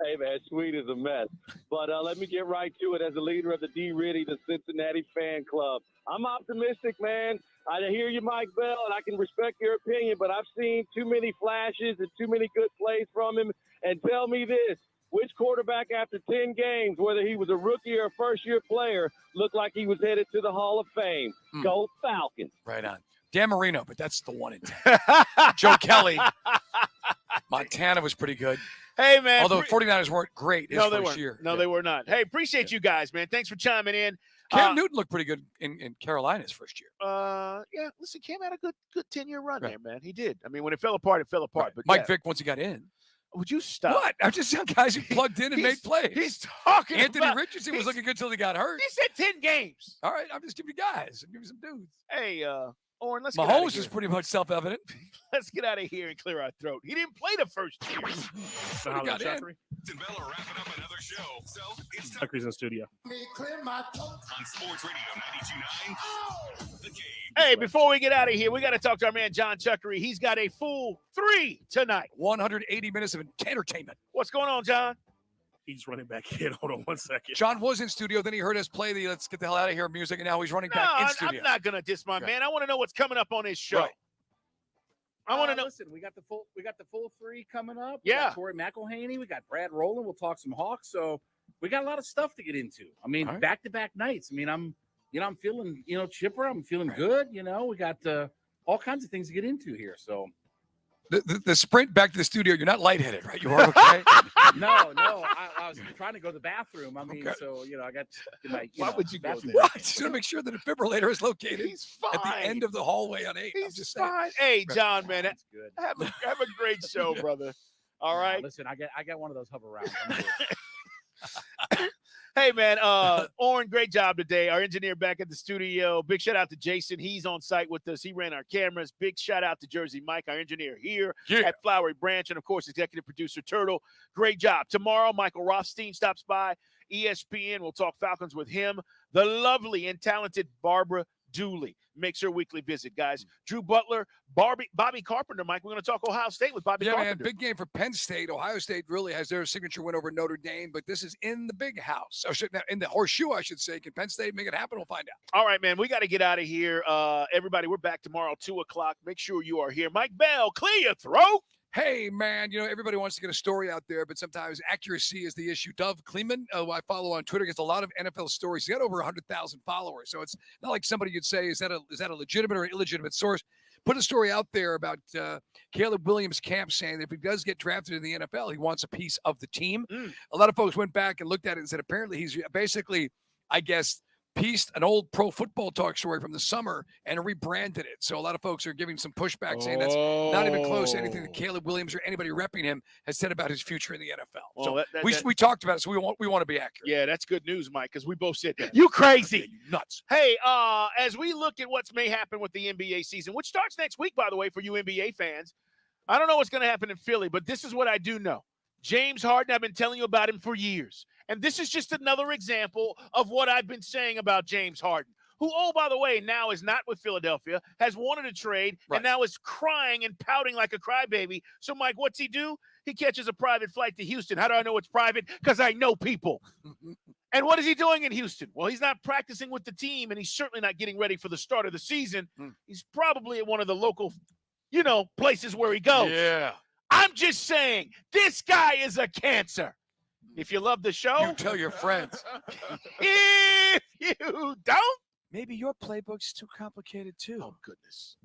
R: Hey, man, Sweet is a mess. But let me get right to it. As a leader of the D. Riddy, the Cincinnati fan club, I'm optimistic, man. I hear you, Mike Bell, and I can respect your opinion, but I've seen too many flashes and too many good plays from him. And tell me this, which quarterback after 10 games, whether he was a rookie or a first-year player, looked like he was headed to the Hall of Fame? Go Falcons.
B: Right on. Dan Marino, but that's the 1 in 10. Joe Kelly. Montana was pretty good.
A: Hey, man.
B: Although 49ers weren't great his
A: No, they
B: first
A: weren't.
B: year.
A: No, they were not. Hey, appreciate you guys, man. Thanks for chiming in.
B: Cam Newton looked pretty good in Carolina's first year.
A: Yeah, listen, Cam had a good 10-year run there, man. He did. I mean, when it fell apart, it fell apart.
B: Right.
A: But
B: Mike
A: yeah.
B: Vick, once he got in.
A: Would you stop?
B: What? I'm just young guys who plugged in and made plays.
A: He's talking
B: Anthony
A: about,
B: Richardson was looking good until he got hurt.
A: He said 10 games.
B: All right, I'm just giving you guys. I'm giving you some dudes.
A: Hey, Oren, let's get out of
B: Mahomes
A: here.
B: is pretty much self-evident.
A: Let's get out of here and clear our throat. He didn't play the first year.
B: He got in.
D: And Bella wrapping up another show. So it's time
K: Tucker's in studio.
D: on Sports Radio 92.9. The Game.
A: Hey, before we get out of here, we got to talk to our man, John Chuckery. He's got a full 3 tonight.
B: 180 minutes of entertainment.
A: What's going on, John?
K: He's running back in. Hold on 1 second.
B: John was in studio. Then he heard us play the "Let's Get the Hell Out of Here" music, and now he's running back in studio.
A: I'm not gonna diss my man. I want to know what's coming up on his show.
B: Right.
A: I want to know.
U: Listen, we got the full 3 coming up.
A: Yeah.
U: We got Torrey McElhaney. We got Brad Rowland. We'll talk some Hawks. So we got a lot of stuff to get into. I mean,
B: All right.
U: back-to-back nights. I mean, I'm feeling, chipper. I'm feeling good. We got all kinds of things to get into here. So
B: The sprint back to the studio, you're not lightheaded, right? You are okay?
U: no, I was trying to go to the bathroom. I mean,
B: Okay.
U: so I got my.
A: Why would you go
U: bathroom.
A: there?
B: Well, I just want to make sure that a defibrillator is located at the end of the hallway on 8. I'm just saying.
A: Fine. Hey, John, man,
U: That's good.
A: have a great show, brother. All
U: Nah,
A: right.
U: Listen, I got one of those hover rounds. I'm good.
A: Hey, man, Oren, great job today. Our engineer back at the studio. Big shout out to Jason. He's on site with us. He ran our cameras. Big shout out to Jersey Mike, our engineer here at Flowery Branch. And, of course, executive producer Turtle. Great job. Tomorrow, Michael Rothstein stops by ESPN. We'll talk Falcons with him. The lovely and talented Barbara Dooley makes her weekly visit, guys. Drew Butler, Bobby Carpenter, Mike. We're going to talk Ohio State with Bobby Carpenter.
B: Man, big game for Penn State. Ohio State really has their signature win over Notre Dame, but this is in the big house. Or in the horseshoe, I should say. Can Penn State make it happen? We'll find out.
A: All right, man. We got to get out of here. Everybody, we're back tomorrow, 2 o'clock. Make sure you are here. Mike Bell, clear your throat.
B: Hey, man, everybody wants to get a story out there, but sometimes accuracy is the issue. Dove Kleeman, who I follow on Twitter, gets a lot of NFL stories. He's got over 100,000 followers, so it's not like somebody you'd say, is that a legitimate or illegitimate source? Put a story out there about Caleb Williams' camp saying that if he does get drafted in the NFL, he wants a piece of the team. A lot of folks went back and looked at it and said apparently he's basically, I guess, pieced an old Pro Football Talk story from the summer and rebranded it. So a lot of folks are giving some pushback saying that's not even close to anything that Caleb Williams or anybody repping him has said about his future in the NFL.
A: Well,
B: so we talked about it, so we want to be accurate.
A: Yeah, that's good news, Mike, because we both said, you crazy.
B: You nuts.
A: Hey, as we look at what may happen with the NBA season, which starts next week, by the way, for you NBA fans, I don't know what's going to happen in Philly, but this is what I do know. James Harden, I've been telling you about him for years. And this is just another example of what I've been saying about James Harden, who, oh, by the way, now is not with Philadelphia, has wanted a trade, and now is crying and pouting like a crybaby. So, Mike, what's he do? He catches a private flight to Houston. How do I know it's private? Because I know people. And what is he doing in Houston? Well, he's not practicing with the team, and he's certainly not getting ready for the start of the season. He's probably at one of the local, places where he goes.
B: Yeah.
A: I'm just saying, this guy is a cancer. If you love the show,
B: you tell your friends.
A: If you don't,
M: maybe your playbook's too complicated too.
A: Oh, goodness.